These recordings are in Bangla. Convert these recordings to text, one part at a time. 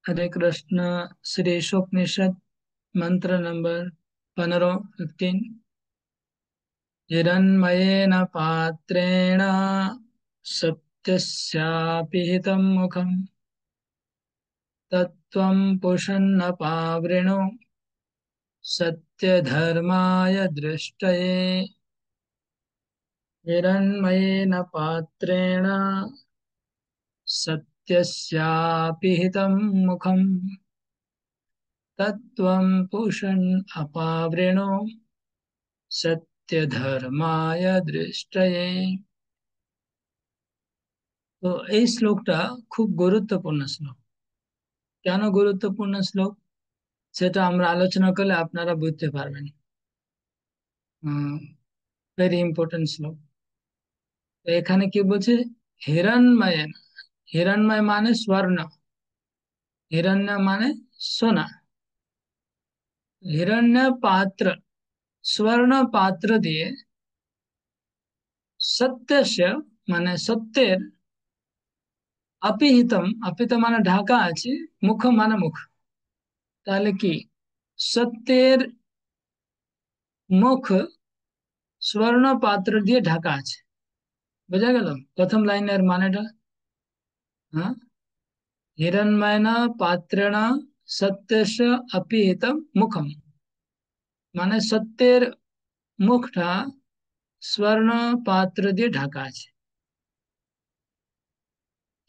हरे कृष्ण। श्री ईशोपनिषद मंत्र नंबर 15 हिरण्मयेन पात्रेण सत्यस्यापिहितं मुखम् तत्त्वं पुषन्नपावृणो सत्यधर्माय दृष्टये। हिरण्मयेन पात्रेण सत्यस्यापिहितं मुखम् तत्त्वं पुषन् अपावृणो सत्यधर्माय दृष्टये। তো এই শ্লোকটা খুব গুরুত্বপূর্ণ শ্লোক। কেন গুরুত্বপূর্ণ শ্লোক সেটা আমরা আলোচনা করলে আপনারা বুঝতে পারবেন। ভেরি ইম্পর্টেন্ট শ্লোক। তো এখানে কি বলছে? হিরণ্ময়। হিরণ্ময় মানে স্বর্ণ, হিরণ্য মানে সোনা। হিরণ্য পাত্র, স্বর্ণ পাত্র দিয়ে সত্যস্য মানে সত্যের, অপিহিতম, অপিত মানে ঢাকা আছে, মুখ মানে মুখ। তাহলে কি সত্যের মুখ স্বর্ণ পাত্র দিয়ে ঢাকা আছে। বোঝা গেল প্রথম লাইনের মানেটা? হ্যাঁ, হিরণ্ময়েন পাত্রেণ সত্যস্য অপিহিতম মুখম, মানে সত্যের মুখটা স্বর্ণ পাত্র দিয়ে ঢাকা আছে।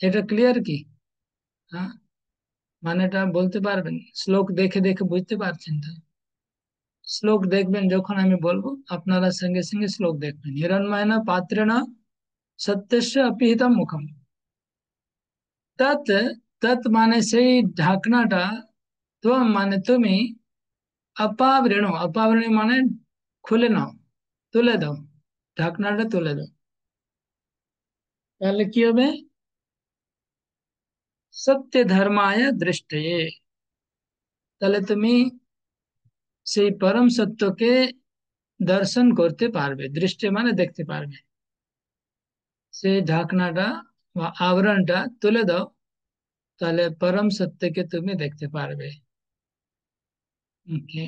এটা ক্লিয়ার কি? হ্যাঁ, মানেটা বলতে পারবেন? শ্লোক দেখে দেখে বুঝতে পারছেন তো? শ্লোক দেখবেন যখন আমি বলবো, আপনারা সঙ্গে সঙ্গে শ্লোক দেখবেন। হিরণ্ময়েন পাত্রেণ সত্যস্য অপিহিতম মুখম। তৎ, তৎ মানে সেই ঢাকনাটা, ত্বম মানে তুমি, অপাবৃণ, অপাবৃণ মানে খুলে নাও, তুলে দাও, ঢাকনাটা তুলে দাও। তাহলে কি হবে? সত্য ধর্মায় দৃষ্টয়ে, তাহলে তুমি সেই পরম সত্যকে দর্শন করতে পারবে। দৃষ্টি মানে দেখতে পারবে। সেই ঢাকনাটা বা আবরণটা তুলে দাও, তাহলে পরম সত্যকে তুমি দেখতে পারবে। ওকে,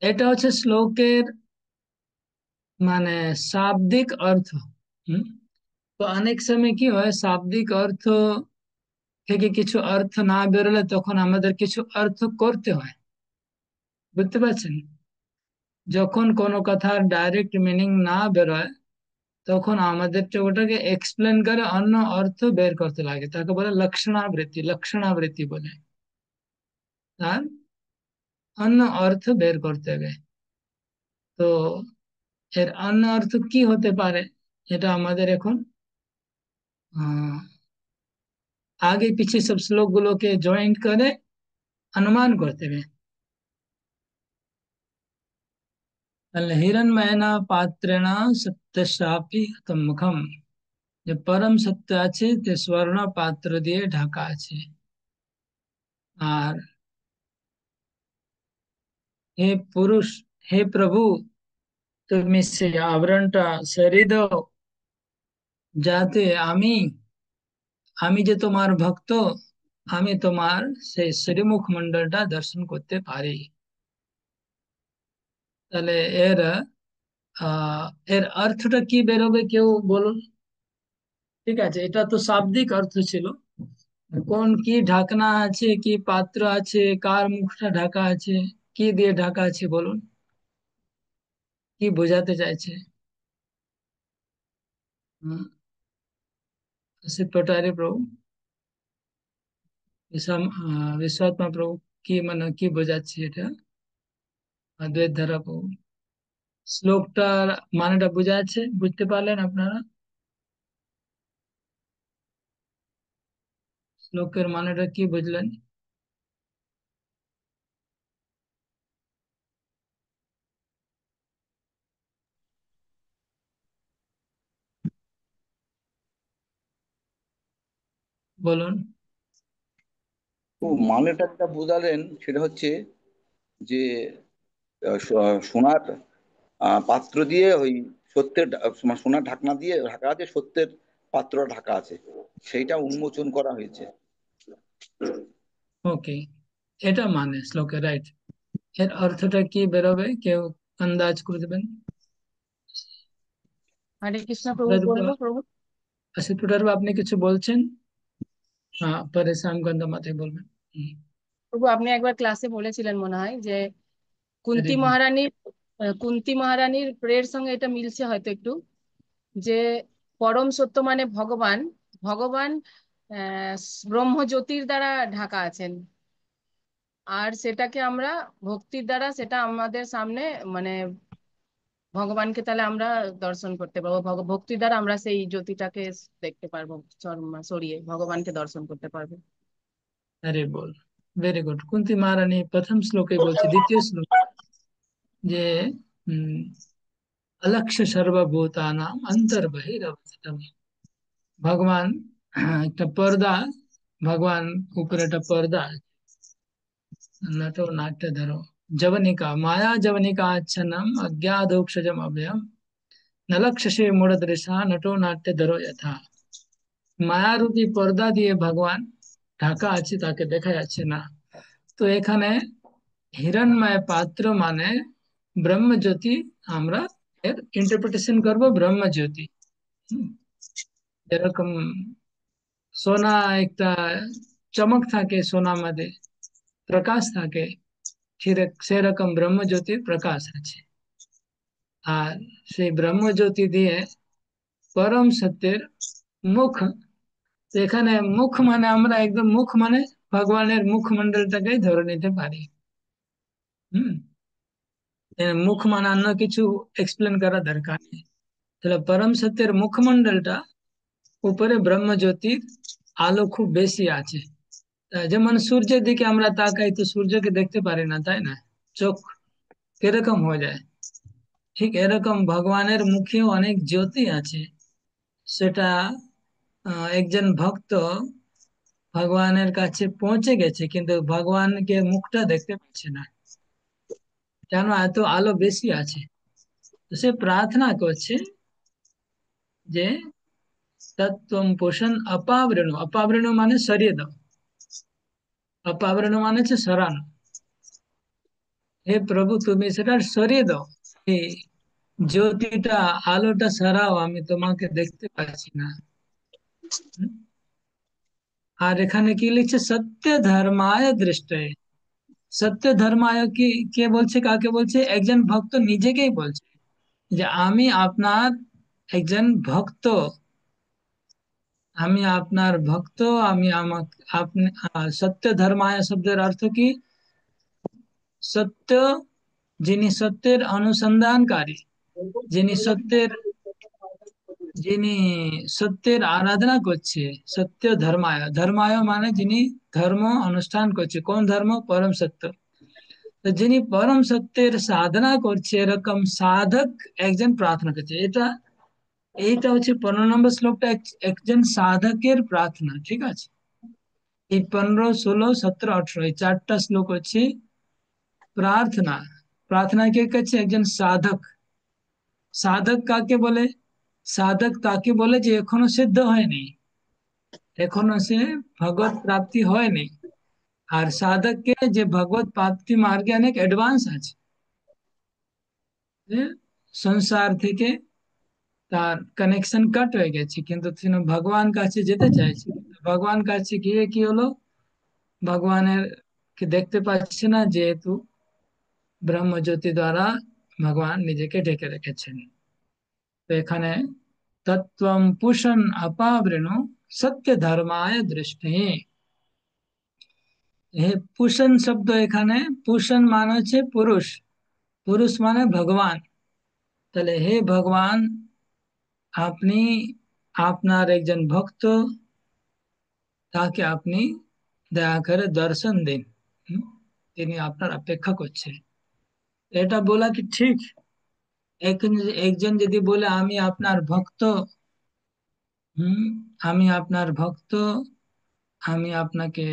এটা হচ্ছে শ্লোকের মানে শাব্দিক অর্থ। হুম। তো অনেক সময় কি হয়, শাব্দিক অর্থ থেকে কিছু অর্থ না বেরোলে তখন আমাদের কিছু অর্থ করতে হয়। বুঝতে পারছেন? যখন কোনো কথার ডাইরেক্ট মিনিং না বেরোয় তখন আমাদের ওটাকে এক্সপ্লেন করে অন্য অর্থ বের করতে লাগে, তাকে বলে লক্ষণাবৃত্তি। লক্ষণাবৃত্তি বলে তার অন্য অর্থ বের করতে হবে। তো এর অন্য অর্থ কি হতে পারে, এটা আমাদের এখন আহ, आगे पीछे सब श्लोक गुलो के ज्वाइंट करे अनुमान करते हुए। তাহলে হিরণ্ময়েনা পাত্রেণ সত্যস্যাপি মুখম, যে পরম সত্য আছে তে স্বর্ণ পাত্র দিয়ে ঢাকা আছে। আর হে পুরুষ, হে প্রভু, তুমি সেই আবরণটা সরিয়ে দাও, যাতে আমি, আমি যে তোমার ভক্ত, আমি তোমার সেই শ্রীমুখ মন্ডলটা দর্শন করতে পারি। তাহলে এর আহ এর অর্থটা কি বেরোবে কেউ বলুন? ঠিক আছে, এটা তো শাব্দিক অর্থ ছিল। কোন কি ঢাকনা আছে, কি পাত্র আছে, কার মুখটা ঢাকা আছে, কি দিয়ে ঢাকা আছে বলুন? কি বোঝাতে চাইছে? হুম, পটারে প্রভু, বিশ্বাত্মা প্রভু, কি মানে কি বোঝাচ্ছে এটা? অদ্বৈত ধারা প্রভু, শ্লোকটার মানেটা বোঝা যাচ্ছে? বুঝতে পারলেন আপনারা? শ্লোকের মানেটা কি বুঝলেন? বলুন। তো মানেটা যেটা বোঝালেন সেটা হচ্ছে যে সোনার পাত্র দিয়ে ওই সত্যের সোনার ঢাকনা দিয়ে ঢাকা আছে, সত্যের পাত্র ঢাকা আছে, সেইটা উন্মোচন করা হয়েছে। ওকে, এটা মানে শ্লোকে, রাইট। এর অর্থটা কি বেরোবে, কেউ আন্দাজ করে দেবেন? হরে কৃষ্ণ প্রভু, সুব্রত বলবো বা- প্রভু? আচ্ছা, টুটার বা আপনি কিছু বলছেন? হ্যাঁ, পরে শ্যামকান্ত মাথায় বলবেন। প্রভু আপনি একবার ক্লাসে বলেছিলেন মনে হয় যে ভেরি কুন্তী গুড। মহারানীর কুন্তী মহারানীর প্রেয়ের সঙ্গে এটা মিলছে হয়তো একটু, যে পরম সত্য মানে ভগবান, ভগবান আহ ব্রহ্মজ্যোতির দ্বারা ঢাকা আছেন, আর সেটাকে আমরা ভক্তির দ্বারা সেটা আমাদের সামনে মানে ভগবানকে তাহলে আমরা দর্শন করতে পারবো, ভক্তির দ্বারা আমরা সেই জ্যোতিটাকে দেখতে পারবো, সরিয়ে ভগবানকে দর্শন করতে পারবো। আরে বল, ভেরি গুড। কুন্তি মহারানী প্রথম শ্লোকে বলছে, দ্বিতীয় শ্লোক, যে উম, অলক্ষ্য সর্বভূতানাম অন্তর্বহিরবস্থিতম। ভগবান একটা পর্দা, ভগবান উপরে একটা পর্দা, নটো নাট্য ধরো জবনিকা মায়া জবনিকা আচ্ছন্নম অজ্ঞাদোক্ষজম অভয়ম ন লক্ষ্যসে মূঢ়দৃশা নটো নাট্য ধরো যথা। মায়ারূপী পর্দা দিয়ে ভগবান ঢাকা আছে, তাকে দেখা যাচ্ছে না। তো এখানে হিরণ্ময় পাত্র মানে ব্রহ্মজ্যোতি। আমরা এর ইন্টারপ্রিটেশন করব ব্রহ্মজ্যোতি। হুম, যেরকম সোনা একটা চমক থাকে, সোনা মধ্যে প্রকাশ থাকে, ঠিক সেরকম ব্রহ্মজ্যোতির প্রকাশ আছে। আর সেই ব্রহ্মজ্যোতি দিয়ে পরম সত্যের মুখ, তো এখানে মুখ মানে আমরা একদম মুখ মানে ভগবানের মুখমণ্ডলটাকেই ধরে নিতে পারি। হুম, মুখ মানে অন্য কিছু এক্সপ্লেন করা দরকার নেই। তাহলে পরম সত্যের মুখমণ্ডলটা উপরে ব্রহ্মজ্যোতির আলো খুব বেশি আছে। যেমন সূর্যের দিকে আমরা তাকাই তো সূর্যকে দেখতে পারি না, তাই না? চোখ কিরকম হয়ে যায়। ঠিক এরকম ভগবানের মুখেও অনেক জ্যোতি আছে। সেটা একজন ভক্ত ভগবানের কাছে পৌঁছে গেছে কিন্তু ভগবানকে মুখটা দেখতে পাচ্ছে না, কেন? এত আলো বেশি আছে। তো সে প্রার্থনা করছে যে তত্ত্বম পোষণ অপাবৃণু, অপাবৃণু মানে সরিয়ে দাও, অপাবৃণু মানে হচ্ছে সরানো। হে প্রভু, তুমি সেটা সরিয়ে দাও, এই জ্যোতিটা, আলোটা সরাও, আমি তোমাকে দেখতে পাচ্ছি না। হুম? আর এখানে কি লিখছে, সত্য ধর্মায় দৃষ্টে। সত্য ধর্মায় কি কে বলছে, কাকে বলছে? একজন ভক্ত নিজেকেই বলছে যে আমি আপনার একজন ভক্ত, আমি আপনার ভক্ত। আমি আমাকে আপনি সত্য ধর্মায় শব্দের অর্থ কি? সত্য, যিনি সত্যের অনুসন্ধানকারী, যিনি সত্যের, যিনি সত্যের আরাধনা করছে। সত্য ধর্মায়, ধর্মায় মানে যিনি ধর্ম অনুষ্ঠান করছে। কোন ধর্ম? পরম সত্য। তো যিনি পরম সত্যের সাধনা করছে, এরকম সাধক একজন প্রার্থনা করছে। এটা এইটা হচ্ছে 15 নম্বর শ্লোকটা, একজন সাধকের প্রার্থনা, ঠিক আছে? এই 15, 16, 17, 18 এই চারটা শ্লোক হচ্ছে প্রার্থনা। প্রার্থনা কে কাছে? একজন সাধক। সাধক কাকে বলে? সাধক তাকে বলে যে এখনো সিদ্ধ হয়নি, এখনো সে ভগবত প্রাপ্তি হয়নি। আর সাধককে যে ভগবত প্রাপ্তি মার্গে অনেক অ্যাডভান্স আছে, যে সংসার থেকে তার কানেকশন কাট হয়ে গেছে কিন্তু তিনি ভগবান কাছে যেতে চাইছে। কিন্তু ভগবান কাছে গিয়ে কি হলো, ভগবানের কে দেখতে পাচ্ছে না, যেহেতু ব্রহ্মজ্যোতি দ্বারা ভগবান নিজেকে ঢেকে রেখেছেন। তো এখানে তত্ত্বম পুষণ অপাবৃণু সত্য ধর্মায় দৃষ্টি। হে পুষণ শব্দ, এখানে পুষণ মানে হচ্ছে পুরুষ, পুরুষ মানে ভগবান। তাহলে হে ভগবান, আপনি আপনার একজন ভক্ত, তাকে আপনি দয়া করে দর্শন দিন। হুম? তিনি আপনার অপেক্ষা করছে। এটা বলা কি ঠিক? একজন একজন যদি বলে আমি আপনার ভক্ত, হুম, আমি আপনার ভক্ত, আমি আপনাকে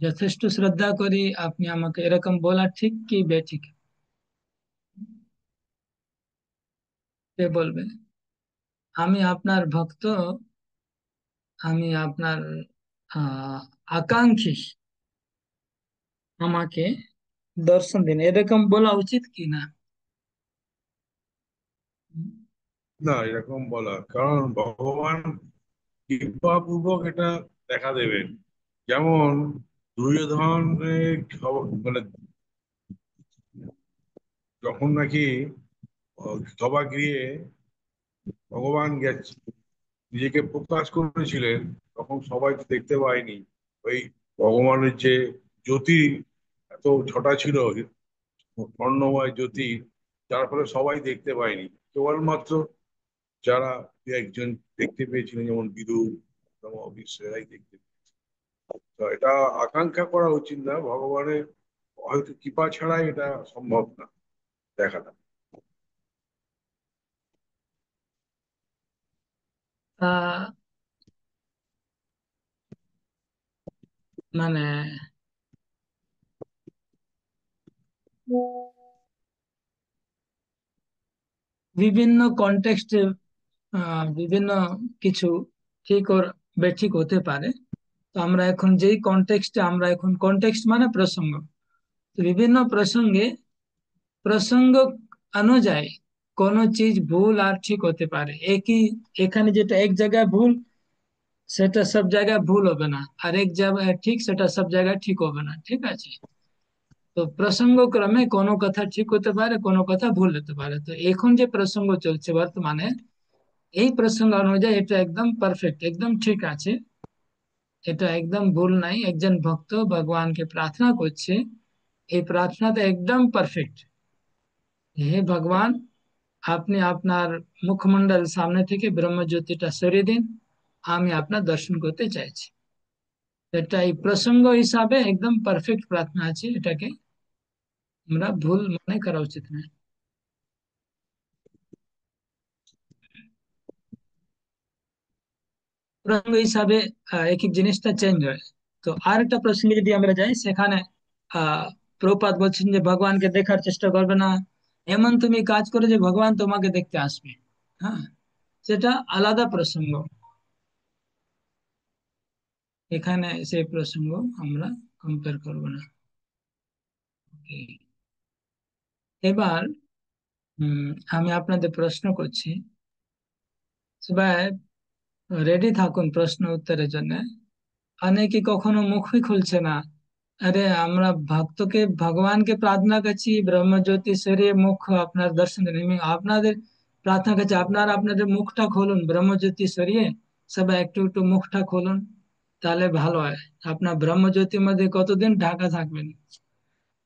যথেষ্ট শ্রদ্ধা করি, আপনি আমাকে, এরকম বলা ঠিক কি বেঠিক? কে বলবে? আমি আপনার ভক্ত, আমি আপনার আহ আকাঙ্ক্ষী আমাকে দর্শন দিন, এরকম বলা উচিত কি না? না, এরকম বলা, কারণ ভগবান কৃপাপূর্বক এটা দেখা দেবেন। যেমন দুর্যোধনের মানে যখন নাকি সভাগৃহে ভগবান গেছে, নিজেকে প্রকাশ করেছিলেন, তখন সবাই তো দেখতে পায়নি। ওই ভগবানের যে জ্যোতি, এত ছটা ছিল স্বর্ণময় জ্যোতি, যার ফলে সবাই দেখতে পায়নি। কেবলমাত্র যারা দু একজন দেখতে পেয়েছিলেন, যেমন বিদুর, এরাই দেখতে পেয়েছে। তো এটা আকাঙ্ক্ষা করা উচিত না, ভগবানের হয়তো কৃপা ছাড়াই এটা সম্ভব না দেখাটা। আহ মানে বিভিন্ন কনটেক্সটে বিভিন্ন কিছু ঠিক ওর বেঠিক হতে পারে। তো আমরা এখন যেই কনটেক্সটে, আমরা এখন কনটেক্সট মানে প্রসঙ্গ, তো বিভিন্ন প্রসঙ্গে প্রসঙ্গ অনুযায়ী কোনো চিজ ভুল আর ঠিক হতে পারে। একই এখানে যেটা এক জায়গায় ভুল, সেটা সব জায়গায় ভুল হবে না, আর এক জায়গায় ঠিক, সেটা সব জায়গায় ঠিক হবে না, ঠিক আছে? তো প্রসঙ্গ ক্রমে কোনো কথা ঠিক হতে পারে, কোনো কথা ভুল হতে পারে। তো এখন যে প্রসঙ্গ চলছে বর্তমানে, এই প্রসঙ্গ অনুযায়ী এটা একদম পারফেক্ট, একদম ঠিক আছে, এটা একদম ভুল নাই। একজন ভক্ত ভগবানকে প্রার্থনা করছে, এই প্রার্থনাটা একদম পারফেক্ট। হে ভগবান, আপনি আপনার মুখমণ্ডল সামনে থেকে ব্রহ্মজ্যোতিটা সরিয়ে দিন, আমি আপনার দর্শন করতে চাইছি। এটা এই প্রসঙ্গ হিসাবে একদম পারফেক্ট প্রার্থনা আছে, এটাকে আমরা ভুল মনে করা উচিত নয়। প্রসঙ্গ হিসাবে এক এক জিনিসটা চেঞ্জ হয়। তো আর একটা প্রসঙ্গে যদি আমরা যাই, সেখানে আহ প্রভুপাদ বলছেন যে ভগবানকে দেখার চেষ্টা করবে না, এমন তুমি কাজ করে যে ভগবান তোমাকে দেখতে আসবে। হ্যাঁ, সেটা আলাদা প্রসঙ্গ, এখানে সেই প্রসঙ্গ আমরা কম্পেয়ার করব না। Okay. এবার আমি আপনাদের প্রশ্ন করছি, সবাই রেডি থাকুন প্রশ্ন উত্তরের জন্য। অনেকে কখনো মুখই খুলছে না, আরে আমরা ভক্তকে ভগবানকে প্রার্থনা করছি, ব্রহ্মজ্যোতি সরিয়ে মুখ আপনার দর্শন দিন, আমি আপনাদের প্রার্থনা করছি, আপনারা আপনাদের মুখটা খুলুন, ব্রহ্মজ্যোতি সরিয়ে সবাই একটু একটু মুখটা খুলুন, তাহলে ভালো হয়। আপনার ব্রহ্মজ্যোতির মধ্যে কতদিন ঢাকা থাকবেন?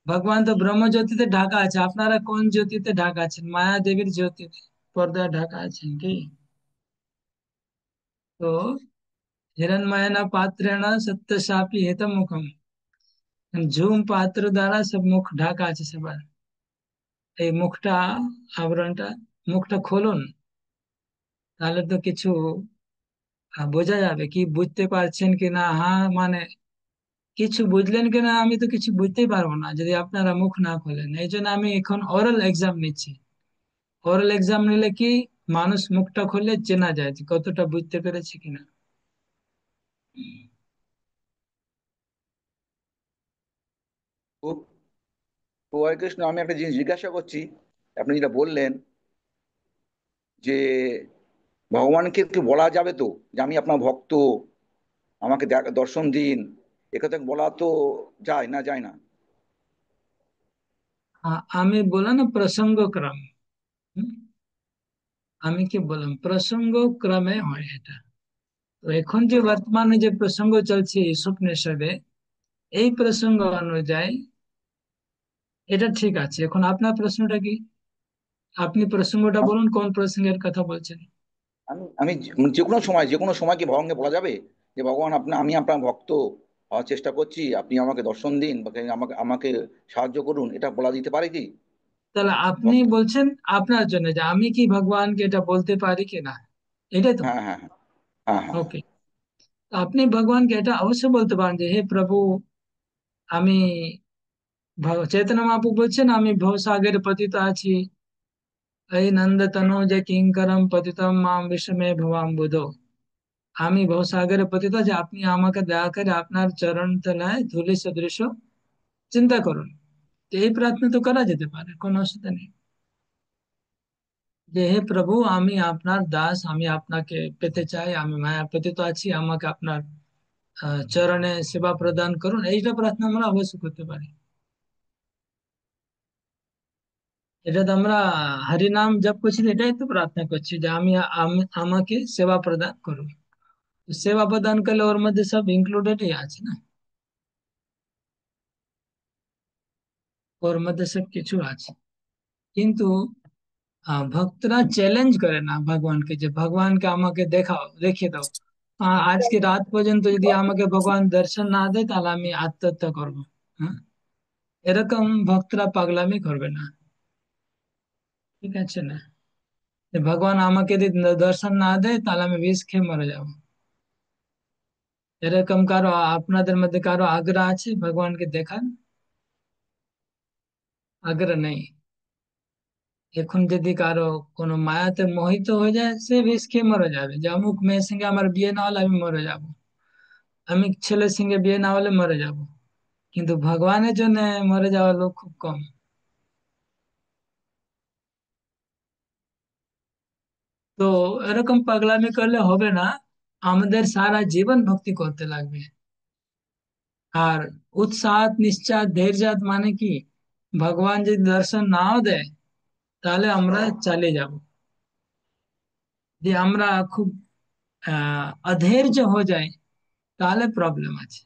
ভগবান তো ব্রহ্মজ্যোতিতে ঢাকা আছে, আপনারা কোন জ্যোতিতে ঢাকা আছেন? মায়া দেবীর জ্যোতিতে পর্দায় ঢাকা আছেন কি? তো হিরण्मयेन পাত্রেণ সত্য সাপি হেত মুখম, ঝুম পাত্র দ্বারা সব মুখ ঢাকা আছে সবার। এই মুখটা, আবরণটা, মুখটা খুলুন, তাহলে তো কিছু বোঝা যাবে, কি বুঝতে পারছেন কি না। হ্যাঁ মানে কিছু বুঝলেন কি না, আমি তো কিছু বুঝতেই পারবো না যদি আপনারা মুখ না খোলেন। এই জন্য আমি এখন ওরাল এক্সাম নিচ্ছি। ওরাল এক্সাম নিলে কি, মানুষ মুখটা খুললে চেনা যায় যে কতটা বুঝতে পেরেছে কিনা। তো তো হরে কৃষ্ণ, আমি একটা জিনিস জিজ্ঞাসা করছি। আপনি যেটা বললেন যে ভগবানকে কি বলা যাবে তো, যে আমি আপনার ভক্ত, আমাকে দর্শন দিন, একথা বলা তো যায় না, যায় না? আমি বললাম না প্রসঙ্গ ক্রম। হুম, আমি কি বললাম, প্রসঙ্গ ক্রমে হয় এটা। তো এখন যে বর্তমানে যে প্রসঙ্গ চলছে উপনিষদে, এই প্রসঙ্গ অনুযায়ী এটা ঠিক আছে। এখন আপনার প্রশ্নটা কি? আপনি প্রসঙ্গটা আম- বলুন, কোন প্রসঙ্গের কথা বলছেন? আমি আমি যে কোনো সময় কি ভগবানকে বলা যাবে যে ভগবান আপনার, আমি আপনার ভক্ত হওয়ার চেষ্টা করছি, আপনি আমাকে দর্শন দিন বা আমাকে আমাকে সাহায্য করুন, এটা বলা যেতে পারে কি? তাহলে আপনি ভক্ত। বলছেন আপনার জন্য যে আমি কি ভগবানকে এটা বলতে পারি কি না, এটাই তো? হ্যাঁ, হ্যাঁ, হ্যাঁ, হ্যাঁ, হ্যাঁ, ওকে, আপনি ভগবানকে এটা অবশ্যই বলতে পারেন যে হে প্রভু, আমি চৈতন্য মহাপ্রভু বলছেন, আমি ভবসাগরে পতিত আছি, এই নন্দ তনু যে কিঙ্করম পতিতম মাম বিস্ময়ে ভবাম বুধো। আমি ভবসাগরে পতিত, যে আপনি আমাকে দয়া করে আপনার চরণ তলায় ধুলি সদৃশ চিন্তা করুন। তো এই প্রার্থনা তো করা যেতে পারে, কোনো অসুবিধা নেই, যে হে প্রভু, আমি আপনার দাস, আমি আপনাকে পেতে চাই, আমি মায়া পতিত আছি, আমাকে আপনার চরণে সেবা প্রদান করুন, এইটা প্রার্থনা আমরা অবশ্যই করতে পারি। এটা তো আমরা হরিনাম জপ করছি, এটাই তো প্রার্থনা করছি, যে আমাকে সেবা প্রদান করুন। তো সেবা প্রদান করলে ওর মধ্যে সব ইনক্লুডেডই আছে না, ওর মধ্যে সব কিছু আছে। কিন্তু ভক্তরা চ্যালেঞ্জ করে না ভগবানকে, যে ভগবানকে আমাকে দেখাও, দেখিয়ে দাও, আজকে রাত পর্যন্ত যদি আমাকে ভগবান দর্শন না দেয় তাহলে আমি আত্মহত্যা করবো। হ্যাঁ, এরকম ভক্তরা পাগলামি করবে না, ঠিক আছে না, যে ভগবান আমাকে যদি দর্শন না দেয় তাহলে আমি বিষ খেয়ে মরে যাবো। এরকম কারো আপনাদের মধ্যে কারো আগ্রহ আছে ভগবানকে দেখার? আগ্রহ নেই। এখন যদি কারো কোনো মায়াতে মোহিত হয়ে যায়, সে বিষ খেয়ে মরে যাবে, যে অমুক মেয়ের সঙ্গে আমার বিয়ে না হলে আমি মরে যাব, আমি ছেলের সঙ্গে বিয়ে না হলে মরে যাব। কিন্তু ভগবানের জন্য মরে যাওয়া লোক খুব কম। তো এরকম পাগলামি করলে হবে না, আমাদের সারা জীবন ভক্তি করতে লাগবে। আর উৎসাহ, নিশ্চাত, ধৈর্য মানে কি, ভগবান যদি দর্শন নাও দেয় তাহলে আমরা চালিয়ে যাব। যে আমরা খুব অধৈর্য হয়ে যাই তাহলে প্রবলেম আছে,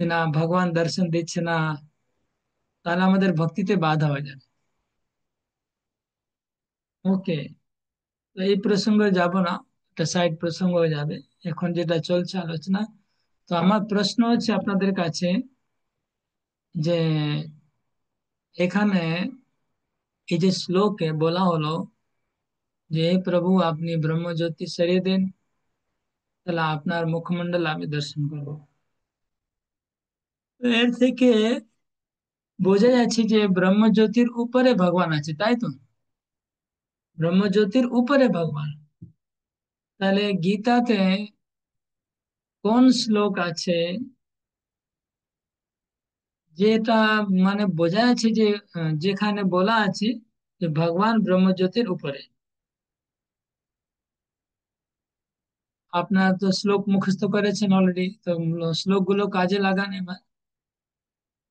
যে না ভগবান দর্শন দিচ্ছে না, তাহলে আমাদের ভক্তিতে বাধা হয়ে যাবে। ওকে, তো এই প্রসঙ্গে যাব না, এটা সাইড প্রসঙ্গ হয়ে যাবে। এখন যেটা চলছে আলোচনা, তো আমার প্রশ্ন হচ্ছে আপনাদের কাছে, যে এখানে এই যে শ্লোকে বলা হলো যে হে প্রভু আপনি ব্রহ্মজ্যোতি সরিয়ে দিন, তাহলে আপনার মুখমণ্ডল আমি দর্শন করবো। তো এর থেকে বোঝা যাচ্ছে যে ব্রহ্মজ্যোতির উপরে ভগবান আছে, তাই তো? ব্রহ্মজ্যোতির উপরে ভগবান। তাহলে গীতাতে কোন শ্লোক আছে যেটা মানে বোঝা যাচ্ছে যে যেখানে বলা আছে যে ভগবান ব্রহ্মজ্যোতির উপরে? আপনার তো শ্লোক মুখস্থ করেছেন অলরেডি, তো শ্লোক গুলো কাজে লাগান এবার।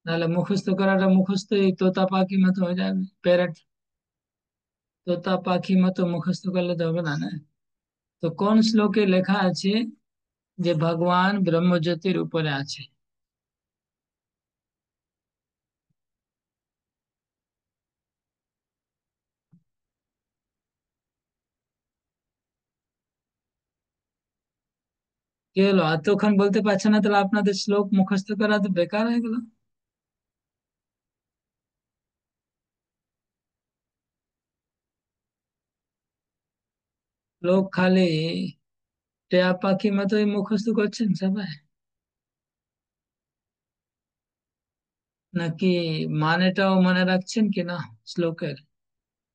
নাহলে মুখস্থ করাটা মুখস্থ এই তোতা পাখি মতো হয়ে যাবে, প্যারট, তোতা পাখি মতো মুখস্থ করলে তো হবে না, না? তো কোন শ্লোকে লেখা আছে যে ভগবান ব্রহ্মজ্যোতির উপরে আছে? কি হলো, এতক্ষণ বলতে পারছে না, তাহলে আপনাদের শ্লোক মুখস্থ করা তো বেকার হয়ে গেল। লোক খালি টেয়া পাখি মতোই মুখস্থ করছেন সবাই, নাকি মানেটাও মনে রাখছেন কিনা শ্লোকের?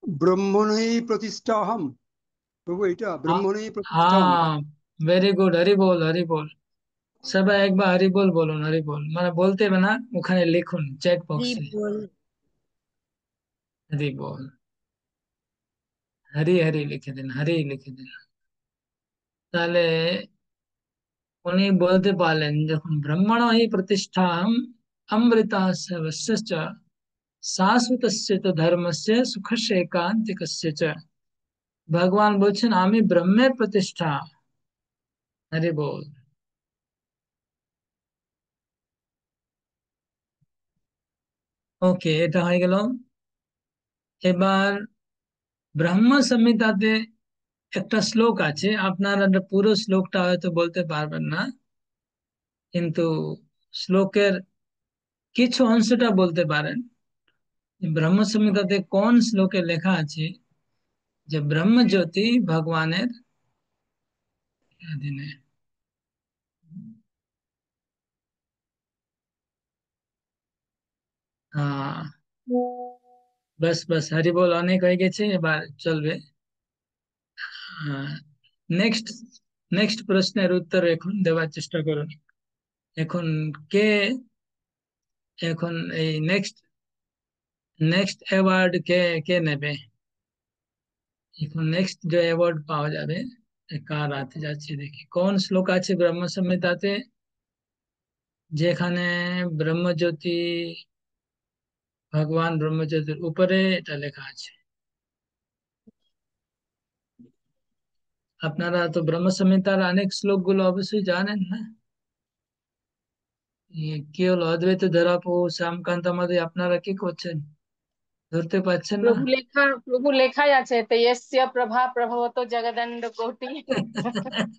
ব্রহ্মণই প্রতিষ্ঠাহম। প্রভু এটা ব্রহ্মণই প্রতিষ্ঠাহম। हाँ, वेरी गुड, हरि बोल हरि बोल। সবাই একবার হরি বল বলুন, হরি বল মানে বলতে হবে না, ওখানে লিখুন চ্যাট বক্সে রিবল। হরি বল, হরি হরি লিখে দিন, হরি লিখে দিন। তাহলে উনি বলতে পারলেন যখন ব্রহ্মণ হি প্রতিষ্ঠা অমৃতা সর্বস্য চ শাশ্বতস্য চ ধর্মস্য সুখস্য একান্তিকস্য চ। ভগবান বলছেন আমি ব্রহ্মের প্রতিষ্ঠা। হরি বল। ওকে, এটা হয়ে গেল। এবার ব্রহ্ম সংহিতাতে একটা শ্লোক আছে, আপনারা পুরো শ্লোকটা হয়তো বলতে পারবেন না, কিন্তু শ্লোকের কিছু অংশটা বলতে পারেন। ব্রহ্ম সংহিতাতে কোন শ্লোকে লেখা আছে যে ব্রহ্ম জ্যোতি ভগবানের অধীনে? हाँ, बस बस हरि बोल অনেক হয়ে গেছে, এবার চলবে। নেক্সট নেক্সট প্রশ্নের উত্তর এখন দেওয়ার চেষ্টা করুন। এখন কে, এখন এই নেক্সট নেক্সট অ্যাওয়ার্ড কে কে নেবে? এখন নেক্সট যে অ্যাওয়ার্ড পাওয়া যাবে কার হাতে যাচ্ছে দেখি। কোন শ্লোক আছে ব্রহ্ম সংহিতাতে যেখানে ব্রহ্মজ্যোতি, ভগবান ব্রহ্মজ্যোতির উপরে এটা লেখা আছে? আপনারা তো ব্রহ্ম সংহিতার অনেক শ্লোকগুলো অবশ্যই জানেন না? কি হলো, অদ্বৈত ধরাপো শ্যামকান্ত আমাদের আপনারা কি করছেন, ধরতে পারছেন না? প্রভু লেখাই আছে, তো यस्य प्रभा प्रभवतो जगदण्ड कोटि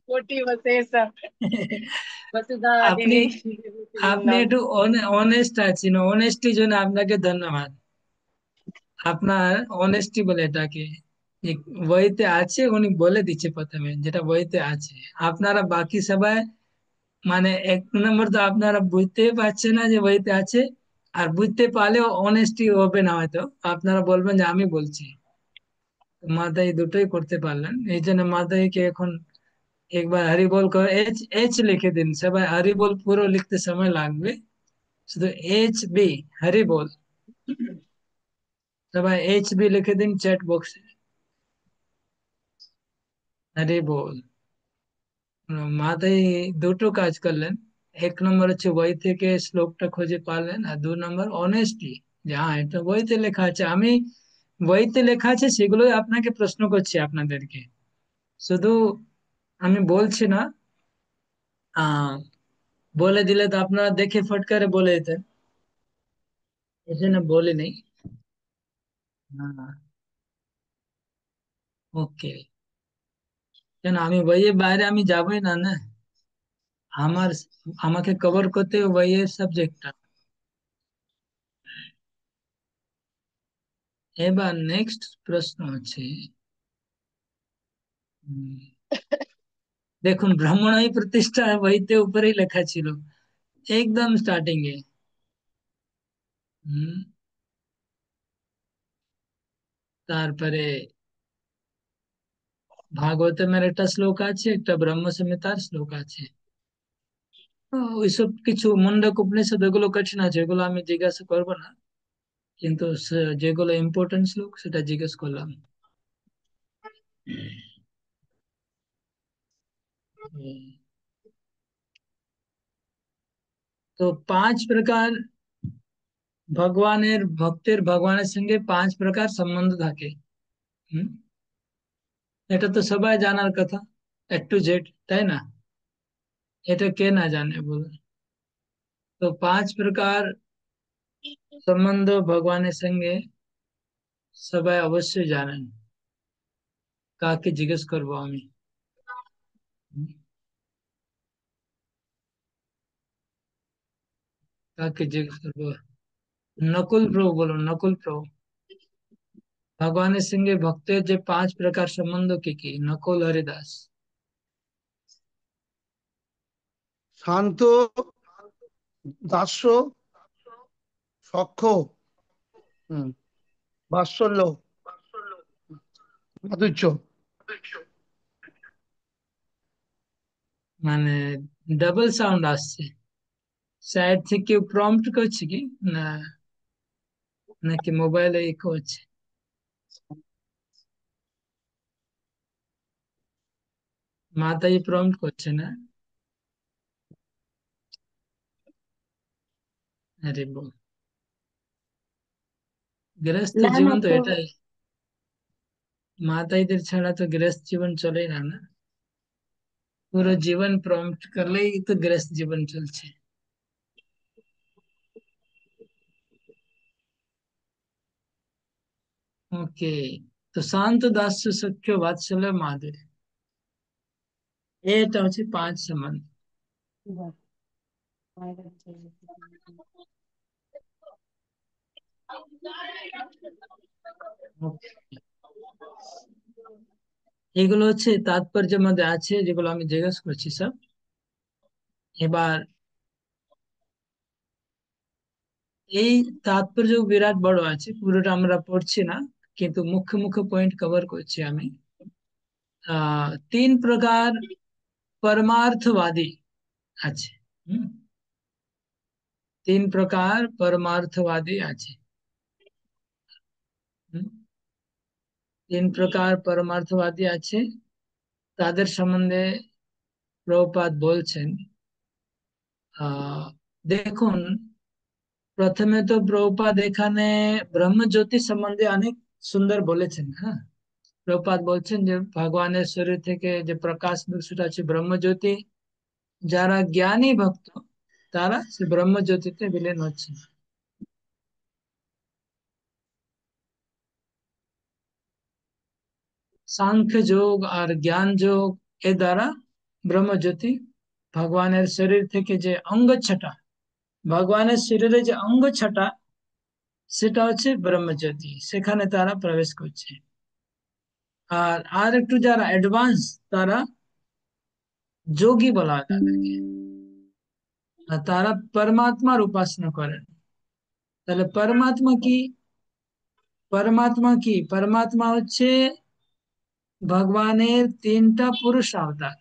कोटि वशेष वसुधा আপনি देवी আপনি वृंदम। একটু অনেস্ট আছেন, অনেস্টির জন্য আপনাকে ধন্যবাদ। আপনার অনেস্টি বলে এটাকে, এক বইতে আছে, উনি বলে দিচ্ছে প্রথমে যেটা বইতে আছে। আপনারা বাকি সবাই মানে এক নম্বর তো আপনারা বুঝতেই পারছেন না যে বইতে আছে, আর বুঝতে পারলেও অনেস্টি হবে না, হয়তো আপনারা বলবেন যে আমি বলছি। মাথায় দুটোই করতে পারলেন, এই জন্য মাথায়কে এখন একবার হরি বল করে এইচ এইচ লিখে দিন। সবাই হরি বল পুরো লিখতে সময় লাগবে, শুধু এইচ বি, হরি বল। সবাই এইচ বি লিখে দিন চ্যাট বক্সে, হরি বল। মাথায় দুটো কাজ করলেন। এক নম্বর হচ্ছে বই থেকে শ্লোকটা খুঁজে পারলেন, আর 2 নম্বর অনেস্টি, যে হ্যাঁ এটা বইতে লেখা আছে, আমি বইতে লেখা আছে সেগুলোই আপনাকে প্রশ্ন করছি আপনাদেরকে, শুধু আমি বলছি না। আহ বলে দিলে তো আপনারা দেখে ফট করে বলে দিতেন, এই জন্য বলে নেই। হ্যাঁ, ওকে। কেন আমি বইয়ের বাইরে আমি যাবোই না, না আমার, আমাকে কভার করতে হবে বইয়ের সাবজেক্টটা। এবার নেক্সট প্রশ্ন হচ্ছে, উম, দেখুন ব্রাহ্মণই প্রতিষ্ঠা বইতে উপরেই লেখা ছিল একদম স্টার্টিং এ। হুম, তারপরে ভাগবতের একটা শ্লোক আছে, একটা ব্রহ্ম সংহিতার শ্লোক আছে। ওইসব কিছু মুন্ডক উপনিষদ এগুলো কঠিন আছে, এগুলো আমি জিজ্ঞাসা করবো না, কিন্তু যেগুলো ইম্পর্টেন্ট শ্লোক সেটা জিজ্ঞেস করলাম। হুম, তো 5 প্রকার ভগবানের ভক্তের ভগবানের সঙ্গে 5 প্রকার সম্বন্ধ থাকে। হুম, এটা তো সবাই জানার কথা, A to Z, তাই না? এটা কে না জানে বলুন? তো 5 প্রকার সম্বন্ধ ভগবানের সঙ্গে সবাই অবশ্যই জানেন। কাকে জিজ্ঞেস করবো আমি? হুম, কাকে জিজ্ঞেস করবো? নকুল প্রভু বলুন, নকুল প্রভু। ভগবানের সঙ্গে ভক্তের যে 5 প্রকার সম্বন্ধ কি কি, নকুল হরিদাস। শান্ত, দাস্য, সখ্য, হুম, বাৎসল্য, মাধুর্য। মানে ডাবল সাউন্ড আসছে, সাইড থেকে কেউ প্রম্পট করছে কি না, নাকি মোবাইলে ইকো হচ্ছে? মাথায় প্রম্পট করছে না? আরে বল, গৃহস্থ না না জীবন তো প্রভু, এটাই, মাতাইদের ছাড়া তো গৃহস্থ জীবন চলেই না, না? পুরো জীবন প্রম্পট করলেই তো গৃহস্থ জীবন চলছে। ওকে, তো শান্ত দাস্য সখ্য বাৎসল্য মাধুরী, এটা হচ্ছে 5 সম্বন্ধ। Okay. এগুলো হচ্ছে তাৎপর্যের মধ্যে আছে যেগুলো আমি জিজ্ঞেস করছি সব। এবার এই তাৎপর্য বিরাট বড় আছে, পুরোটা আমরা পড়ছি না, কিন্তু মুখ্য মুখ্য পয়েন্ট কভার করছি আমি। 3 প্রকার परमार्थवादी আছে। হুম, 3 প্রকার परमार्थवादी আছে। হুম, 3 প্রকার परमार्थवादी আছে, তাদের সম্বন্ধে প্রভুপাদ বলছেন। দেখুন, প্রথমে তো প্রভুপাদ এখানে ব্রহ্মজ্যোতি সম্বন্ধে অনেক সুন্দর বলেছেন। হ্যাঁ, প্রভুপাদ বলছেন যে ভগবানের শরীর থেকে যে প্রকাশ সেটা হচ্ছে ব্রহ্মজ্যোতি। যারা জ্ঞানী ভক্ত তারা সে ব্রহ্মজ্যোতিতে বিলীন হচ্ছে। সাংখ্য যোগ আর জ্ঞান যোগ এ দ্বারা ব্রহ্মজ্যোতি ভগবানের শরীর থেকে যে অঙ্গ ছটা, ভগবানের শরীরে যে অঙ্গ ছটা সেটা হচ্ছে ব্রহ্মজ্যোতি, সেখানে তারা প্রবেশ করছে। আর একটু যারা অ্যাডভান্স তারা যোগী বলা হয় তাদেরকে, আর তারা পরমাত্মার উপাসনা করেন। তাহলে পরমাত্মা কি? পরমাত্মা কি? পরমাত্মা হচ্ছে ভগবানের 3টা পুরুষ অবতার,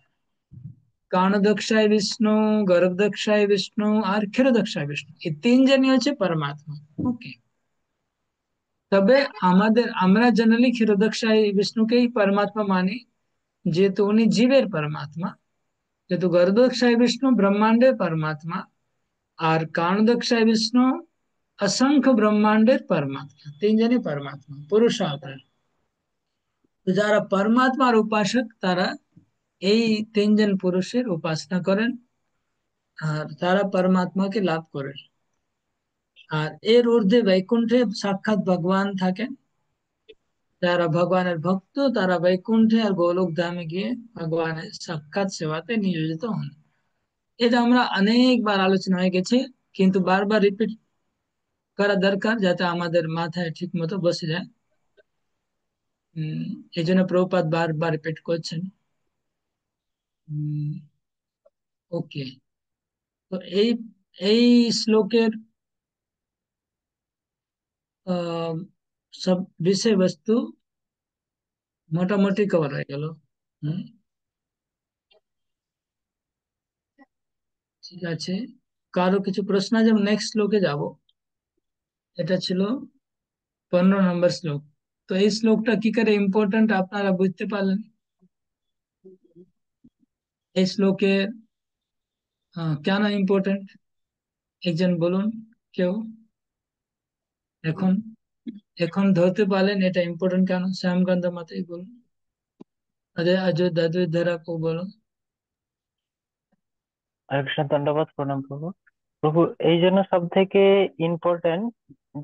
কানদক্ষায় বিষ্ণু, গর্ভদক্ষায় বিষ্ণু আর ক্ষীরদক্ষায় বিষ্ণু। এই 3জনই হচ্ছে পরমাত্মা। ওকে, তবে আমরা জেনারেলি ক্ষীরদক্ষায় বিষ্ণুকেই পরমাত্মা মানি, যেহেতু উনি জীবের পরমাত্মা। যেহেতু গর্ভদক্ষায় বিষ্ণু ব্রহ্মাণ্ডের পরমাত্মা, আর কানদক্ষায় বিষ্ণু অসংখ্য ব্রহ্মাণ্ডের পরমাত্মা। 3জনই পরমাত্মা, পুরুষ অবতার। তো যারা পরমাত্মার উপাসক তারা এই 3জন পুরুষের উপাসনা করেন আর তারা পরমাত্মাকে লাভ করেন। আর এর ঊর্ধ্বে বৈকুণ্ঠে সাক্ষাৎ ভগবান থাকেন। যারা ভগবানের ভক্ত তারা বৈকুণ্ঠে আর গোলক ধামে গিয়ে ভগবানের সাক্ষাৎ সেবাতে নিয়োজিত হন। এটা আমরা অনেকবার আলোচনা হয়ে গেছে, কিন্তু বারবার রিপিট করা দরকার যাতে আমাদের মাথায় ঠিক মতো বসে যায়। এই জন্য প্রভুপাদ বারবার রিপিট করছেন। ওকে, তো এই শ্লোকের আহ, সব বিষয়বস্তু মোটামুটি কভার হয়ে গেল। হুম, ঠিক আছে। কারো কিছু প্রশ্ন আছে? নেক্সট শ্লোকে যাব। এটা ছিল 15 নম্বর শ্লোক। তো এই শ্লোকটা কি করে ইম্পর্টেন্ট আপনারা বুঝতে পারলেন? এই শ্লোকে কেন ইম্পর্টেন্ট একজন বলুন কেউ। এখন এখন ধরতে পারলেন এটা ইম্পর্টেন্ট কেন? শ্যামকান্ত মাতাই বলুন। আরে অযোধ্যা ধারা কো বলো। হরে কৃষ্ণ, দণ্ডবোধ, প্রণাম প্রভু। প্রভু, এই জন্য সব থেকে ইম্পর্টেন্ট,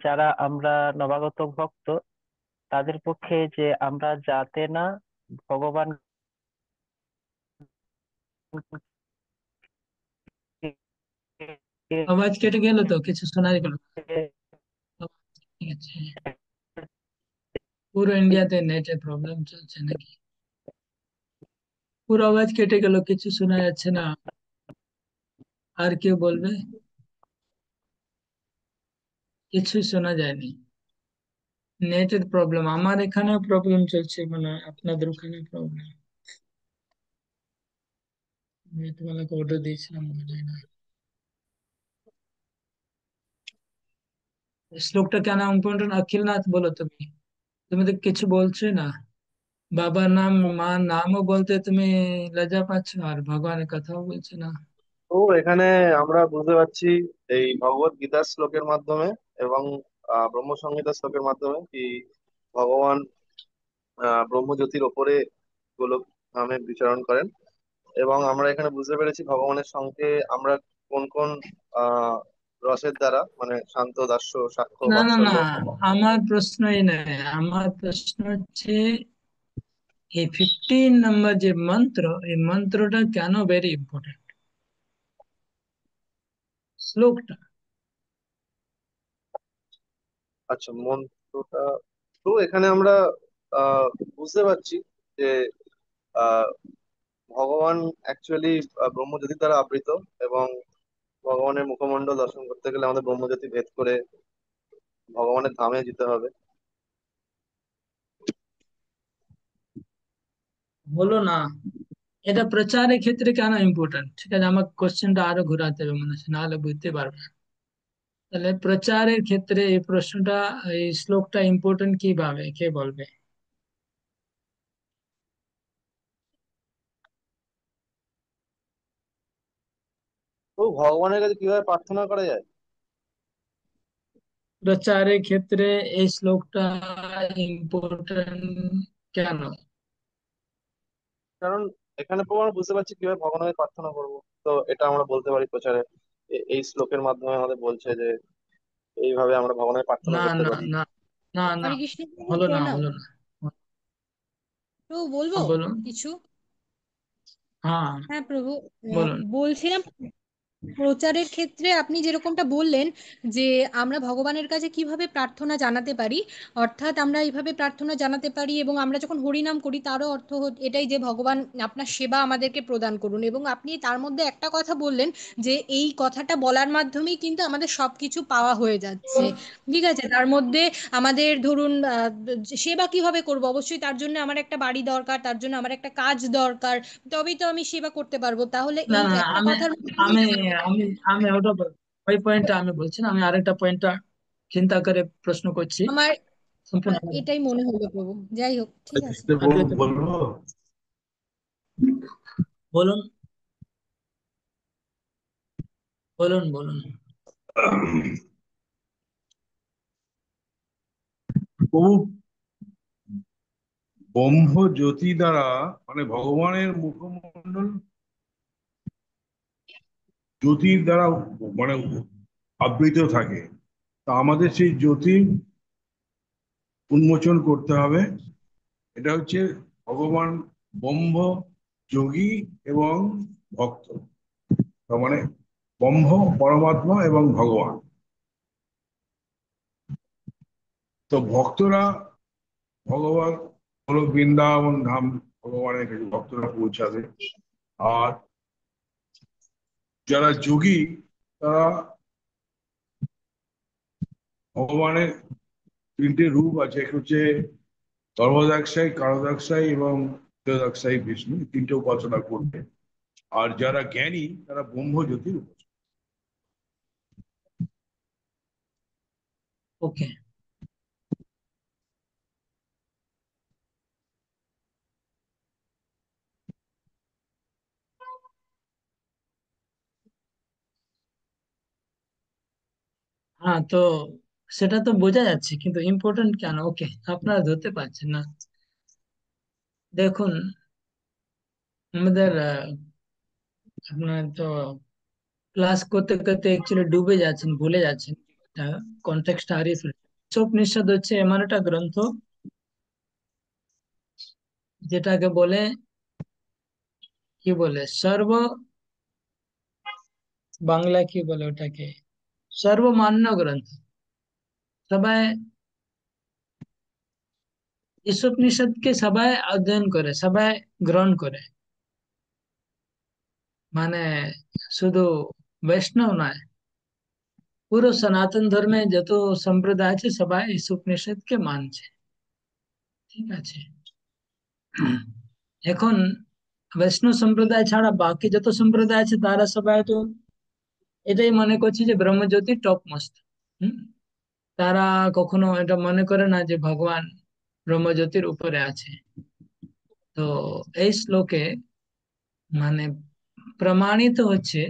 যারা আমরা নবাগত ভক্ত তাদের পক্ষে, যে আমরা যাতে না ভগবান আওয়াজ কেটে গেল তো, কিছু শোনা গেল না। ঠিক আছে, পুরো ইন্ডিয়াতে নেটের প্রবলেম চলছে নাকি? পুরো আওয়াজ কেটে গেল, কিছু শোনা যাচ্ছে না। আর কেউ বলবে? কিছু শোনা যায়নি। নেটের প্রবলেম, আমার এখানেও প্রবলেম চলছে, মানে আপনাদের ওখানে প্রবলেম। তোমাকে অর্ডার দিয়েছিলাম মনে হয় না। শ্লোকটা কেন ইম্পর্টেন্ট অখিলনাথ বলো তুমি। তুমি তো কিছু বলছো না, বাবার নাম মার নামও বলতে তুমি লজ্জা পাচ্ছ, আর ভগবানের কথাও বলছো না। তো এখানে আমরা বুঝতে পারছি এই ভগবত গীতার শ্লোকের মাধ্যমে এবং ব্রহ্মসংহিতার শ্লোকের মাধ্যমে কি ভগবান ব্রহ্মজ্যোতির ওপরে গোলক ধামে বিচরণ করেন। এবং আমরা এখানে বুঝতে পেরেছি ভগবানের সঙ্গে আমরা কোন কোন আহ রসের দ্বারা, মানে শান্ত, দাস্য, সাক্ষ্য, না না না, বাৎসল্য। আমার প্রশ্নই নাই। আমার প্রশ্ন হচ্ছে এই 15 নম্বর যে মন্ত্র, এই মন্ত্রটা কেন ভেরি ইম্পর্টেন্ট? শ্লোকটা। আচ্ছা, মন্ত্রটা তো এখানে আমরা আহ বুঝতে পারছি যে আহ ভগবান অ্যাকচুয়ালি ব্রহ্মজ্যোতি দ্বারা আবৃত, এবং ভগবানের মুখমণ্ডল দর্শন করতে গেলে আমাদের ব্রহ্মজ্যোতি ভেদ করে ভগবানের ধামে যেতে হবে। হলো না, এটা প্রচারের ক্ষেত্রে কেন ইম্পর্টেন্ট? ঠিক আছে, আমার কোশ্চেনটা আরো ঘোরাতে হবে মনে হচ্ছে, নাহলে বুঝতে পারবে না। তাহলে প্রচারের ক্ষেত্রে এই প্রশ্নটা, এই শ্লোকটা ইম্পর্টেন্ট কিভাবে, কে বলবে? তো ভগবানের কাছে কিভাবে প্রার্থনা করা যায়? প্রচারের ক্ষেত্রে এই শ্লোকটা ইম্পর্টেন্ট কেন? কারণ এখানে প্রমাণ বুঝতে পারছি কিভাবে ভগবানের প্রার্থনা করব। তো এটা আমরা বলতে পারি প্রচারে, এই শ্লোকের মাধ্যমে আমাদের বলছে যে এইভাবে আমরা ভগবানের প্রার্থনা না করতে না পারি। না, না না, হরে কৃষ্ণ প্রভু হলো না, প্রণাম। হলো না। প্রভু বলবো হ্যাঁ, বলুন। কিছু? হ্যাঁ, হ্যাঁ প্রভু, বলুন। বলছিলাম প্রচারের ক্ষেত্রে আপনি যেরকমটা বললেন যে আমরা ভগবানের কাছে কিভাবে প্রার্থনা জানাতে পারি, অর্থাৎ আমরা এইভাবে প্রার্থনা জানাতে পারি এবং আমরা যখন হরিনাম করি তারও অর্থ এটাই যে ভগবান আপনার সেবা আমাদেরকে প্রদান করুন। এবং আপনি তার মধ্যে একটা কথা বললেন যে এই কথাটা বলার মাধ্যমেই কিন্তু আমাদের সব কিছু পাওয়া হয়ে যাচ্ছে। ঠিক আছে, তার মধ্যে আমাদের ধরুন সেবা কিভাবে করব, অবশ্যই তার জন্য আমার একটা বাড়ি দরকার, তার জন্য আমার একটা কাজ দরকার, তবেই তো আমি সেবা করতে পারবো। তাহলে না এই না না, একটা আমি কথার আমি আমি আমি ওটা ওই পয়েন্টটা আমি বলছি না, আমি আরেকটা পয়েন্টটা চিন্তা করে প্রশ্ন করছি। আমার সম্পূর্ণ আলাদা। এটাই মনে হলো প্রভু। যাই হোক, ঠিক আছে। আদ্বৈত, বলবো। বলুন, বলুন, বলুন। প্রভু ব্রহ্ম জ্যোতি দ্বারা, মানে ভগবানের মুখমণ্ডল জ্যোতির দ্বারা মানে আবৃত থাকে। তা আমাদের সেই জ্যোতি উন্মোচন করতে হবে। এটা হচ্ছে ভগবান ব্রহ্ম, যোগী এবং ভক্ত। তার মানে ব্রহ্ম, পরমাত্মা এবং ভগবান। তো ভক্তরা ভগবান হলো বৃন্দাবন ধাম, ভগবানের কাছে ভক্তরা পৌঁছাবে। আর যারা যোগী তারা ভগবানের তিনটে রূপ আছে, একটা হচ্ছে সর্বদাক্ষাই, কারদাক্ষাই এবং দাক্ষাই বিষ্ণু, এই তিনটে উপাসনা করবে। আর যারা জ্ঞানী তারা ব্রহ্মজ্যোতির উপাসনা। ওকে। হ্যাঁ, তো সেটা তো বোঝা যাচ্ছে, কিন্তু ইম্পর্টেন্ট কেন? ওকে, আপনারা ধরতে পারছেন না। দেখুন, আমাদের আপনার তো ক্লাস করতে করতে অ্যাকচুয়ালি ডুবে যাচ্ছেন, ভুলে যাচ্ছেন কনটেক্সট হারিয়ে ফেলছেন। উপনিষদ হচ্ছে এমন একটা গ্রন্থ যেটাকে বলে, কি বলে, বাংলা কি বলে ওটাকে, সর্বমান্য গ্রন্থ। সবাই উপনিষদকে সবাই অধ্যয়ন করে, সবাই গ্রহণ করে। মানে শুধু বৈষ্ণব নয়, পুরো সনাতন ধর্মে যত সম্প্রদায় আছে সবাই এই উপনিষদকে মানছে। ঠিক আছে। এখন বৈষ্ণব সম্প্রদায় ছাড়া বাকি যত সম্প্রদায় আছে তারা সবাই তো এটাই মনে করছে যে ব্রহ্মজ্যোতি টপ মোস্ট। হম। তারা কখনো এটা মনে করে না যে ভগবান ব্রহ্মজ্যোতির উপরে আছে। তো এই শ্লোকে মানে প্রমাণিত হচ্ছে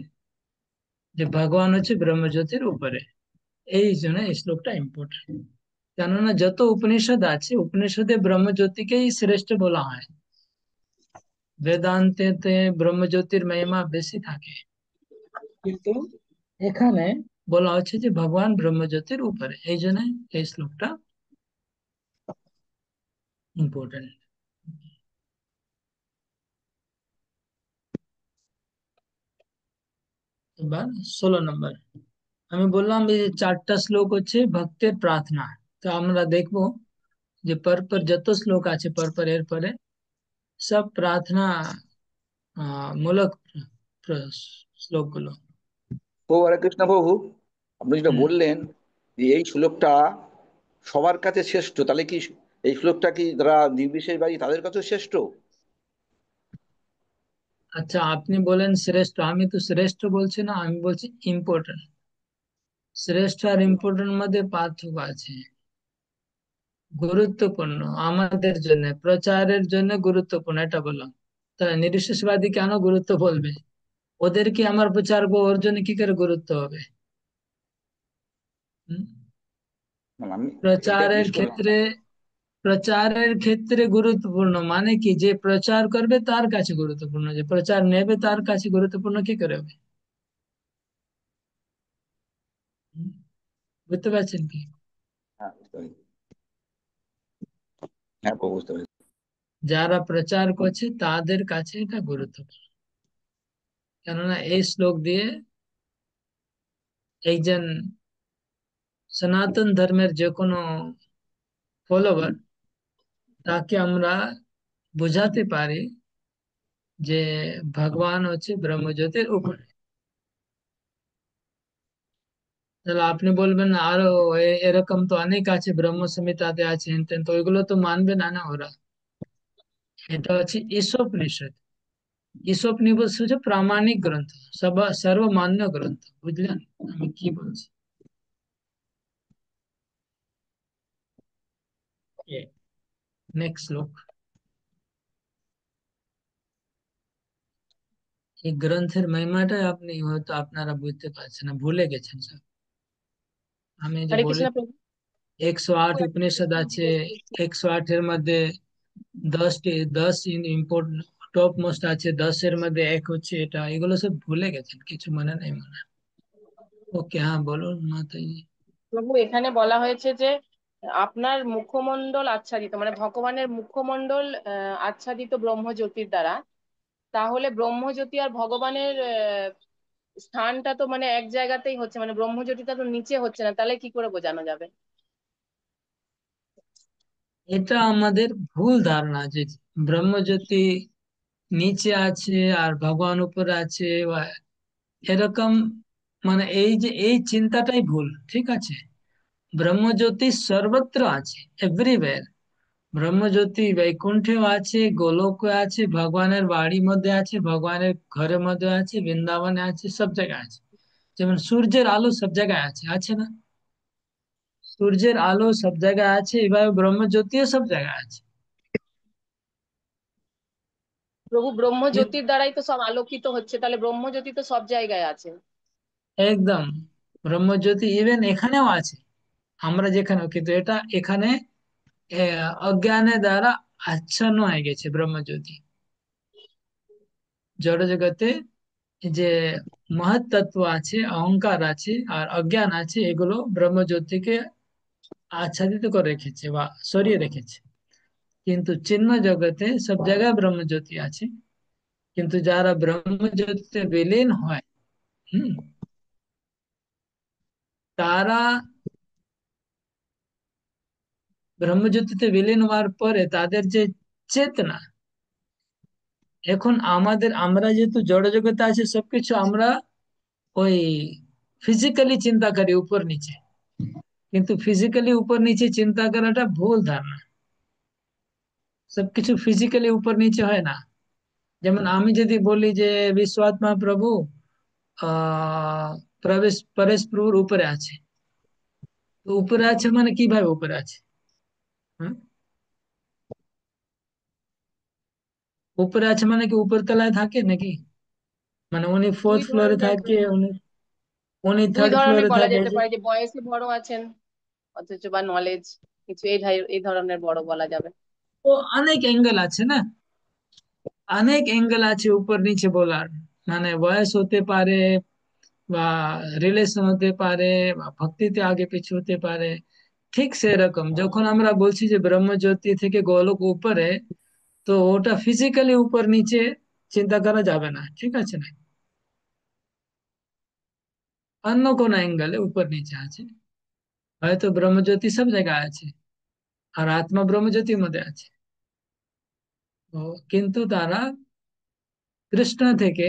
যে ভগবান হচ্ছে ব্রহ্মজ্যোতির উপরে। এই জন্য এই শ্লোকটা ইম্পর্টেন্ট। কেননা যত উপনিষদ আছে, উপনিষদে ব্রহ্মজ্যোতিকেই শ্রেষ্ঠ বলা হয়। বেদান্তেতে ব্রহ্মজ্যোতির মহিমা বেশি থাকে, কিন্তু এখানে বলা হচ্ছে যে ভগবান ব্রহ্মজ্যোতির উপরে, এই জন্য এই শ্লোকটা ইম্পর্টেন্ট। এবার 16 নম্বর, আমি বললাম এই যে চারটা শ্লোক হচ্ছে ভক্তের প্রার্থনা। তো আমরা দেখবো যে পরপর যত শ্লোক আছে পরপর এর পরে সব প্রার্থনা মূলক শ্লোকগুলো। ও হরে কৃষ্ণ প্রভু, আপনি যেটা হুম। বললেন যে এই শ্লোকটা সবার কাছে শ্রেষ্ঠ, তাহলে কি এই শ্লোকটা কি যারা নির্বিশেষবাদী তাদের কাছে শ্রেষ্ঠ? আচ্ছা, আপনি বলেন শ্রেষ্ঠ, আমি তো শ্রেষ্ঠ বলছি না, আমি বলছি ইম্পর্টেন্ট। শ্রেষ্ঠ আর ইম্পর্টেন্ট মধ্যে পার্থক্য আছে। গুরুত্বপূর্ণ আমাদের জন্য, প্রচারের জন্য গুরুত্বপূর্ণ এটা বললাম। তাহলে নিরীশ্বরবাদী কেন গুরুত্ব বলবে? ওদের কি আমার প্রচার ওর জন্য কি করে গুরুত্ব হবে? হুম? না, আমি এটা প্রচারের জিজ্ঞেস করলাম। ক্ষেত্রে, প্রচারের ক্ষেত্রে গুরুত্বপূর্ণ মানে কি, যে প্রচার করবে তার কাছে গুরুত্বপূর্ণ, যে প্রচার নেবে তার কাছে গুরুত্বপূর্ণ কি করে হবে? হুম? বুঝতে পারছেন কি? হ্যাঁ, বুঝতে পেরেছি। হ্যাঁ প্রভু, বুঝতে পেরেছি। যারা প্রচার করছে তাদের কাছে এটা গুরুত্বপূর্ণ। কেননা এই শ্লোক দিয়ে একজন সনাতন ধর্মের যে কোনো ফলোয়ার, তাকে আমরা বোঝাতে পারি যে ভগবান হচ্ছে ব্রহ্মজ্যোতির উপরে। তাহলে আপনি বলবেন আরো এরকম তো অনেক আছে, ব্রহ্ম সংহিতাতে আছে, হেন তেন, তো ওইগুলো তো মানবে না না ওরা। এটা হচ্ছে ঈশোপনিষদ। ঈশোপনিষদ হচ্ছে প্রামাণিক গ্রন্থ, সর্বমান্য গ্রন্থ। বুঝলেন আমি কি বলছি? নেক্সট শ্লোক। এই গ্রন্থের মহিমাটা আপনি হয়তো আপনারা বুঝতে পারছেন না, ভুলে গেছেন সব। আমি যে হরে বলি কৃষ্ণ প্রভু। 108 উপনিষদ আছে, 108-এর মধ্যে 10 ইম্পর্টেন্ট টপ মোস্ট আছে, 10-এর মধ্যে এক হচ্ছে এটা, এগুলো সব ভুলে গেছেন, কিছু মনে নেই মনে। ওকে, হ্যাঁ বলুন মাতাজি। প্রভু এখানে বলা হয়েছে যে আপনার মুখমণ্ডল আচ্ছাদিত, মানে ভগবানের মুখমণ্ডল আচ্ছাদিত ব্রহ্মজ্যোতির দ্বারা। তাহলে ব্রহ্মজ্যোতি আর ভগবানের স্থানটা তো মানে এক জায়গাতেই হচ্ছে, মানে ব্রহ্মজ্যোতিটা তো নিচে হচ্ছে না, তাহলে কি করে বোঝানো যাবে? এটা আমাদের ভুল ধারণা যে ব্রহ্মজ্যোতি নিচে আছে আর ভগবান উপরে আছে, বা এরকম, মানে এই যে এই চিন্তাটাই ভুল, ঠিক আছে? ব্রহ্মজ্যোতি সর্বত্র আছে, এভরিওয়্যার। ব্রহ্মজ্যোতি বৈকুণ্ঠেও আছে, গোলকে আছে, ভগবানের বাড়ির মধ্যে আছে, ভগবানের ঘরের মধ্যে আছে, বৃন্দাবনে আছে, সব জায়গায় আছে। যেমন সূর্যের আলো সব জায়গায় আছে, আছে না? সূর্যের আলো সব জায়গায় আছে, এভাবে ব্রহ্মজ্যোতিও সব জায়গায় আছে। প্রভু কিন- ব্রহ্মজ্যোতির দ্বারাই তো সব আলোকিত হচ্ছে, তাহলে ব্রহ্মজ্যোতি তো সব জায়গায় আছে। একদম, ব্রহ্মজ্যোতি ইভেন এখানেও আছে, আমরা যেখানে, কিন্তু এটা এখানে অজ্ঞানের দ্বারা আচ্ছন্ন হয়ে গেছে ব্রহ্মজ্যোতি। জড় জগতে যে মহৎ তত্ত্ব আছে, অহংকার আছে আর অজ্ঞান আছে, এগুলো ব্রহ্মজ্যোতিকে আচ্ছাদিত করে রেখেছে বা সরিয়ে রেখেছে। কিন্তু চিন্ময় জগতে সব জায়গায় ব্রহ্মজ্যোতি আছে। কিন্তু যারা ব্রহ্মজ্যোতিতে বিলীন হয়, হুম, তারা ব্রহ্মজ্যোতিতে বিলীন হওয়ার পরে তাদের যে চেতনা, এখন আমরা যেহেতু জড় জগতে আছি, সবকিছু আমরা ওই ফিজিক্যালি চিন্তা করি উপর নিচে, কিন্তু ফিজিক্যালি উপর নিচে চিন্তা করাটা ভুল ধারণা। সবকিছু ফিজিক্যালি উপর নিচে হয় না। যেমন আমি যদি বলি যে বিশ্বআত্মা প্রভু আহ পরেশ প্রভুর উপরে আছে, তো উপরে আছে মানে কিভাবে উপরে আছে? হ্যাঁ? উপরে আছে মানে কি উপর তলায় থাকে নাকি? মানে উনি দুই ফোর্থ ফ্লোরে ধরনের, থাকে, উনি উনি দুই থার্ড ধরনের ফ্লোরে বলা থাকে, যেতে পারে, যে বয়সে বড় আছেন অথচ বা নলেজ কিছু, এই ধরনের বড় বলা যাবে। ও অনেক অ্যাঙ্গেল আছে না, অনেক অ্যাঙ্গেল আছে উপর নিচে বলার। মানে বয়স হতে পারে, বা রিলেশন হতে পারে, বা ভক্তিতে আগে পিছু হতে পারে। ঠিক সেরকম যখন আমরা বলছি যে ব্রহ্মজ্যোতি থেকে গোলক উপরে, তো ওটা ফিজিক্যালি উপর নিচে চিন্তা করা যাবে না, ঠিক আছে না? অন্য কোন অ্যাঙ্গেলে উপর নিচে আছে। হয়তো ব্রহ্মজ্যোতি সব জায়গায় আছে আর আত্মা ব্রহ্মজ্যোতির মধ্যে আছে, তো কিন্তু তারা কৃষ্ণ থেকে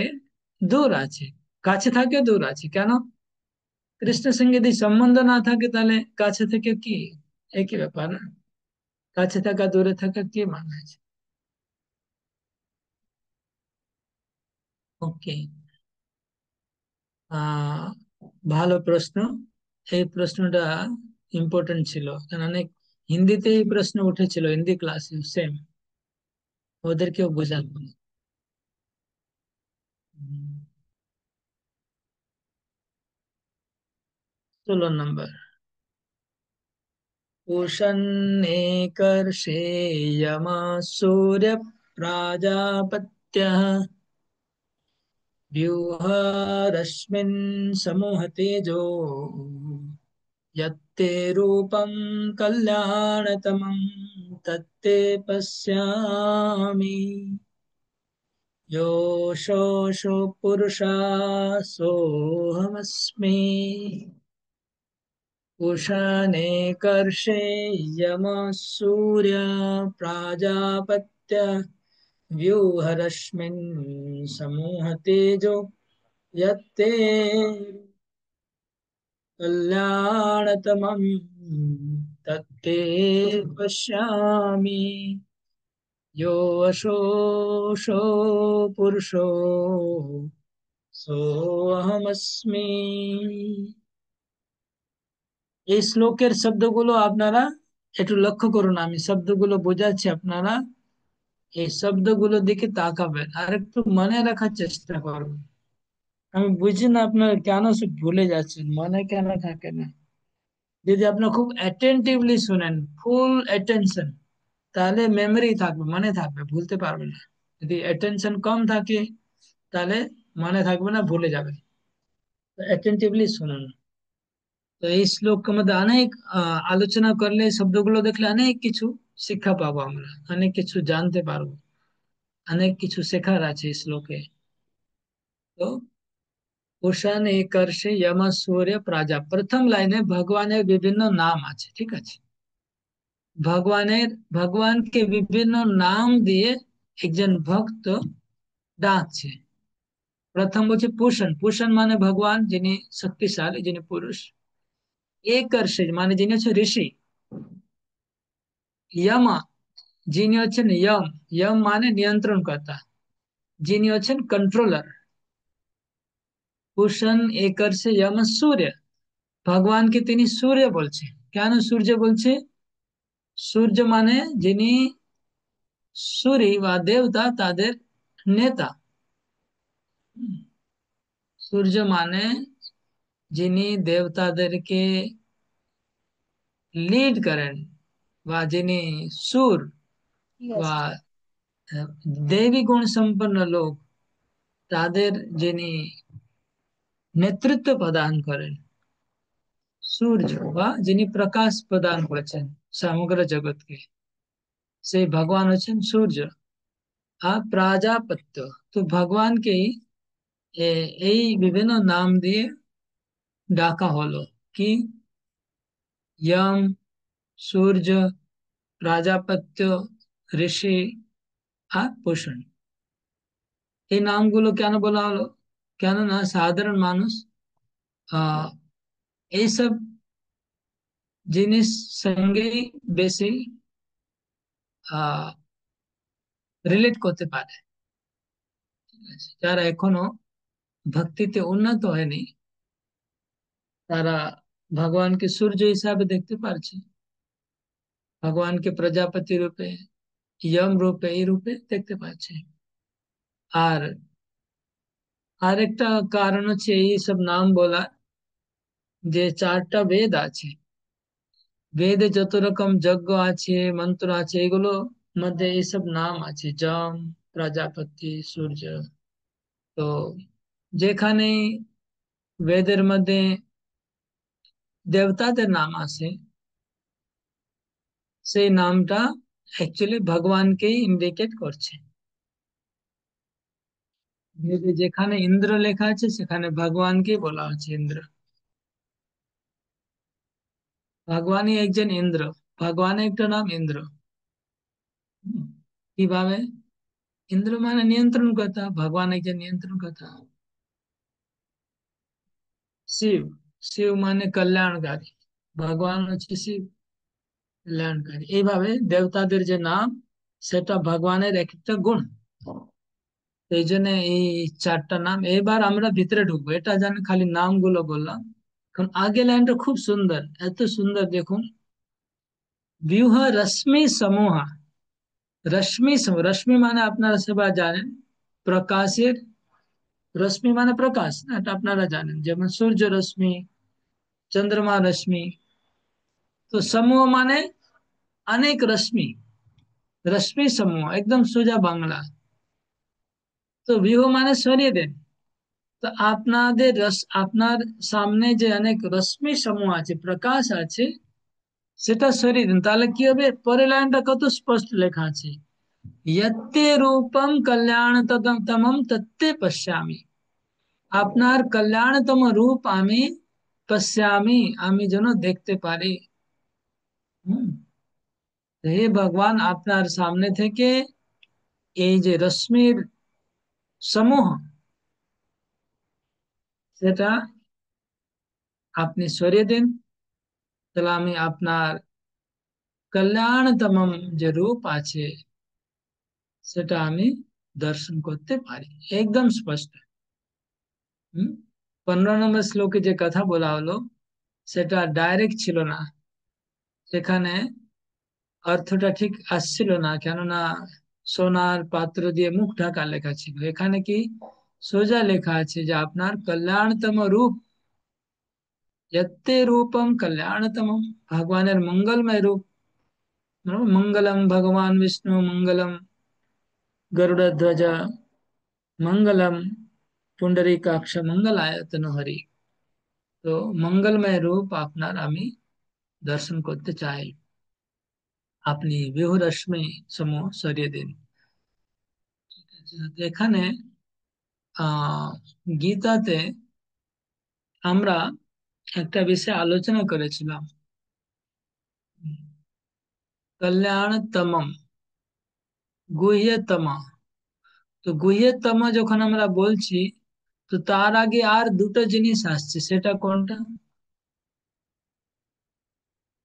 দূর আছে, কাছে থাকে দূর আছে কেন? কৃষ্ণের সঙ্গে যদি সম্বন্ধ না থাকে তাহলে কাছে থেকে কি, একই ব্যাপার না? কাছে থাকা দূরে থাকা কি মানে আছে? ওকে, আহ ভালো প্রশ্ন। এই প্রশ্নটা ইম্পর্টেন্ট ছিল, কারণ অনেক হিন্দিতে এই প্রশ্ন উঠেছিল, হিন্দি ক্লাসে সেম, ওদেরকেও বোঝানো। 16 नंबर। उशन्नेकर्षे यमा सूर्य प्राजापत्यः व्यूहरश्मिन् समूह तेजो यत्ते रूपं कल्याणतमं तत्ते पश्यामि। योषोषो पुरुषा सोऽहमस्मि। उषाने कर्षे यमः सूर्य प्राजापत्य व्यूहरश्मिन् समूह तेजो यत्ते कल्याणतमं तत्ते पश्यामि। यो अशोषो पुरुषो सोऽहमस्मि। এই শ্লোকের শব্দগুলো আপনারা একটু লক্ষ্য করুন, আমি শব্দগুলো বোঝাচ্ছি, আপনারা এই শব্দগুলোর দিকে তাকাবেন আর একটু মনে রাখার চেষ্টা করুন। আমি বুঝি না আপনারা কেন সব ভুলে যাচ্ছেন, মনে কেন থাকে না। যদি আপনারা খুব অ্যাটেন্টিভলি শুনেন, ফুল অ্যাটেনশন, তাহলে মেমরি থাকবে, মনে থাকবে, ভুলতে পারবে না। যদি অ্যাটেনশন কম থাকে তাহলে মনে থাকবে না, ভুলে যাবে। অ্যাটেন্টিভলি শুনুন। তো এই শ্লোকের মধ্যে অনেক আলোচনা করলে, শব্দগুলো দেখলে অনেক কিছু শিক্ষা পাবো, আমরা অনেক কিছু জানতে পারবো, অনেক কিছু শেখার আছে এই শ্লোকে। তো উষান একর্ষে यम सूर्य प्राजा, প্রথম লাইনে ভগবানের বিভিন্ন নাম আছে, ঠিক আছে। ভগবানকে বিভিন্ন নাম দিয়ে একজন ভক্ত ডাকছে। প্রথম বলছে পুষণ, পুষণ মানে ভগবান যিনি শক্তিশালী, যিনি পুরুষ। একর্ষে মানে যিনি হচ্ছে ঋষি। यम যিনি হচ্ছেন यम, यम মানে নিয়ন্ত্রণ কর্তা, যিনি হচ্ছেন কন্ট্রোলার। কুশন একর্ষে यम सूर्य, ভগবানকে তিনি সূর্য বলছে। কেন সূর্য বলছে? সূর্য মানে যিনি সূরি বা দেবতা, তাদের নেতা। সূর্য মানে যিনি দেবতাদেরকে লিড করেন, বা যিনি সুর Yes. বা দেবী গুণ সম্পন্ন লোক, তাদের যিনি নেতৃত্ব প্রদান করেন, সূর্য, বা যিনি প্রকাশ প্রদান করেছেন সমগ্র জগৎকে, সেই ভগবান হচ্ছেন সূর্য। আর প্রাজাপত্য, তো ভগবানকেই এই বিভিন্ন নাম দিয়ে ডাকা হলো। কি? यम, সূর্য, প্রাজাপত্য, ঋষি আর পোষণ। এই নামগুলো কেন বলা হলো? কেননা সাধারণ মানুষ আহ এইসব জিনিস সঙ্গেই বেশি রিলেট করতে পারে। ঠিক আছে? যারা এখনো ভক্তিতে উন্নত হয়নি, তারা ভগবানকে সূর্য হিসাবে দেখতে পারছে, ভগবানকে প্রজাপতি রূপে, यम রূপে, এই রূপে দেখতে পাচ্ছে। আর আরেকটা কারণ হচ্ছে এই সব নাম বলা, যে 4টা বেদ আছে, বেদে যত রকম যজ্ঞ আছে, মন্ত্র আছে, এগুলো মধ্যে এইসব নাম আছে, যম, প্রজাপতি, সূর্য। তো যেখানে বেদের মধ্যে দেবতাদের নাম আছে, সেই নামটা অ্যাকচুয়ালি ভগবানকেই ইন্ডিকেট করছে। বেদে যেখানে ইন্দ্র লেখা আছে, সেখানে ভগবানকেই বলা হচ্ছে ইন্দ্র। ভগবানই একজন ইন্দ্র, ভগবানের একটা নাম ইন্দ্র। হুম, কিভাবে? ইন্দ্র মানে নিয়ন্ত্রণ কর্তা, ভগবান একজন নিয়ন্ত্রণ কর্তা। শিব, শিব মানে কল্যাণকারী, ভগবান হচ্ছে শিব, কল্যাণকারী। এইভাবে দেবতাদের যে নাম, সেটা ভগবানের এক একটা গুণ। এই জন্য এই চারটা নাম। এবার আমরা ভিতরে ঢুকবো, এটা জানি খালি নামগুলো বললাম। এখন আগে লাইনটা খুব সুন্দর, এত সুন্দর দেখুন। व्यूह रश्मि समूह। রশ্মি মানে আপনারা সবাই জানেন প্রকাশের, রশ্মি মানে প্রকাশ, এটা আপনারা জানেন, যেমন সূর্য রশ্মি, চন্দ্রমা রশ্মি। তো সমূহ মানে অনেক রশ্মি, রশ্মি সমূহ, একদম সোজা বাংলা। তো ভিউ মানে সরিয়ে দেন। তো আপনার সামনে যে অনেক রশ্মি সমূহ আছে, প্রকাশ আছে, সেটা সরিয়ে দিন, তাহলে কি হবে? পরের লাইনটা কত স্পষ্ট লেখা আছে, यत्ते रूपम कल्याण तमम तत्ते पश्यामि। আপনার কল্যাণতম রূপ আমি পশ্যামি, আমি যেন দেখতে পারি। হুম। হে ভগবান, আপনার সামনে থেকে এই যে রশ্মির সমূহ, সেটা আপনি সরিয়ে দিন, তাহলে আমি আপনার কল্যাণতম যে রূপ আছে সেটা আমি দর্শন করতে পারি, একদম স্পষ্ট। হুম। 15 নম্বর শ্লোকে যে কথা বলা হলো সেটা ডাইরেক্ট ছিল না, সেখানে অর্থটা ঠিক আসছিল না, কেননা সোনার পাত্র দিয়ে মুখ ঢাকা লেখা ছিল। এখানে কি সোজা লেখা আছে যে আপনার কল্যাণতম রূপ, यत्ते रूपम कल्याणतम, ভগবানের মঙ্গলময় রূপ। মঙ্গলম ভগবান বিষ্ণু মঙ্গলম গরুড়ধ্বজ মঙ্গলম পুণ্ডরীকাক্ষ মঙ্গলায়তন হরি। তো মঙ্গলময় রূপ আপনার আমি দর্শন করতে চাই, আপনি বিহু রশ্মি সমূহ সরিয়ে দিন। ঠিক আছে, তো এখানে আহ গীতাতে আমরা একটা বিষয় আলোচনা করেছিলাম, কল্যাণতমম, গুহ্যতম। তো গুহ্যতম যখন আমরা বলছি, তো তার আগে আর দুটো জিনিস আসছে, সেটা কোনটা?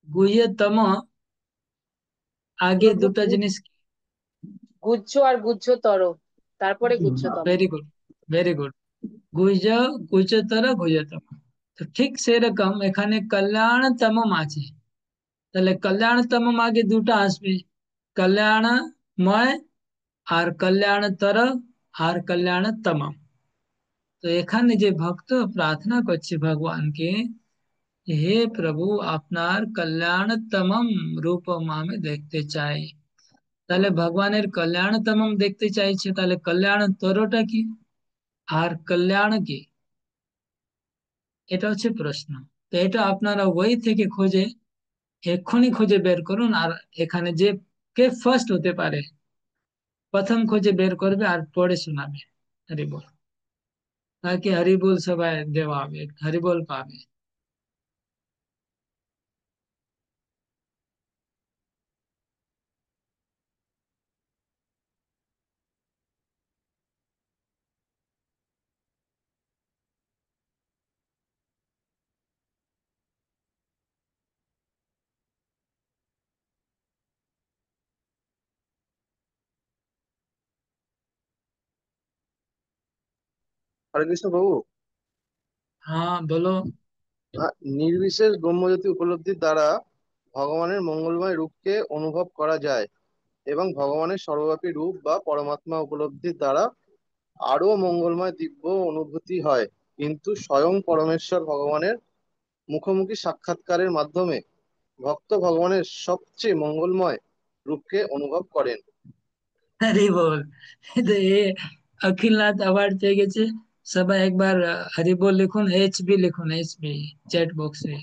গুহ্যতম আগে দুটো জিনিস। গুহ্য আর গুহ্যতর, তারপরে গুচ্ছতম। Very good, very good. গুহ্য, গুহ্যতর, গুহ্যতম। তো ঠিক সেরকম এখানে কল্যাণতমম আছে, তাহলে কল্যাণতম আগে দুটো আসবে, কল্যাণময় আর কল্যাণতর আর কল্যাণতম। তো এখানে যে ভক্ত প্রার্থনা করছে ভগবানকে, হে প্রভু আপনার কল্যাণতম রূপম আমি দেখতে চাই। তাহলে ভগবানের কল্যাণতম দেখতে চাইছে, তাহলে কল্যাণতরটা কি আর কল্যাণ কি, এটা হচ্ছে প্রশ্ন। তো এটা আপনারা ওই থেকে খুঁজে, এক্ষুনি খুঁজে বের করুন। আর এখানে যে কে ফার্স্ট হতে পারে প্রথম খুঁজে বের করবে আর পড়ে শোনাবে হরিবোল, তাকে হরিবোল সবাই দেওয়া হবে, হরিবোল পাবে। হরে কৃষ্ণ প্রভু। हाँ बोलो। নির্বিশেষ ব্রহ্মজ্যোতি উপলব্ধির দ্বারা ভগবানের মঙ্গলময় রূপকে অনুভব করা যায় এবং ভগবানের সর্বব্যাপী রূপ বা পরমাত্মা উপলব্ধির দ্বারা আরো মঙ্গলময় দিব্য অনুভূতি হয়। কিন্তু স্বয়ং পরমেশ্বর ভগবানের মুখোমুখি সাক্ষাৎকারের মাধ্যমে ভক্ত ভগবানের সবচেয়ে মঙ্গলময় রূপকে অনুভব করেন। হরিবোল। তো ये अखिलनाथ अवार्ड পেয়ে গেছে। সবাই একবার হরিবোল লিখুন, এইচবি লিখুন, এইচবি চ্যাট বক্সে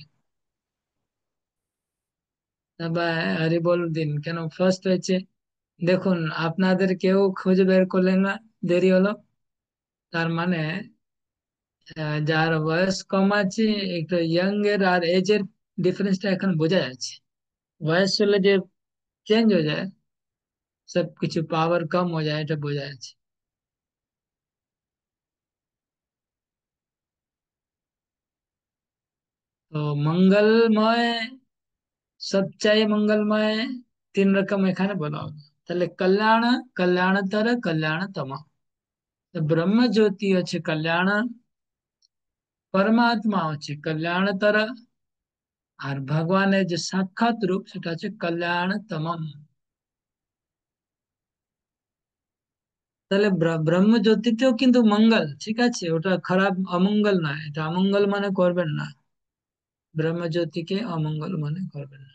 সবাই হরিবোল দিন, কেন ফার্স্ট হয়েছে। দেখুন আপনাদের কেউ খুঁজে বের করলেন না, দেরি হলো, তার মানে যার বয়স কম আছে, একটু ইয়াং এর আর এজ এর ডিফারেন্সটা এখন বোঝা যাচ্ছে। বয়স হলে যে চেঞ্জ হয়ে যায়, সবকিছু পাওয়ার কম হয়ে যায়, এটা বোঝা যাচ্ছে। তো মঙ্গলময়, সবচাই মঙ্গলময়, তিন রকম এখানে বলা হলো। তাহলে কল্যাণ, কল্যাণতর, কল্যাণতম। তো ব্রহ্ম জ্যোতি হচ্ছে কল্যাণ, পরমাত্মা হচ্ছে কল্যাণতর, আর ভগবানের যে সাক্ষাৎ রূপ সেটা হচ্ছে কল্যাণতম। তাহলে ব্রহ্ম জ্যোতিতেও কিন্তু মঙ্গল, ঠিক আছে, ওটা খারাপ অমঙ্গল নয়, এটা অমঙ্গল মনে করবেন না, ব্রহ্ম জ্যোতিকে অমঙ্গল মনে করবেন না।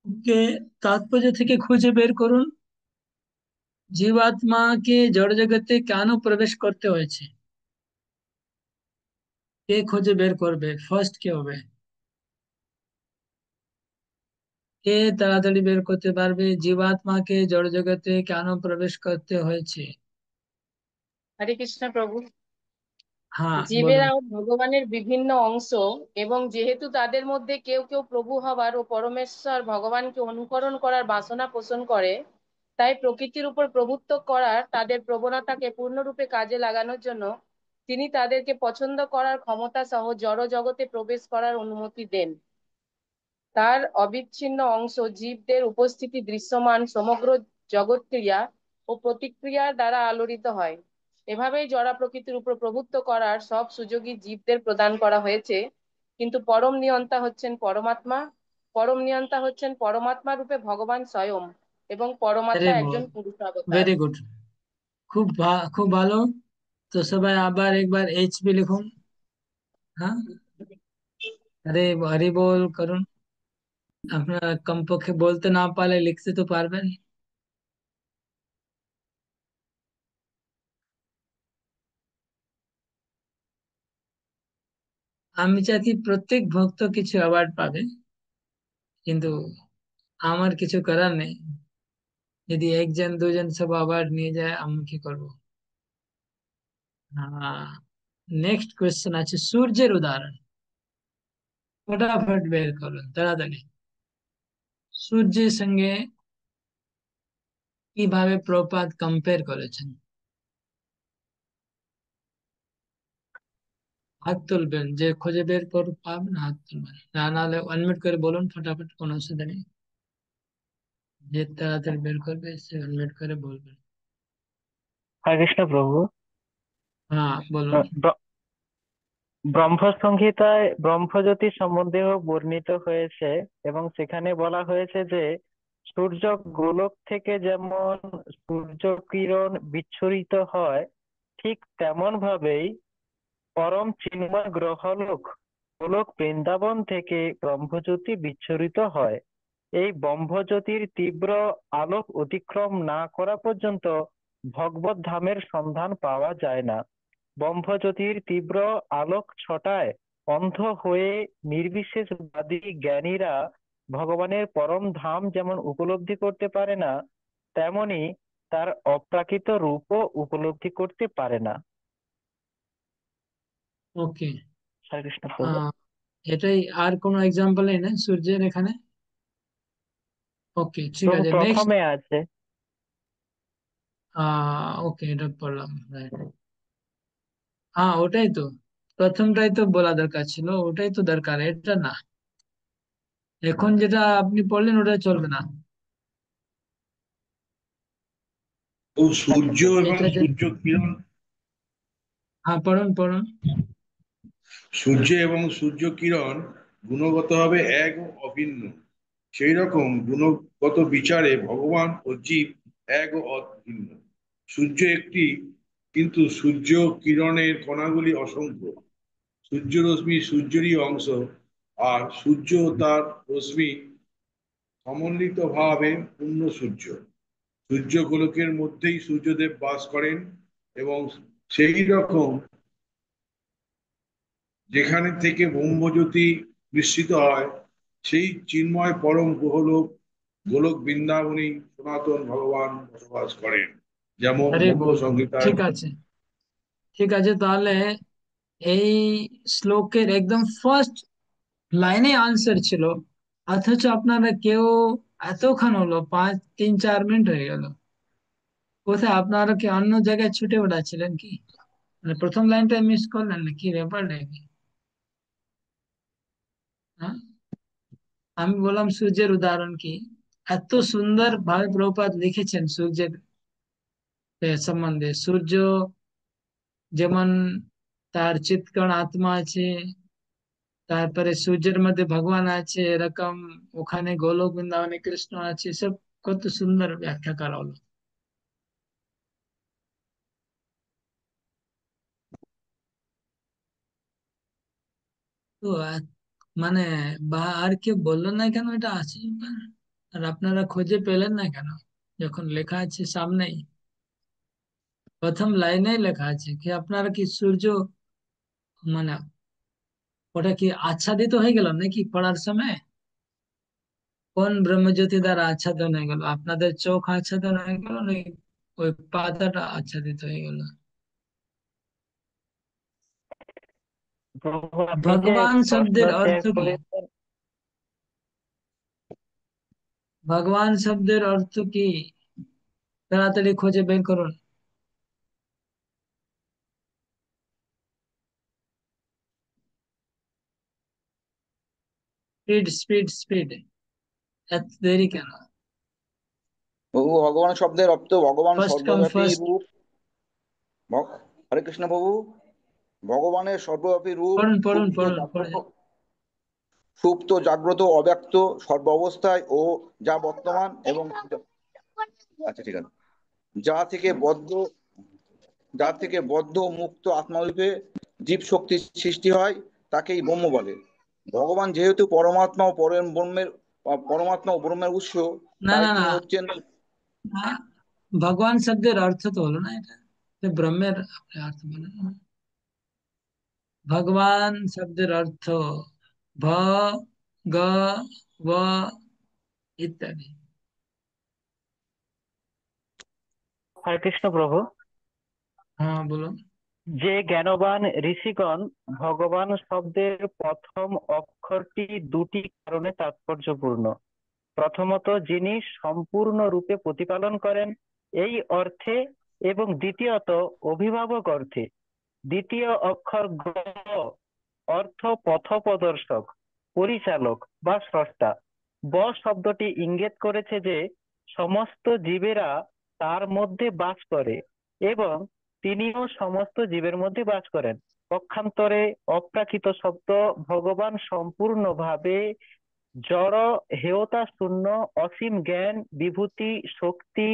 ওকে, তাৎপর্য থেকে খুঁজে বের করুন জীবাত্মাকে জড় জগতে কেন প্রবেশ করতে হয়েছে। কে খুঁজে বের করবে, ফার্স্ট কে হবে? কে তাড়াতাড়ি বের করতে পারবে জীবাত্মাকে জড় জগতে কেন প্রবেশ করতে হয়েছে? হরে কৃষ্ণ প্রভু। হ্যাঁ বলুন। জীবেরাও ভগবানের বিভিন্ন অংশ, এবং যেহেতু তাদের মধ্যে কেউ কেউ প্রভু হবার ও পরমেশ্বর ভগবানকে অনুকরণ করার বাসনা পোষণ করে, তাই প্রকৃতির উপর প্রভুত্ব করার তাদের প্রবণতাকে পূর্ণরূপে কাজে লাগানোর জন্য তিনি তাদেরকে পছন্দ করার ক্ষমতা সহ জড় জগতে প্রবেশ করার অনুমতি দেন। তার অবিচ্ছিন্ন অংশ জীবদের উপস্থিতি দৃশ্যমান সমগ্র জগৎ ক্রিয়া ও প্রতিক্রিয়ার দ্বারা আলোড়িত হয়। এভাবেই জড়া প্রকৃতির উপর প্রভুত্ব করার সব সুযোগই জীবদের প্রদান করা হয়েছে, কিন্তু পরম নিয়ন্তা হচ্ছেন পরমাত্মা। পরম নিয়ন্তা হচ্ছেন পরমাত্মা রূপে ভগবান স্বয়ং, এবং আরে পরমাত্মা একজন পুরুষ অবতার। ভেরি গুড, খুব ভালো। তো সবাই আবার একবার এইচপি লিখুন। হ্যাঁ, আরে হরি বল করুন। আপনারা কমপক্ষে বলতে না পারলে লিখতে তো পারবেন। আমি চাইছি প্রত্যেক ভক্ত কিছু অ্যাওয়ার্ড পাবে, কিন্তু আমার কিছু করার নেই। যদি একজন দুজন সব অ্যাওয়ার্ড নিয়ে যায় আমি কি করবো? নেক্সট কোয়েশ্চেন আছে সূর্যের উদাহরণ, ফটাফট বের করুন তাড়াতাড়ি। সূর্যের সঙ্গে কিভাবে প্রপাত কম্পেয়ার করেছেন? হাত তুলবেন, যে খুঁজে বের করে পাবেন হাত তুলবেন, না নাহলে আনমিউট করে বলুন ফটাফট, কোনো অসুবিধা নেই। যে তাড়াতাড়ি বের করবে সে আনমিউট করে বলবেন। হরে কৃষ্ণ প্রভু। হ্যাঁ বলুন। ব্রহ্ম সংহিতায় ব্রহ্মজ্যোতি সম্বন্ধেও বর্ণিত হয়েছে, এবং সেখানে বলা হয়েছে যে সূর্য গোলক থেকে যেমন সূর্য কিরণ বিচ্ছুরিত হয়, ঠিক তেমন ভাবেই পরম চিন্ময় গ্রহলোক গোলক বৃন্দাবন থেকে ব্রহ্মজ্যোতি বিচ্ছুরিত হয়। এই ব্রহ্মজ্যোতির তীব্র আলোক অতিক্রম না করা পর্যন্ত ভগবত ধামের সন্ধান পাওয়া যায় না। ব্রহ্মজ্যোতির তীব্র আলোক ছটায় অন্ধ হয়ে নির্বিশেষবাদী জ্ঞানীরা ভগবানের পরম ধাম যেমন উপলব্ধি করতে পারে না, তেমনি তার অপ্রাকৃত রূপও উপলব্ধি করতে পারে না। ওকে, হরে কৃষ্ণ প্রভু। এটাই, আর কোনো এক্সাম্পল নেই না সূর্যের এখানে? ওকে ঠিক প্রভু আছে, নেক্সট। প্রথমে আছে। ওকে, এটা পড়লাম, রাইট। হ্যাঁ ওটাই তো, প্রথমটাই তো বলা দরকার ছিল, ওটাই তো দরকার, এটা না। এখন যেটা আপনি পড়লেন ওটা চলবে না। ও সূর্য এবং এটা যে, সূর্য কিরণ, হ্যাঁ পড়ুন পড়ুন। সূর্য এবং সূর্য কিরণ গুণগতভাবে এক ও অভিন্ন। সেই রকম গুণগত বিচারে ভগবান ও জীব এক ও অভিন্ন। সূর্য একটি, কিন্তু সূর্য কিরণের কণাগুলি অসংখ্য। সূর্য রশ্মি সূর্যেরই অংশ, আর সূর্য ও তার রশ্মি সমন্বিতভাবে পূর্ণ সূর্য। সূর্য গোলকের মধ্যেই সূর্যদেব বাস করেন, এবং সেই রকম যেখানে থেকে ব্রহ্মজ্যোতি বিস্মিত হয়, সেই চিন্ময় পরম গ্রহলোক গোলক বৃন্দাবনী সনাতন ভগবান বসবাস করেন, যেমন আরে ব্রহ্ম বল, সংহিতায়। ঠিক আছে ঠিক আছে, তাহলে এই শ্লোকের একদম ফার্স্ট লাইনে আনসার ছিল, অথচ আপনারা কেউ এতক্ষণ হলো, 5 3 4 মিনিট হয়ে গেল, কোথায় আপনারা কি অন্য জায়গায় ছুটে বেড়াচ্ছিলেন কি? মানে প্রথম লাইনটা মিস করলেন না কি, ব্যাপার নাকি? হ্যাঁ, আমি বললাম সূর্যের উদাহরণ কি, এত সুন্দর ভাবে প্রভুপাদ লিখেছেন সূর্যের সম্বন্ধে। সূর্য যেমন তার চিৎকণ আত্মা আছে, তারপরে সূর্যের মধ্যে ভগবান আছে, এরকম ওখানে গোলক বৃন্দাবনে কৃষ্ণ আছে, সব কত সুন্দর ব্যাখ্যা করা হলো। তো মানে বা আর কে বললো না কেন এটা আছে, আর আপনারা খুঁজে পেলেন না কেন, যখন লেখা আছে সামনেই, প্রথম লাইনে লেখা আছে কি আপনারা কি সূর্য মানে ওটা কি আচ্ছাদিত হয়ে গেল নাকি পড়ার সময়? কোন ব্রহ্মজ্যোতি দ্বারা আচ্ছাদন হয়ে গেল? আপনাদের চোখ আচ্ছাদন হয়ে গেল নাকি ওই পাতাটা আচ্ছাদিত হয়ে গেল? প্রভু আপনি যে ভগবান প্রশ্ন শব্দের শেয়ার অর্থ কি? করেছেন, ভগবান শব্দের অর্থ কি? তাড়াতাড়ি খুঁজে বের করুন। স্পিড স্পিড স্পিড, এত দেরি কেন? প্রভু, ভগবান শব্দের অর্থ ভগবান ফার্স্ট কাম সর্বব্যাপী ফার্স্ট। রূপ। হরে কৃষ্ণ প্রভু, ভগবানের সর্বব্যাপী রূপ, পড়ুন পড়ুন সুপ্ত পড়ুন জাগ্রত, পড়ে। সুপ্ত জাগ্রত অব্যক্ত সর্বাবস্থায় ও যা বর্তমান এবং আচ্ছা ঠিক আছে, যা থেকে বদ্ধ যা থেকে বদ্ধ মুক্ত আত্মারূপে জীব শক্তির সৃষ্টি হয়, তাকেই ব্রহ্ম বলে। ভগবান যেহেতু পরমাত্মা ও পরম ব্রহ্মের পরমাত্মা ও ব্রহ্মের উৎস, না তাই না না তিনি হচ্ছেন। না, ভগবান শব্দের অর্থ তো হলো না এটা, তো ব্রহ্মের আপনি অর্থ বলেন না। ভগবান শব্দের অর্থ ভ, গ, ব ইত্যাদি। হরে কৃষ্ণ প্রভু। হ্যাঁ বলুন। যে জ্ঞানবান ঋষিগণ ভগবান শব্দের প্রথম অক্ষরটি দুটি কারণে তাৎপর্যপূর্ণ। প্রথমত, যিনি সম্পূর্ণ রূপে প্রতিপালন করেন এই অর্থে, এবং দ্বিতীয়ত অভিভাবক অর্থে। দ্বিতীয় অক্ষর গ অর্থ পথপ্রদর্শক, পরিচালক বা স্রষ্টা। ব শব্দটি ইঙ্গিত করেছে যে সমস্ত জীবেরা তার মধ্যে বাস করে এবং তিনিও সমস্ত জীবের মধ্যে বাস করেন। পক্ষান্তরে অপ্রাকৃত শব্দ ভগবান সম্পূর্ণভাবে জড়, হেয়তা শূন্য, অসীম জ্ঞান, বিভূতি, শক্তি,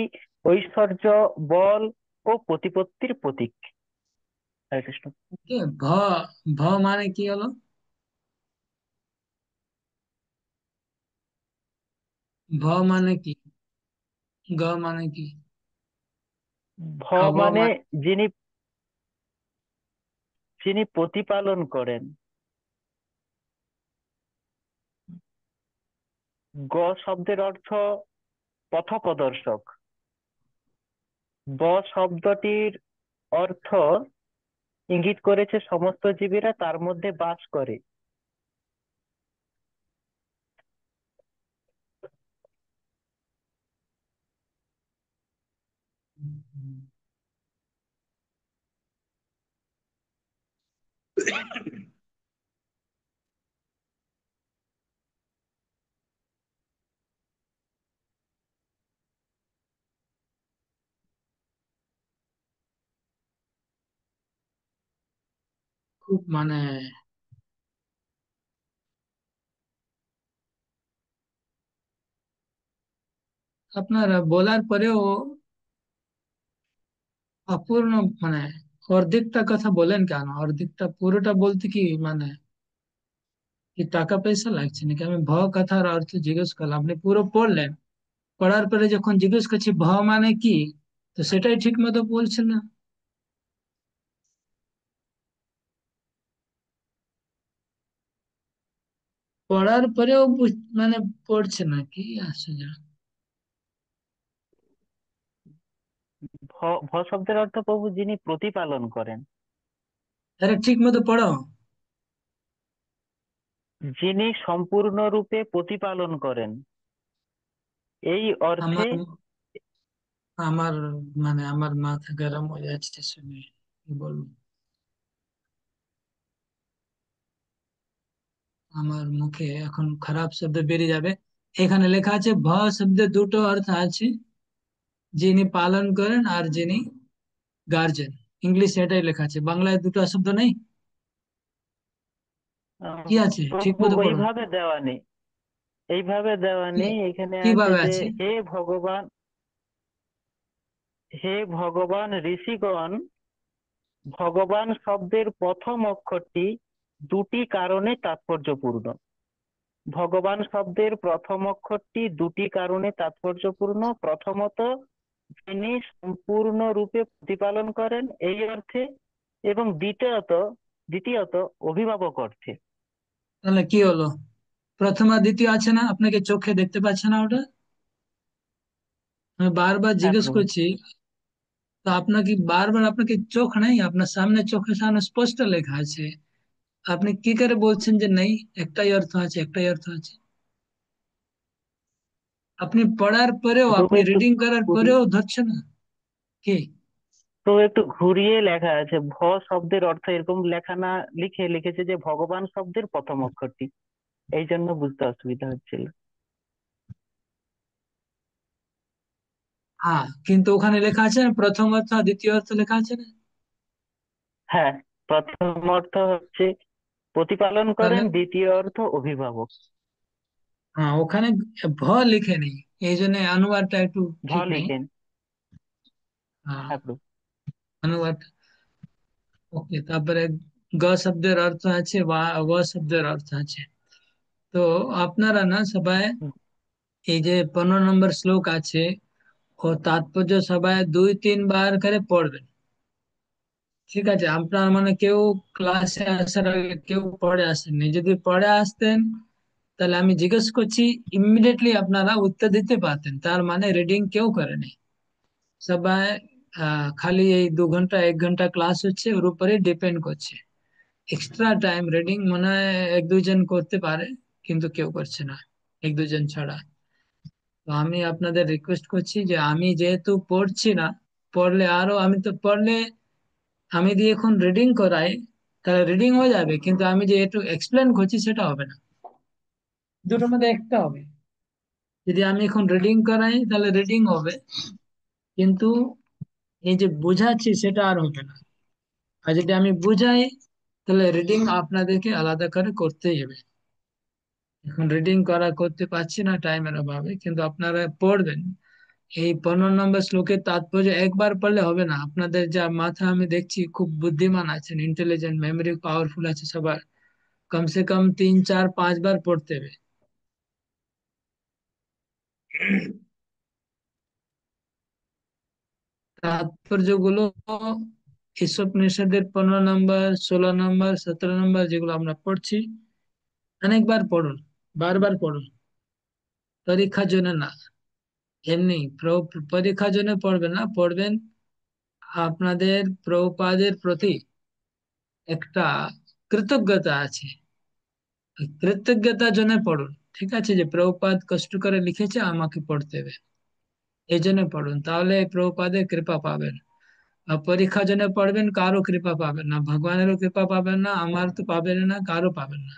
ঐশ্বর্য, বল ও প্রতিপত্তির প্রতীক। হরে কৃষ্ণ। কে ভ, ভ মানে কি হলো? ভ মানে কি? গ মানে কি? ভ অব মানে মানে? যিনি যিনি প্রতিপালন করেন। গ শব্দের অর্থ পথপ্রদর্শক। ব শব্দটির অর্থ ইঙ্গিত করেছে সমস্ত জীবেরা তার মধ্যে বাস করে। খুব মানে আপনার বলার পরেও অপূর্ণ মানে অর্ধেকটা কথা বলেন কেন? অর্ধেকটা পুরোটা বলতে কি মানে কি টাকা পয়সা লাগছে নাকি? আমি ভ কথার অর্থ জিজ্ঞেস করলাম, আপনি পুরো পড়লেন, পড়ার পরে যখন জিজ্ঞেস করছি ভ মানে কি, তো সেটাই ঠিক মতো বলছেন না। পড়ার পরেও মানে পড়ছে না, কি আশ্চর্য। ভ ভ শব্দের অর্থ প্রভু যিনি প্রতিপালন করেন। আরে ঠিক মতো পড়ো। যিনি সম্পূর্ণরূপে প্রতিপালন করেন এই অর্থে। আমার আমার মানে আমার মাথা গরম হয়ে যাচ্ছে শুনে, কি বলবো। আমার মুখে এখন খারাপ শব্দ বেরিয়ে যাবে। এখানে লেখা আছে ভ শব্দের দুটো অর্থ আছে, যিনি পালন করেন আর যিনি গার্জেন। ইংলিশ এটাই লেখা আছে, বাংলায় দুটো শব্দ নেই। কি আছে ঠিক প্রভু মতো পড়ুন। ওইভাবে দেওয়া নেই, এইভাবে দেওয়া কি নেই। এখানে আছে কিভাবে যে আছে? হে ভগবান, হে ভগবান ঋষিগণ, ভগবান শব্দের প্রথম অক্ষরটি দুটি কারণে তাৎপর্যপূর্ণ। ভগবান শব্দের প্রথম অক্ষরটি দুটি কারণে তাৎপর্যপূর্ণ। প্রথমত, যিনি সম্পূর্ণরূপে প্রতিপালন করেন এই অর্থে, এবং দ্বিতীয়ত অভিভাবক অর্থে। তাহলে কি হলো? প্রথম আর দ্বিতীয় আছে না, আপনাকে চোখে দেখতে পাচ্ছে না ওটা? আমি বারবার হ্যাঁ জিজ্ঞেস প্রভু। করছি, তো আপনাকে বারবার, আপনাকে চোখ নেই আপনার সামনে? চোখের সামনে স্পষ্ট লেখা আছে, আপনি কি করে বলছেন যে নেই? একটাই অর্থ আছে, একটাই অর্থ আছে। আপনি পড়ার পরেও, প্রভু আপনি একটু রিডিং করার ঘুরিয়ে, পরেও ধরছেন না কি? প্রভু একটু ঘুরিয়ে লেখা আছে। শব্দের অর্থ এরকম লেখা না লিখে লিখেছে যে ভগবান শব্দের প্রথম অক্ষরটি, এই জন্য বুঝতে অসুবিধা হচ্ছিল। হ্যাঁ, কিন্তু ওখানে লেখা আছে না প্রথম অর্থ আর দ্বিতীয় অর্থ লেখা আছে না? হ্যাঁ, প্রথম অর্থ হচ্ছে প্রতিপালন তাহলে করেন, দ্বিতীয় অর্থ অভিভাবক। হ্যাঁ, ওখানে ভ লিখে নেই, এই জন্য অনুবাদটা একটু ভ ঠিক নেই। লিখেন। হ্যাঁ, হ্যাঁ প্রভু। অনুবাদ। ওকে, তারপরে গ শব্দের অর্থ আছে, ব শব্দের অর্থ আছে। তো আপনারা না সবাই এই যে 15 নম্বর শ্লোক আছে, ও তাৎপর্য সবাই 2-3 বার করে পড়বেন। ঠিক আছে? আপনার মানে কেউ ক্লাসে আসার আগে কেউ পড়ে আসেননি, যদি পড়ে আসতেন তাহলে আমি জিজ্ঞেস করছি, ইমিডিয়েটলি আপনারা উত্তর দিতে পারতেন। তার মানে রিডিং কেউ করেনি সবাই। খালি এই 2 ঘন্টা 1 ঘন্টা ক্লাস হচ্ছে, ওর উপরে ডিপেন্ড করছে। এক্সট্রা টাইম রিডিং মনে হয় 1-2 জন করতে পারে, কিন্তু কেউ করছে না, 1-2 জন ছাড়া। তো আমি আপনাদের রিকোয়েস্ট করছি যে আমি যেহেতু পড়ছি না, পড়লে আরো, আমি তো পড়লে আমি যদি এখন রিডিং করাই তাহলে রিডিং হয়ে যাবে, কিন্তু আমি যে একটু এক্সপ্লেন করছি সেটা হবে না। দুটোর মধ্যে একটা হবে। যদি আমি এখন রিডিং করাই তাহলে রিডিং হবে, কিন্তু এই যে বুঝাচ্ছি সেটা আর হবে না। আর যদি আমি বুঝাই তাহলে রিডিং আপনাদেরকে আলাদা করে করতেই হবে। এখন রিডিং করতে পারছি না টাইমের অভাবে, কিন্তু আপনারা পড়বেন। এই 15 নম্বর শ্লোকের তাৎপর্য একবার পড়লে হবে না। আপনাদের যা মাথা আমি দেখছি খুব বুদ্ধিমান আছেন, ইন্টেলিজেন্ট, মেমোরি পাওয়ারফুল আছে সবার, কম সে কম 3-4-5 বার পড়তে হবে। তাৎপর্যগুলো ঈশোপনিষদের 15 নম্বর, 16 নম্বর, 17 নম্বর যেগুলো আমরা পড়ছি, অনেকবার পড়ুন, বারবার পড়ুন। পরীক্ষার জন্য না, এমনি পরীক্ষার জন্য পড়বেন না, পড়বেন আপনাদের প্রভুপাদের প্রতি একটা কৃতজ্ঞতা আছে, ওই কৃতজ্ঞতার জন্য পড়ুন। ঠিক আছে, যে প্রভুপাদ কষ্ট করে লিখেছে আমাকে পড়তে হবে, এই জন্য পড়ুন, তাহলে প্রভুপাদের কৃপা পাবেন। আর পরীক্ষার জন্য পড়বেন, কারো কৃপা পাবেন না, ভগবানেরও কৃপা পাবেন না, আমার তো পাবেন না, কারো পাবেন না।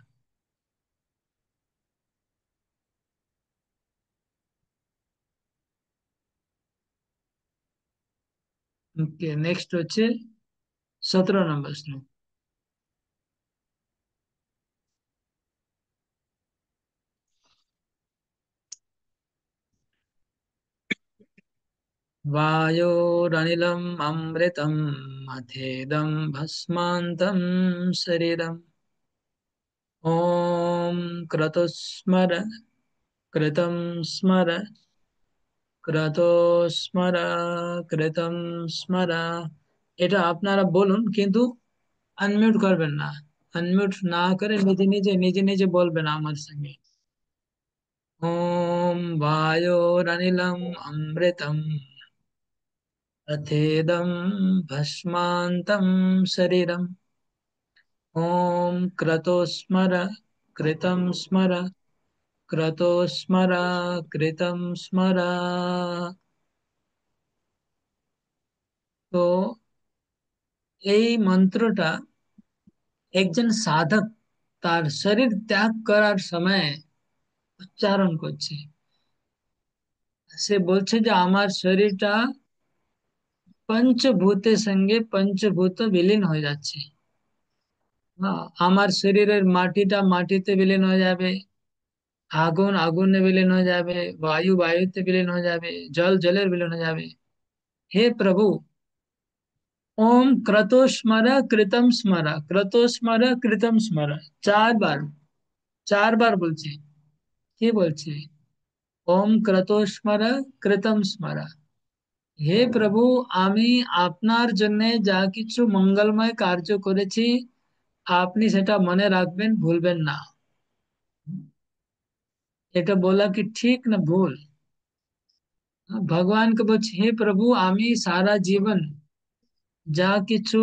ওকে, নেক্সট হচ্ছে 17 নম্বর শ্লোক। वायोरनिलम् अमृतम् मथेदं भस्मान्तं शरीरम्। ॐ क्रतुस्मर कृतं स्मर क्रतो स्मर कृतं स्मर। এটা আপনারা বলুন, কিন্তু আনমিউট করবেন না। আনমিউট না করে নিজে নিজে নিজে নিজে বলবেন আমার সঙ্গে। ওম বায়োরনিলম অমৃতম अथेदं भस्मान्तं शरीरम्। ॐ क्रतो स्मर कृतं स्मर क्रतो स्मर कृतं स्मर। তো এই মন্ত্রটা একজন সাধক তার শরীর ত্যাগ করার সময় উচ্চারণ করছে। সে বলছে যে আমার শরীরটা পঞ্চভূতের সঙ্গে পঞ্চভূত বিলীন হয়ে যাচ্ছে। আমার শরীরের মাটিটা মাটিতে বিলীন হয়ে যাবে, আগুন আগুনে বিলীন হয়ে যাবে, বায়ু বায়ুতে বিলীন হয়ে যাবে, জল জলের বিলীন হয়ে যাবে। हे प्रभु, ओम क्रतो स्मर कृतम स्मर, क्रतो स्मर कृतम स्मर। 4 বার, 4 বার বলছে। কি বলছে? ওম क्रतो स्मर कृतम स्मर। হে প্রভু, আমি আপনার জন্য যা কিছু মঙ্গলময় কার্য করেছি আপনি সেটা মনে রাখবেন, ভুলবেন না। এটা বলা কি ঠিক না ভুল? ভগবানকে বলছি, হে প্রভু, আমি সারা জীবন যা কিছু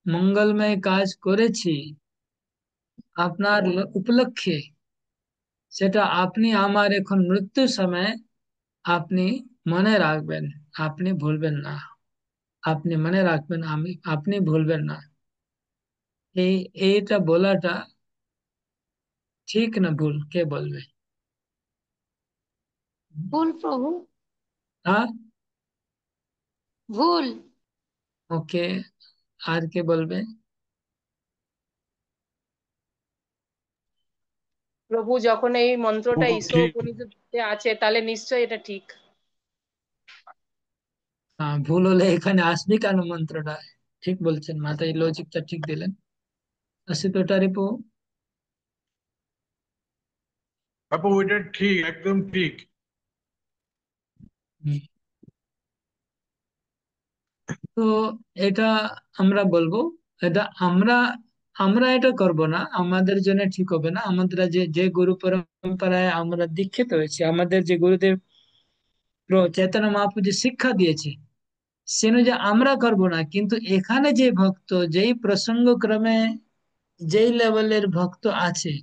মঙ্গলময় কাজ করেছি আপনার উপলক্ষে, সেটা আপনি আমার এখন মৃত্যুর সময় আপনি মনে রাখবেন, আপনি ভুলবেন না। আপনি মনে রাখবেন, আপনি ভুলবেন না। এই এইটা বলাটা ঠিক না ভুল, কে বলবে? ভুল প্রভু, হ্যাঁ, ভুল। ওকে। আর কে বলবে? প্রভু, যখন এই মন্ত্রটা প্রভু ঈশ্বর ঠিক। উপনিষদে আছে তাহলে নিশ্চয়ই এটা ঠিক। হ্যাঁ, ভুল হলে এখানে আসবে কেন মন্ত্রটা? ঠিক বলছেন, মাথায় লজিকটা ঠিক দিলেন। আসি তো রিপু। আপু ওইটা ঠিক, একদম ঠিক। তো এটা আমরা বলবো, এটা আমরা আমরা এটা করব না, আমাদের জন্য ঠিক হবে না। আমাদের যে যে গুরু পরম্পরায় আমরা দীক্ষিত হয়েছি, আমাদের যে গুরুদেব চৈতন্য মহাপ্রভু যে শিক্ষা দিয়েছে, সে অনুযায়ী আমরা করব না। কিন্তু এখানে যে ভক্ত, যেই প্রসঙ্গ ক্রমে যেই লেভেলের ভক্ত আছে,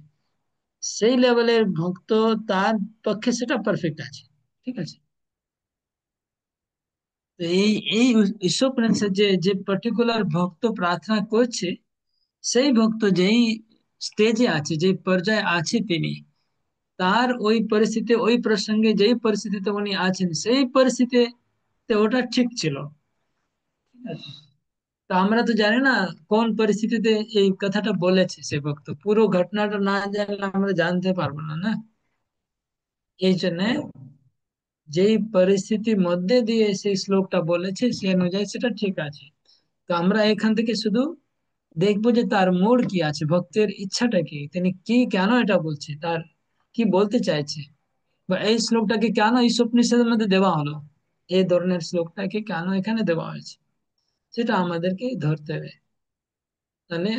সেই লেভেলের ভক্ত, তার পক্ষে সেটা পারফেক্ট আছে। ঠিক আছে? তো এই এই ঈশ্বর যে যে পার্টিকুলার ভক্ত প্রার্থনা করছে, সেই ভক্ত যেই স্টেজে আছে, যে পর্যায়ে আছে তিনি, তার ওই পরিস্থিতি, ওই প্রসঙ্গে যেই পরিস্থিতিতে উনি আছেন, সেই পরিস্থিতিতে ওটা ঠিক ছিল। ঠিক আছে? তো আমরা তো জানি না কোন পরিস্থিতিতে এই কথাটা বলেছে সে ভক্ত, পুরো ঘটনাটা না জানলে আমরা জানতে পারবো না, না? এই জন্য যেই পরিস্থিতির মধ্যে দিয়ে সেই শ্লোকটা বলেছে, সে অনুযায়ী সেটা ঠিক আছে। তো আমরা এখান থেকে শুধু দেখবো যে তার মোড় কি আছে, ভক্তের ইচ্ছাটা কি, তিনি কি কেন এটা বলছে, তার কি বলতে চাইছে, বা এই শ্লোকটাকে কেন এই উপনিষদের মধ্যে দেওয়া হলো, এই ধরনের শ্লোকটাকে কেন এখানে দেওয়া হয়েছে, সেটা আমাদেরকে ধরতে হবে। তাহলে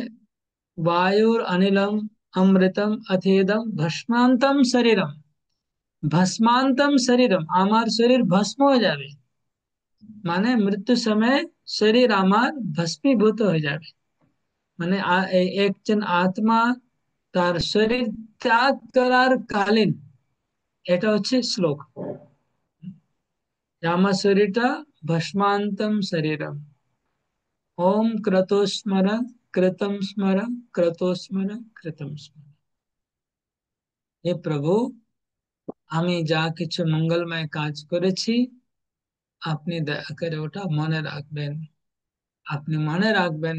বায়ুর অনিলম অমৃতম অথেদম ভস্মান্তম শরীরম, ভস্মান্তম শরীরম, আমার শরীর ভস্ম হয়ে যাবে, মানে মৃত্যু সময় শরীর আমার ভস্মীভূত হয়ে যাবে। মানে একজন আত্মা তার শরীর ত্যাগ করার কালীন, এটা হচ্ছে শ্লোক, যে আমার শরীরটা ভস্মান্তম শরীরম, ওম ক্রতোস্মর कृतम स्मर, ক্রতোস্মর कृतम स्मर। হে প্রভু, আমি যা কিছু মঙ্গলময় কাজ করেছি আপনি দয়া করে ওটা মনে রাখবেন, আপনি মনে রাখবেন,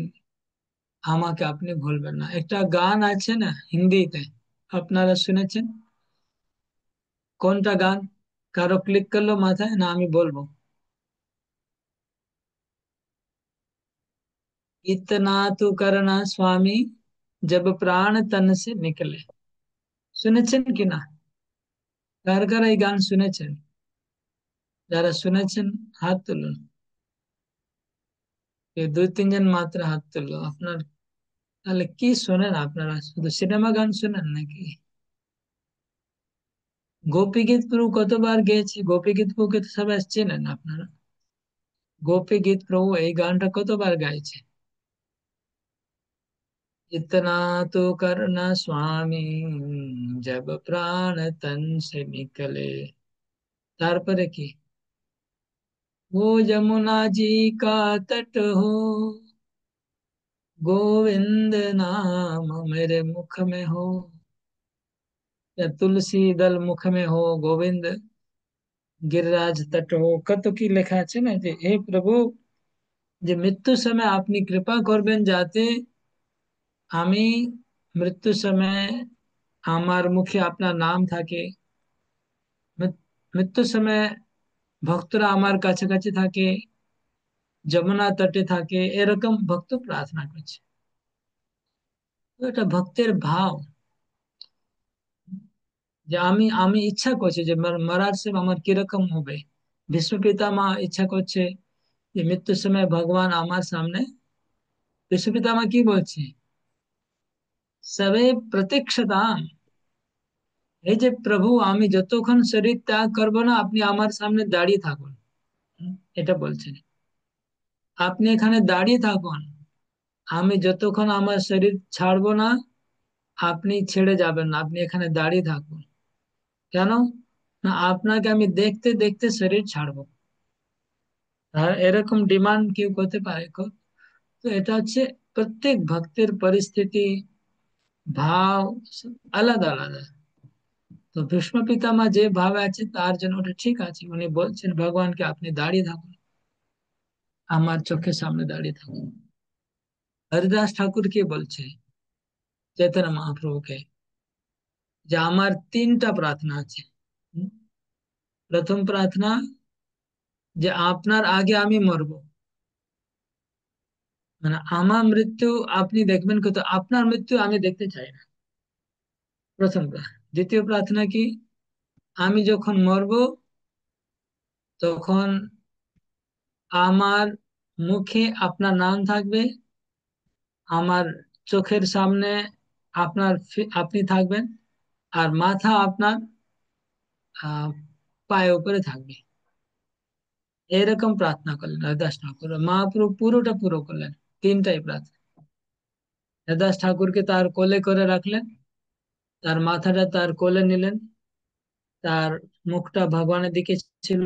আমাকে আপনি ভুলবেন না। একটা গান আছে না হিন্দিতে, আপনারা শুনেছেন? কোনটা গান? কারো ক্লিক করলো মাথায়, না আমি বলবো? इतना तो करना स्वामी जब प्राण तन से निकले। শুনেছেন কি না? কার কার এই গান শুনেছেন? যারা শুনেছেন হাত তুলুন। এই 2-3 জন মাত্র হাত তুললো। আপনার তাহলে কি শোনেন আপনারা? শুধু সিনেমা গান শোনেন নাকি? গোপী গীত প্রভু কতবার গেয়েছে, গোপী গীত প্রভুকে তো সবাই চেনেন আপনারা। গোপী গীত প্রভু এই গানটা কতবার গাইছে? इतना तो करना स्वामी जब प्राण तन से निकले। তারপরে কি? वो यमुना जी का तट हो, गोविंद नाम मेरे मुख में हो, या तुलसी दल मुख में हो, गोविंद गिरिराज तट हो। কত কি লেখা আছে না, যে হে প্রভু, যে মৃত্যু সময় আপনি কৃপা করবেন যাতে আমি মৃত্যু সময় আমার মুখে আপনার নাম থাকে, মৃত্যুর সময় ভক্তরা আমার কাছাকাছি থাকে, যমুনা তটে থাকে, এরকম ভক্ত প্রার্থনা করছে। তো এটা ভক্তের ভাব, যে আমি আমি ইচ্ছা করছি যে মরার সময় আমার কিরকম হবে। ভীষ্ম পিতামহ ইচ্ছা করছে যে মৃত্যুর সময় ভগবান আমার সামনে। ভীষ্ম পিতামহ কি বলছে, সবে প্রতীক্ষতাম, এই যে প্রভু আমি যতক্ষণ শরীর ত্যাগ করবো না আপনি আমার সামনে দাঁড়িয়ে থাকুন। এটা বলছেন, আপনি এখানে দাঁড়িয়ে থাকুন, আমি যতক্ষণ আমার শরীর ছাড়বো না আপনি ছেড়ে যাবেন না, আপনি এখানে দাঁড়িয়ে থাকুন। কেন না, আপনাকে আমি দেখতে দেখতে শরীর ছাড়বো। আর এরকম ডিমান্ড কেউ করতে পারে? তো এটা হচ্ছে প্রত্যেক ভক্তের পরিস্থিতি, ভাব আলাদা আলাদা। তো ভীষ্ম পিতামহ যে ভাবে আছে তার জন্য ওটা ঠিক আছে, উনি বলছেন ভগবানকে আপনি দাঁড়িয়ে থাকুন, আমার চোখের সামনে দাঁড়িয়ে থাকুন। হরিদাস ঠাকুর কি বলছে চৈতন্য মহাপ্রভুকে, যে আমার তিনটা প্রার্থনা আছে। হুম? প্রথম প্রার্থনা যে আপনার আগে আমি মরবো, মানে আমার মৃত্যু আপনি দেখবেন, কিন্তু আপনার মৃত্যু আমি দেখতে চাই না, প্রথম প্রার্থনা। দ্বিতীয় প্রার্থনা কি, আমি যখন মরবো তখন আমার মুখে আপনার নাম থাকবে, আমার চোখের সামনে আপনি থাকবেন, আর মাথা আপনার আহ পায়ের উপরে থাকবে। এরকম প্রার্থনা করলেন হরিদাস ঠাকুর, মহাপ্রভু পুরোটা পুরো করলেন, তিনটাই প্রার্থনা। হরিদাস ঠাকুরকে তার কোলে করে রাখলেন, তার মাথাটা তার কোলে নিলেন, তার মুখটা ভগবানের দিকে ছিল,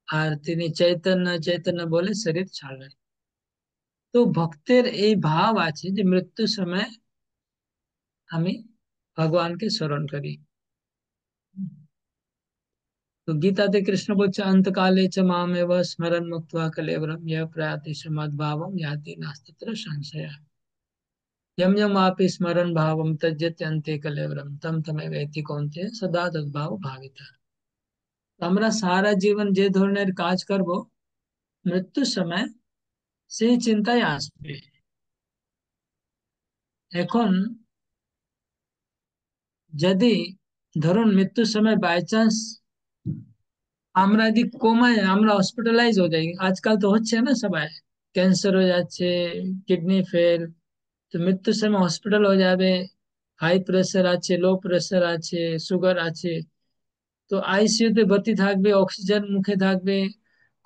আর তিনি চৈতন্য চৈতন্য বলে শরীর ছাড়লেন। তো ভক্তের এই ভাব আছে যে মৃত্যুর সময় আমি ভগবানকে স্মরণ করি। তো গীতাতে কৃষ্ণ বলছে অন্তকালে চ মামেব স্মরণ মুক্ত্বা কলেবরম ইহ প্রয়াতি মদ্ভাবম याति नास्तित्र संशय। यम यम आपि स्मरण भावम त्यज्यते अन्ते कलेवरम तम तमेवेति कौन्तेय सदा तद्भाव भाविता। আমরা সারা জীবন যে ধরনের কাজ করব মৃত্যুর সময় সেই চিন্তায় আসবে। এখন যদি ধরুন মৃত্যুর সময় বাই চান্স আমরা যদি কোমায়, আমরা হসপিটালাইজ হয়ে যাই, আজকাল তো হচ্ছে না, সবাই ক্যান্সার হয়ে যাচ্ছে, কিডনি ফেল, তো মৃত্যুর সময় হসপিটাল হয়ে যাবে, হাই প্রেশার আছে, লো প্রেশার আছে, সুগার আছে, তো আইসিইউ তে ভর্তি থাকবে, অক্সিজেন মুখে থাকবে,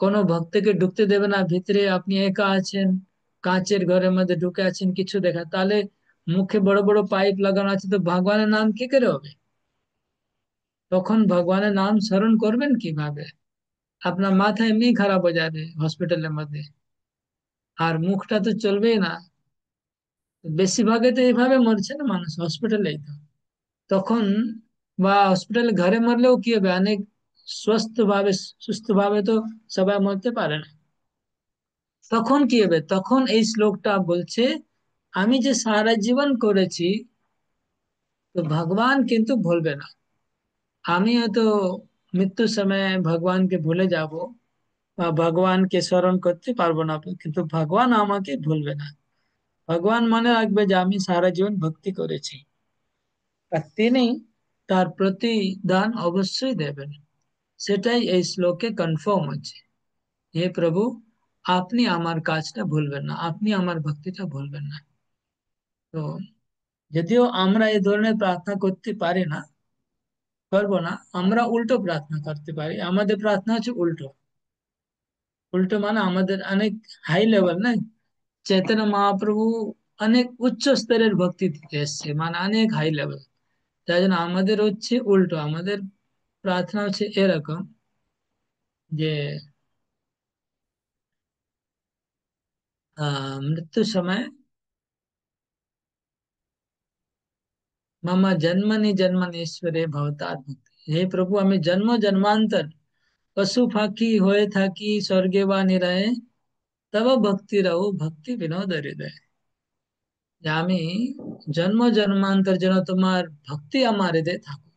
কোনো ভক্তকে ঢুকতে দেবে না ভিতরে, আপনি একা আছেন, কাঁচের ঘরের মধ্যে ঢুকে আছেন, কিছু দেখা, তাহলে মুখে বড় বড় পাইপ লাগানো আছে, তো ভগবানের নাম কি করে হবে? তখন ভগবানের নাম স্মরণ করবেন কিভাবে? আপনার মাথা এমনি খারাপ হয়ে যাবে হসপিটালের মধ্যে, আর মুখটা তো চলবেই না। বেশিরভাগে তো এইভাবে মরছে না মানুষ, হসপিটালেই তো। তখন বা হসপিটালে ঘরে মরলেও কি হবে, অনেক সুস্থ ভাবে সুস্থ ভাবে তো সবাই মরতে পারে না। তখন কি হবে, তখন এই শ্লোকটা বলছে আমি যে সারা জীবন করেছি, তো ভগবান কিন্তু ভুলবে না। আমি হয়তো মৃত্যুর সময় ভগবানকে ভুলে যাব বা ভগবানকে স্মরণ করতে পারবো না, কিন্তু ভগবান আমাকে ভুলবে না। ভগবান মনে রাখবে যে আমি সারা জীবন ভক্তি করেছি, আর তিনি তার প্রতিদান অবশ্যই দেবেন। সেটাই এই শ্লোকে কনফার্ম হচ্ছে, হে প্রভু আপনি আমার কাজটা ভুলবেন না, আপনি আমার ভক্তিটা ভুলবেন না। তো যদিও আমরা এই ধরনের প্রার্থনা করতে পারি না, পারবো না, আমরা উল্টো প্রার্থনা করতে পারি। আমাদের প্রার্থনা হচ্ছে উল্টো। উল্টো মানে আমাদের অনেক হাই লেভেল না, চৈতন্য মহাপ্রভু অনেক উচ্চ স্তরের ভক্তি দিতে এসছে, মানে অনেক হাই লেভেল। তাই জন্য আমাদের হচ্ছে উল্টো, আমাদের প্রার্থনা হচ্ছে এরকম যে মৃত্যুর সময় मम जन्मनि जन्मनीश्वरे भवतार भक्ति। हे प्रभु, আমি জন্ম জন্মান্তর পশু পাখি হয়ে থাকি স্বর্গে বা নিরায়ে, তব ভক্তি রহু ভক্তি বিনোদ হৃদয়। যে আমি জন্ম জন্মান্তর যেন তোমার ভক্তি আমার হৃদয়ে থাকুক।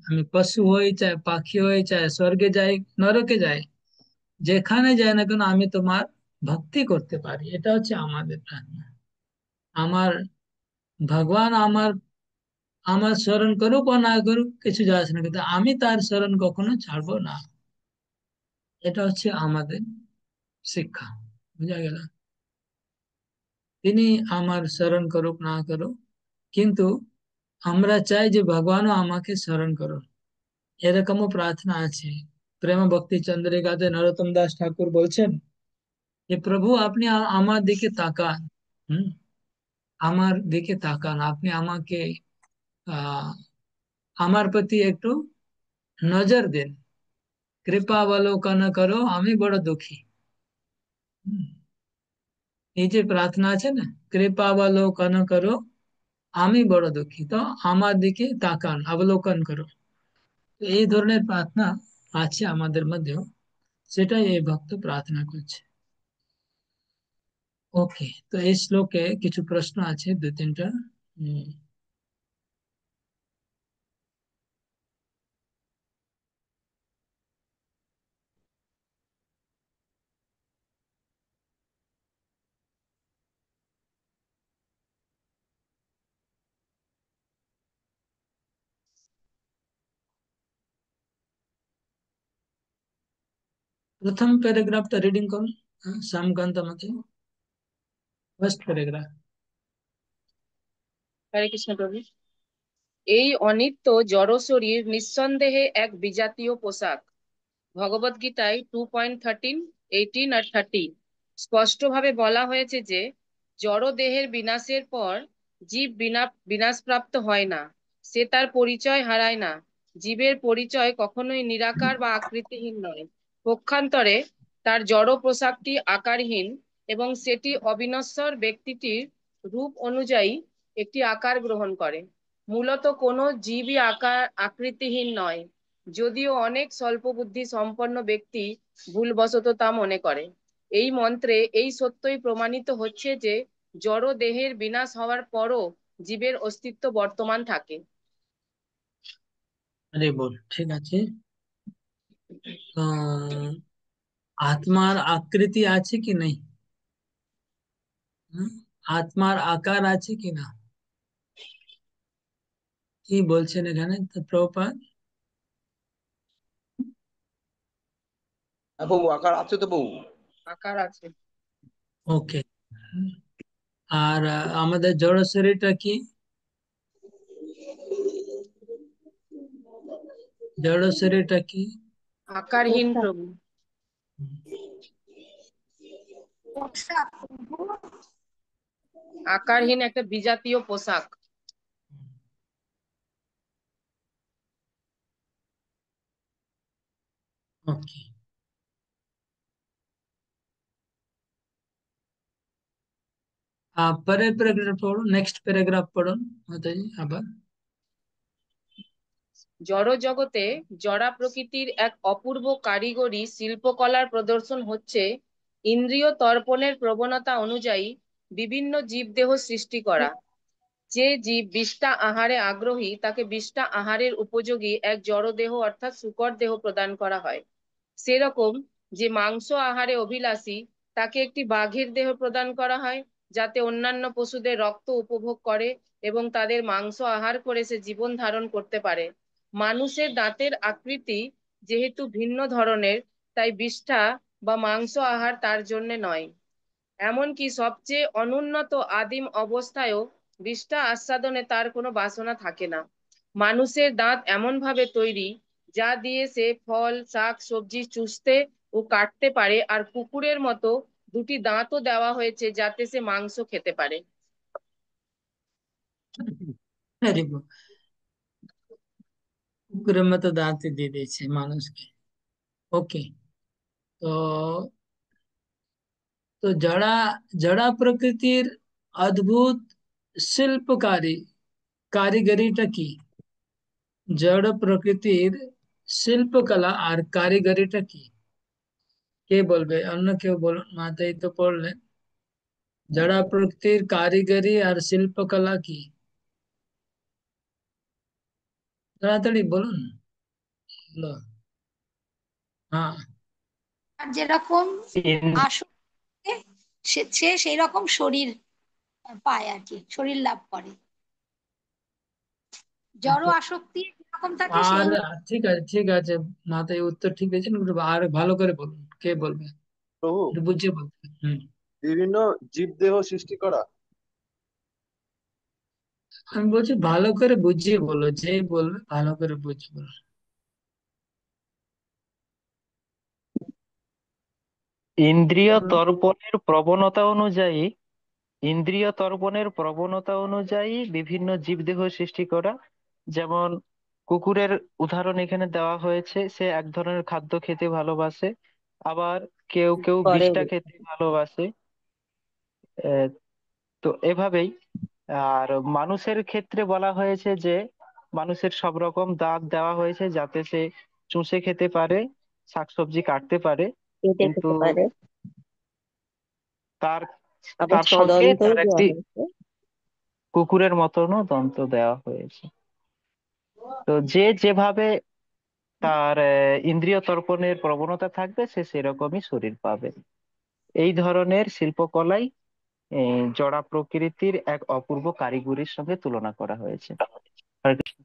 আমি পশু হই, চাই পাখি হই, চাই স্বর্গে যাই, নরকে যাই, যেখানে যাই না কেন আমি তোমার ভক্তি করতে পারি। এটা হচ্ছে আমাদের প্রার্থনা। আমার ভগবান আমার আমার স্মরণ করুক বা না করুক কিছু যায় আসে না, কিন্তু আমি তার স্মরণ কখনো ছাড়বো না। এটা হচ্ছে আমাদের শিক্ষা। বুঝা গেল? তিনি আমার স্মরণ করুক না করুক, কিন্তু আমরা চাই যে ভগবানও আমাকে স্মরণ করুন, এরকমও প্রার্থনা আছে। প্রেম ভক্তি চন্দ্রিকাতে নরোত্তম দাস ঠাকুর বলছেন যে প্রভু আপনি আমার দিকে তাকান। হুম, আমার দিকে তাকান, আপনি আমাকে আহ আমার প্রতি একটু নজর দিন, কৃপা অবলোকন করো, আমি বড় দুঃখী। হুম, এই যে প্রার্থনা আছে না, কৃপা অবলোকন করো, আমি বড় দুঃখী, তো আমার দিকে তাকান, অবলোকন করো। তো এই ধরনের প্রার্থনা আছে আমাদের মধ্যেও, সেটাই এই ভক্ত প্রার্থনা করছে। ওকে, তো এই শ্লোকে কিছু প্রশ্ন আছে, দু তিনটা। উম, প্রথম প্যারাগ্রাফটা রিডিং করুন। শ্যামকান্ত আমাকে ফার্স্ট প্যারাগ্রাফ। হরে কৃষ্ণ প্রভু। এই অনিত্য জড় শরীর নিঃসন্দেহে এক বিজাতীয় পোশাক। ভগবদ্গীতায় 2.13, 18 আর 30 স্পষ্টভাবে বলা হয়েছে যে জড় দেহের বিনাশের পর জীব বিনাশপ্রাপ্ত হয় না, সে তার পরিচয় হারায় না। জীবের পরিচয় কখনোই নিরাকার বা আকৃতিহীন নয়। পক্ষান্তরে তার জড় পোশাকটি আকারহীন এবং সেটি অবিনশ্বর ব্যক্তিটির রূপ অনুযায়ী একটি আকার গ্রহণ করে। মূলত কোনো জীবই আকৃতিহীন নয়, যদিও অনেক স্বল্প বুদ্ধি সম্পন্ন ব্যক্তি ভুলবশত তা মনে করে। এই মন্ত্রে এই সত্যই প্রমাণিত হচ্ছে যে জড় দেহের বিনাশ হওয়ার পরও জীবের অস্তিত্ব বর্তমান থাকে। আরে বল, ঠিক আছে। আহ, আত্মার আকৃতি আছে কি নেই? হুম? আত্মার আকার আছে কি না? কি বলছেন এখানে তো প্রভুপাদ? হ্যাঁ প্রভু, আকার আছে তো প্রভু। আকার আছে। ওকে। আর আমাদের জড় শরীরটা কি? জড় শরীরটা কি? আকারহীন প্রভু। আকারহীন একটা বিজাতীয় পোশাক। ওকে, পরের প্যারাগ্রাফ পড়ুন, নেক্সট প্যারাগ্রাফ পড়ুন মাতাজি আবার। জড় জগতে জড়া প্রকৃতির এক অপূর্ব কারিগরি শিল্পকলার প্রদর্শন হচ্ছে ইন্দ্রিয় তর্পণের প্রবণতা অনুযায়ী বিভিন্ন জীবদেহ সৃষ্টি করা। যে জীব বিষ্ঠা আহারে আগ্রহী তাকে বিষ্ঠা আহারের উপযোগী এক জড় দেহ অর্থাৎ শূকর দেহ প্রদান করা হয়। সেরকম যে মাংস আহারে অভিলাষী তাকে একটি বাঘের দেহ প্রদান করা হয়, যাতে অন্যান্য পশুদের রক্ত উপভোগ করে এবং তাদের মাংস আহার করে সে জীবন ধারণ করতে পারে। মানুষের দাঁতের আকৃতি যেহেতু ভিন্ন ধরনের, তাই বিষ্ঠা বা মাংস আহার তার জন্য নয়। এমনকি সবচেয়ে অনুন্নত আদিম অবস্থায়ও বিষ্ঠা আস্বাদনে তার কোনো বাসনা থাকে না। মানুষের দাঁত এমন ভাবে তৈরি যা দিয়ে সে ফল শাক সবজি চুষতে ও কাটতে পারে, আর কুকুরের মতো দুটি দাঁতও দেওয়া হয়েছে যাতে সে মাংস খেতে পারে। আরে বাহ, কুকুরের মতো দাঁত দিয়ে দিয়েছে মানুষকে। ওকে, তো তো जड़ा जड़ा प्रकृतिर अद्भुत शिल्पकारी কারিগরিটা কি? জড় প্রকৃতির শিল্পকলা আর কারিগরিটা কি? কে বলবে? অন্য কেউ বলুন, মাথায় তো পড়লেন। জড় প্রকৃতির কারিগরি আর শিল্পকলা কি? তাড়াতাড়ি বলুন। বলো। হ্যাঁ। আর যেরকম ইন- আসলে সে সেই রকম শরীর পায় আর কি, শরীর লাভ করে। জড় আসক্তি যেরকম থাকে আর সেই ঠিক আছে, ঠিক আছে, মাথায় উত্তর ঠিক দিয়েছেন, একটু আর ভালো করে বলুন, কে বলবে? প্রভু, একটু বুঝিয়ে বলতে। হুম। বিভিন্ন জীবদেহ সৃষ্টি করা। আমি বলছি ভালো করে বুঝিয়ে বলো, যে বলবে ভালো করে বুঝিয়ে বলো। ইন্দ্রিয় বলো। তর্পণের প্রবণতা অনুযায়ী ইন্দ্রিয় তর্পণের প্রবণতা অনুযায়ী বিভিন্ন জীবদেহ সৃষ্টি করা। যেমন কুকুরের উদাহরণ এখানে দেওয়া হয়েছে, সে এক ধরনের খাদ্য খেতে ভালোবাসে, আবার কেউ কেউ পরে বিষটা খেতে ভালোবাসে। আহ, তো এভাবেই। আর মানুষের ক্ষেত্রে বলা হয়েছে যে মানুষের সব রকম দাঁত দেওয়া হয়েছে যাতে সে চুষে খেতে পারে, শাকসবজি কাটতে পারে, কেটে কিন্তু খেতে পারে, তার আবার তার সঙ্গে সদন্তও তার দেওয়া একটি হয়েছে। কুকুরের মতনও দন্ত দেওয়া হয়েছে। তো যে যেভাবে তার ইন্দ্রিয় তর্পণের প্রবণতা থাকবে সে সেরকমই শরীর পাবে। এই ধরনের শিল্পকলাই জড়া প্রকৃতির এক অপূর্ব কারিগরির সঙ্গে তুলনা করা হয়েছে। হরে কৃষ্ণ।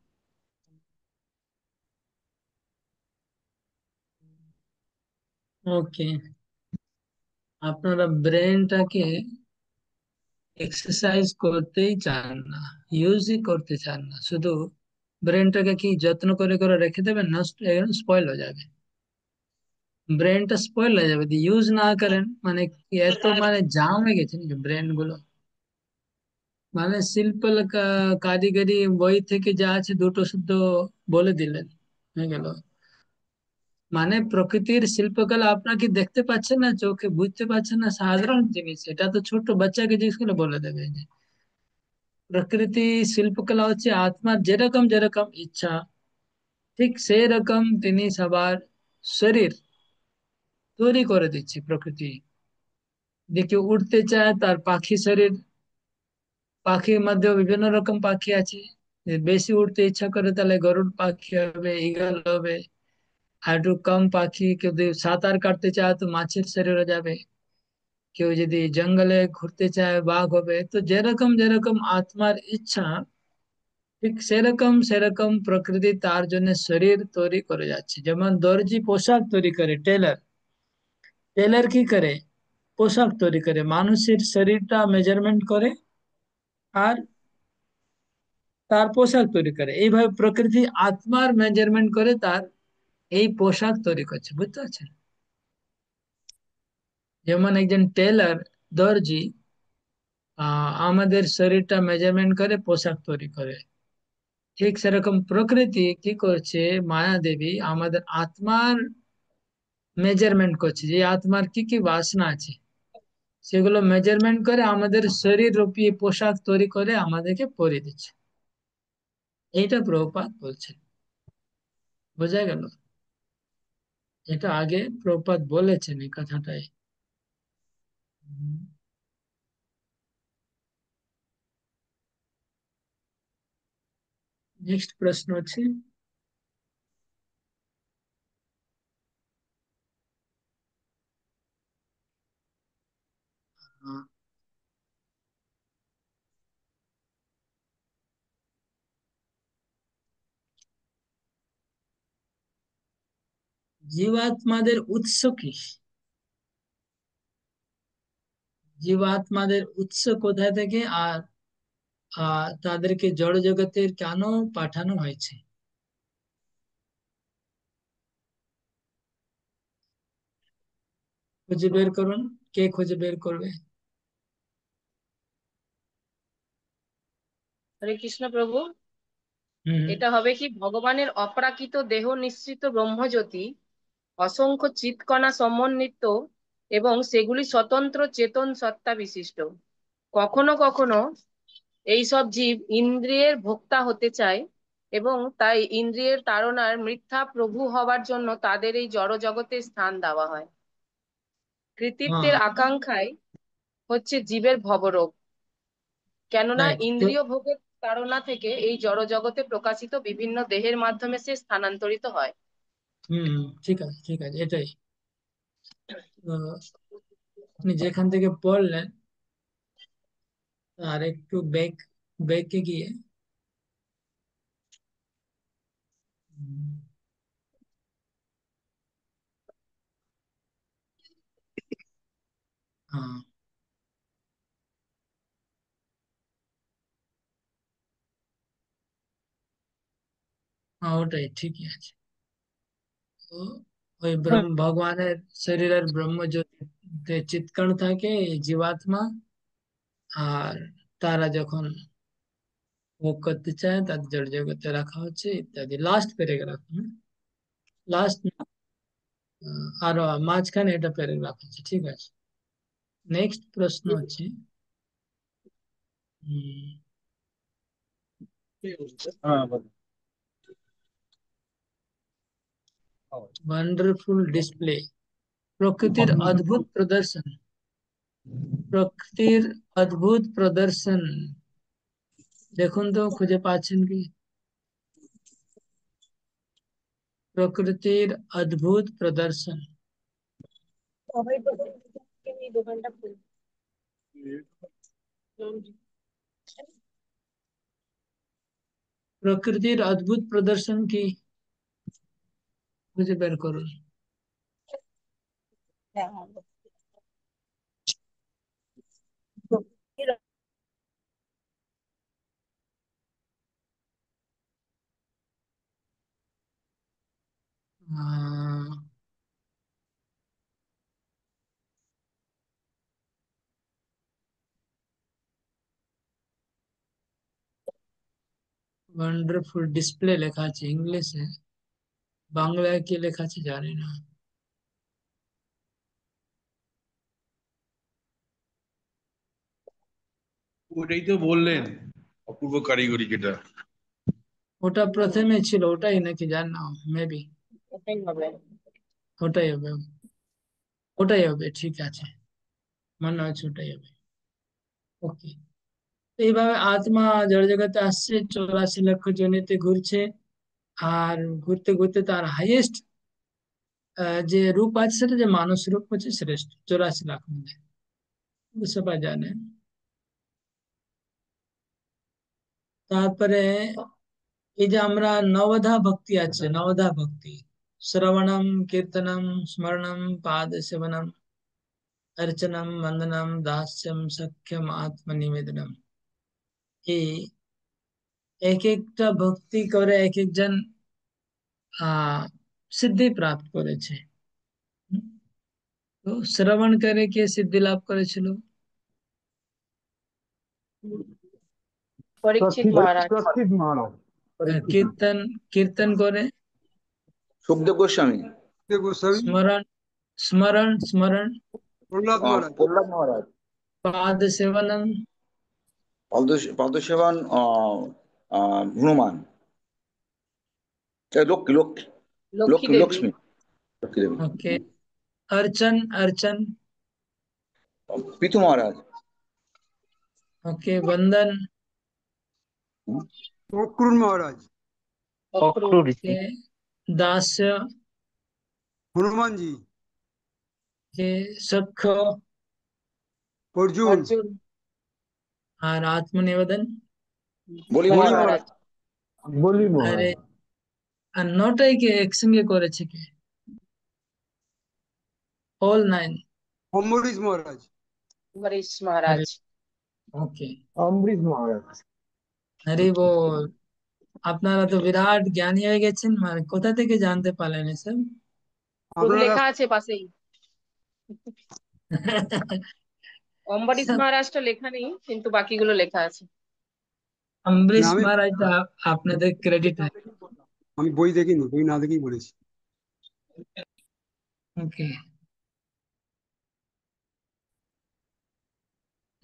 ওকে। আপনারা ব্রেনটাকে এক্সারসাইজ করতেই চান না, ইউজই করতে চান না, শুধু ব্রেনটাকে কি যত্ন করে করে রেখে দেবেন, নষ্ট স্পয়েল হয়ে যাবে। ব্রেনটা স্পয়েল হয়ে যাবে, ইউজ না করেন মানে কি, এত মানে জাম হয়ে গেছে নাকি ব্রেন গুলো। মানে শিল্প কারিগরি বই থেকে যা আছে দুটো শুদ্ধ বলে দিলেন, হয়ে গেল। মানে প্রকৃতির শিল্পকলা আপনার কি দেখতে পাচ্ছেন না, চোখে বুঝতে পারছেন না, সাধারণ জিনিস, এটা তো ছোট বাচ্চাকে জিজ্ঞেস করে বলে দেবে যে প্রকৃতি শিল্পকলা হচ্ছে আত্মার যেরকম যেরকম ইচ্ছা, ঠিক সেই রকম তিনি সবার শরীর তৈরি করে দিচ্ছে প্রকৃতি। যে কেউ উঠতে চায় তার পাখি শরীর, পাখির মধ্যেও বিভিন্ন রকম পাখি আছে, যে বেশি উঠতে ইচ্ছা করে তাহলে গরুড় পাখি হবে, ঈগল হবে। আর একটু কম পাখি, কেউ যদি সাঁতার কাটতে চায় তো মাছের শরীরে যাবে, কেউ যদি জঙ্গলে ঘুরতে চায় বাঘ হবে। তো যেরকম যেরকম আত্মার ইচ্ছা, ঠিক সেরকম সেরকম প্রকৃতি তার জন্য শরীর তৈরি করে যাচ্ছে। যেমন দর্জি পোশাক তৈরি করে, টেলার টেলার কি করে, পোশাক তৈরি করে, মানুষের শরীরটা মেজারমেন্ট করে আর তার পোশাক তৈরি করে। এইভাবে প্রকৃতি আত্মার মেজারমেন্ট করে তার এই পোশাক তৈরি করছে, বুঝতে পারছেন? যেমন একজন টেলার, দর্জি আমাদের শরীরটা মেজারমেন্ট করে পোশাক তৈরি করে, ঠিক সেরকম প্রকৃতি কি করছে, মায়া দেবী আমাদের আত্মার মেজারমেন্ট করছে, যে আত্মার কি কি বাসনা আছে সেগুলো মেজারমেন্ট করে আমাদের শরীর রূপী পোশাক তৈরি করে আমাদেরকে পরিয়ে দিচ্ছে। এইটা প্রভুপাদ বলছেন, বোঝা গেল? এটা আগে প্রভুপাদ বলেছেন এই কথাটাই। নেক্সট প্রশ্ন আছে। আহ, জীবাত্মাদের উৎস কি? জীবাত্মাদের উৎস কোথায় থেকে, আর তাদেরকে জড় জগতের কেন পাঠানো হয়েছে? খুঁজে বের করুন, কে খুঁজে বের করবে? হরে কৃষ্ণ প্রভু। হুম। এটা হবে কি, ভগবানের অপ্রাকৃত দেহ নিঃসৃত ব্রহ্মজ্যোতি অসংখ্য চিৎকণা সমন্বিত এবং সেগুলি স্বতন্ত্র চেতন সত্তা বিশিষ্ট। কখনো কখনো এইসব জীব ইন্দ্রিয়ের ভোক্তা হতে চায় এবং তাই ইন্দ্রিয়ের তাড়নার মিথ্যা প্রভু হবার জন্য তাদের এই জড় জগতে স্থান দেওয়া হয়। কৃতিত্বের হ্যাঁ, আকাঙ্ক্ষাই হচ্ছে জীবের ভবরোগ, কেননা রাইট। তো ইন্দ্রিয় ভোগের তাড়না থেকে এই জড় জগতে প্রকাশিত বিভিন্ন দেহের মাধ্যমে সে স্থানান্তরিত হয়। ঠিক আছে, ঠিক আছে, এটাই। তো আপনি যেখান থেকে পড়লেন আর একটু ব্যাকে গিয়ে উম, হ্যাঁ, হ্যাঁ, ওটাই ঠিকই আছে। তো ওই ভগবানের শরীরের ব্রহ্মজ্যোতিতে চিৎকার থাকে এই জীবাত্মা, আর তারা যখন ভোগ করতে চায় তাদের জড় জগতে রাখা হচ্ছে ইত্যাদি। লাস্ট প্যারাগ্রাফ, লাস্ট আরো মাঝখানে এটা প্যারাগ্রাফ আছে, ঠিক আছে। নেক্সট প্রশ্ন হচ্ছে ওয়ান্ডারফুল ডিসপ্লে, প্রকৃতির অদ্ভুত প্রদর্শন। প্রকৃতির অদ্ভুত প্রদর্শন দেখুন তো, খুঁজে পাচ্ছেন কি? প্রকৃতির অদ্ভুত প্রদর্শন। প্রকৃতির অদ্ভুত প্রদর্শন কি খুঁজে বের করুন। ওয়ান্ডারফুল ডিসপ্লে লেখা আছে ইংলিশে, বাংলায় কি লেখা আছে জানি না। ওটাই তো বললেন, অপূর্ব কারিগরি যেটা। ওটা প্রথমে ছিল, ওটাই নাকি জানি না, মেবি ওটাই হবে। ওটাই হবে, ওটাই হবে, ঠিক আছে, মনে হচ্ছে ওটাই হবে। ওকে। এইভাবে আত্মা জড় জগতে আসছে, 84 লক্ষ জনিতে ঘুরছে, আর ঘুরতে ঘুরতে তার হাইয়েস্ট যে রূপ আছে সেটা যে মানুষ রূপ হচ্ছে শ্রেষ্ঠ, 84 লাখ মধ্যে, সবাই জানে। তারপরে এই যে আমরা নবধা ভক্তি আছে, নবধা ভক্তি, শ্রবণম, কীর্তনম, স্মরণম, পাদ সেবনম, अर्चनम, वंदनम, दास्यम, सख्यम, आत्मनिवेदनम। এই এক একটা ভক্তি করে এক একজন সিদ্ধি প্রাপ্ত করেছে। তো শ্রবণ করে কে সিদ্ধি লাভ করেছিল? পরীক্ষিত মহারাজ। প্রক্ষিত মহারাজ। কীর্তন, কীর্তন করে সুখদেব গোস্বামী। গোস্বামী। স্মরণ, স্মরণ, স্মরণ প্রহ্লাদ মহারাজ। প্রহ্লাদ মহারাজ। পাদ সেবনম, পদ্মসেবন হনুমান। লক্ষ্মী লক্ষ্মী লক্ষ্মী লক্ষ্মী দেবী। লক্ষ্মী লক্ষ্মী দেবী। ওকে। अर्चन, अर्चन পিতু মহারাজ। ओके। वंदन, অক্রুর মহারাজ। অক্রুরজি। ओके। दास्य, হনুমানজি। के सख्य, অর্জুন। অর্জুন। और आत्मनिवेदन। বলি বলি মহারাজ। মহারাজ। বলি আরে, আর নটাই কে একসঙ্গে করেছে কে? অল 9। অম্বরীশ মহারাজ। হরিশ মহারাজ। ওকে। অম্বরীশ মহারাজ। আরে বল, আপনারা তো বিরাট জ্ঞানী হয়ে গেছেন, মানে কোথা থেকে জানতে পারলেন এসব? প্রভু আপনারা লেখা আছে পাশেই। অম্বরীশ মহারাজটা লেখা নেই, কিন্তু বাকিগুলো লেখা আছে। अम्बरीश আমি महाराज तो আপনাদের ক্রেডিট है। আমি বই দেখিনি, বই না দেখেই বলেছি। ওকে।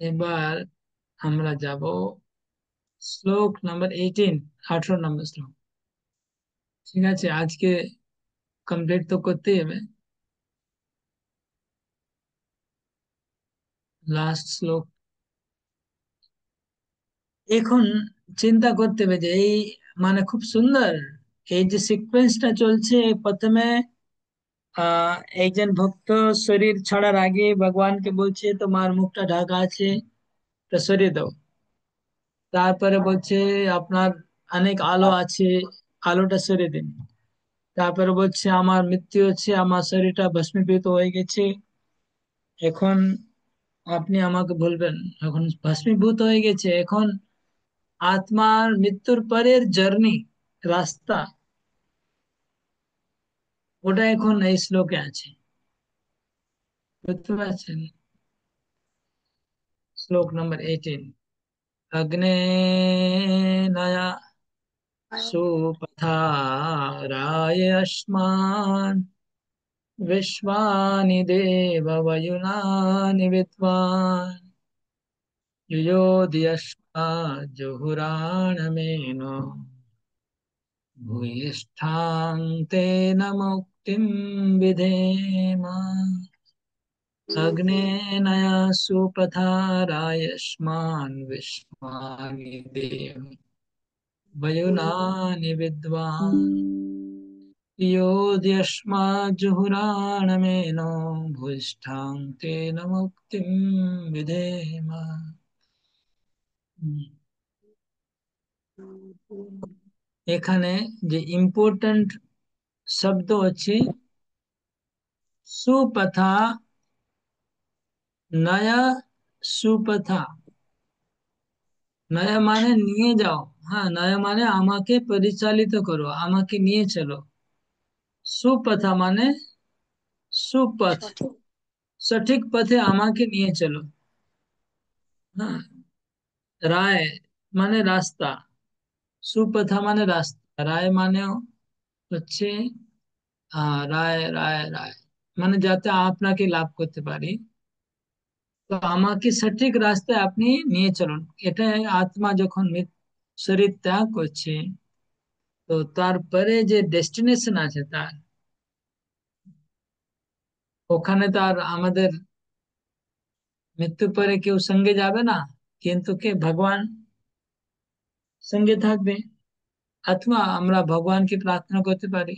এবার আমরা যাব শ্লোক নাম্বার 18, 18 নম্বর শ্লোক। ঠিক আছে, আজকে কমপ্লিট তো করতেই হবে। লাস্ট শ্লোক। এখন চিন্তা করতে হবে যে এই মানে খুব সুন্দর এই যে সিকোয়েন্সটা চলছে। প্রথমে একজন ভক্ত শরীর ছাড়ার আগে ভগবানকে বলছে তোমার মুখটা ঢাকা আছে, তো সরিয়ে দাও। তারপরে বলছে আপনার অনেক আলো আছে, আলোটা সরিয়ে দিন। তারপরে বলছে আমার মৃত্যু হচ্ছে, আমার শরীরটা ভস্মীভূত হয়ে গেছে, এখন আপনি আমাকে বলবেন। এখন ভস্মীভূত হয়ে গেছে, এখন আত্মার মৃত্যুর পরের জার্নি, রাস্তা, ওটা এখন এই শ্লোকে আছে। বুঝতে পারছেন? শ্লোক নাম্বার 18। अग्ने नया सुपथा रायश्मान विश्वानि देव वयुनानि विद्वान् युयोधयश्वा जुहुराणमेनो भूयिष्ठां तेन मुक्तिं विधेम। अग्नेनया सुपथा रायश्मान विश्वानि देव वयुनानि विद्वान् योऽध्यस्माज्जुहुराणमेनो भूयिष्ठां तेन मुक्तिं विधेम। এখানে যে ইম্পর্ট্যান্ট শব্দ হচ্ছে সুপথা, নয়া সুপথা। নয়া মানে নিয়ে যাও, হ্যাঁ, নয়া মানে আমাকে পরিচালিত করো, আমাকে নিয়ে চলো। সুপথা মানে সুপথ, সঠিক। সঠিক পথে আমাকে নিয়ে চলো। হ্যাঁ, রায় মানে রাস্তা, সুপথা মানে রাস্তা, রায় মানে হচ্ছে রায় রায় রায় মানে যাতে আপনাকে লাভ করতে পারি। তো আমাকে সঠিক রাস্তায় আপনি নিয়ে চলুন। এটা আত্মা যখন শরীর ত্যাগ করছে, তো তারপরে যে ডেস্টিনেশন আছে তার, ওখানে তো আর আমাদের মৃত্যুর পরে কেউ সঙ্গে যাবে না, কিন্তু কে ভগবান সঙ্গে থাকবে। অথবা আমরা ভগবানকে প্রার্থনা করতে পারি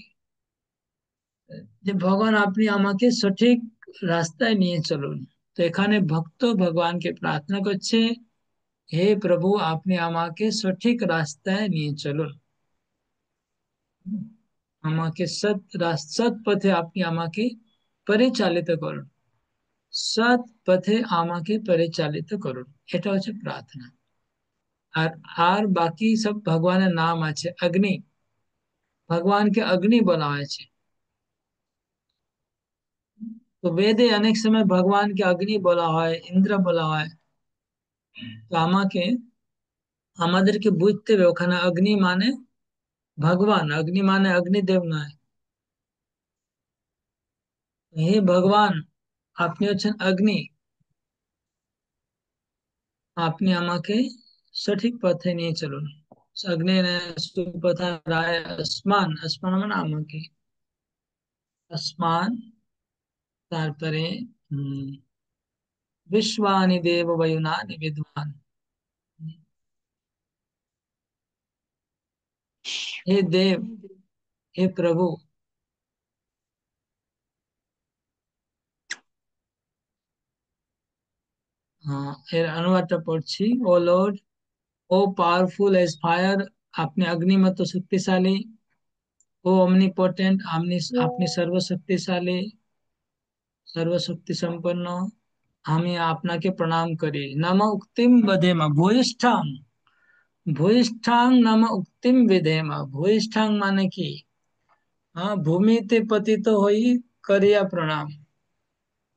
যে ভগবান আপনি আমাকে সঠিক রাস্তায় নিয়ে চলুন। তো এখানে ভক্ত ভগবানকে প্রার্থনা করছে, হে প্রভু আপনি আমাকে সঠিক রাস্তায় নিয়ে চলুন, আমাকে সৎ পথে আপনি আমাকে পরিচালিত করুন, সৎ পথে আমাকে পরিচালিত করুন। এটা হচ্ছে প্রার্থনা। আর আর বাকি সব ভগবানের নাম আছে। অগ্নি, ভগবানকে অগ্নি বলা হয়েছে। তো বেদে অনেক সময় ভগবানকে অগ্নি বলা হয়, ইন্দ্র বলা হয়। তো আমাদেরকে বুঝতে হবে ওখানে অগ্নি মানে ভগবান, অগ্নি মানে অগ্নিদেব নয়। হে ভগবান আপনি হচ্ছেন অগ্নি, আপনি আমাকে সঠিক পথে নিয়ে চলুন। অগ্নি সুপথা রায় আসমান, আসমান মানে আমাকে, আসমান। তারপরে হম विश्वानि देव वयुनानि विद्वान। हे देव, हे प्रभु। এর অনুবাদটা পড়ছি। ও লর্ড, ও পাওয়ারফুল এজ ফায়ার, আপনি অগ্নির মতো শক্তিশালী। ও অমনিপোটেন্ট, আপনি আপনি সর্বশক্তিশালী, সর্বশক্তি সম্পন্ন। আমি আপনাকে প্রণাম করি। নম উক্তিম বদেম ভূয়িষ্ঠাং, ভূয়িষ্ঠাং নম উক্তিম বিধেম। ভূয়িষ্ঠাং মানে কি? হ্যাঁ, ভূমিতে পতিত হই করিয়া প্রণাম।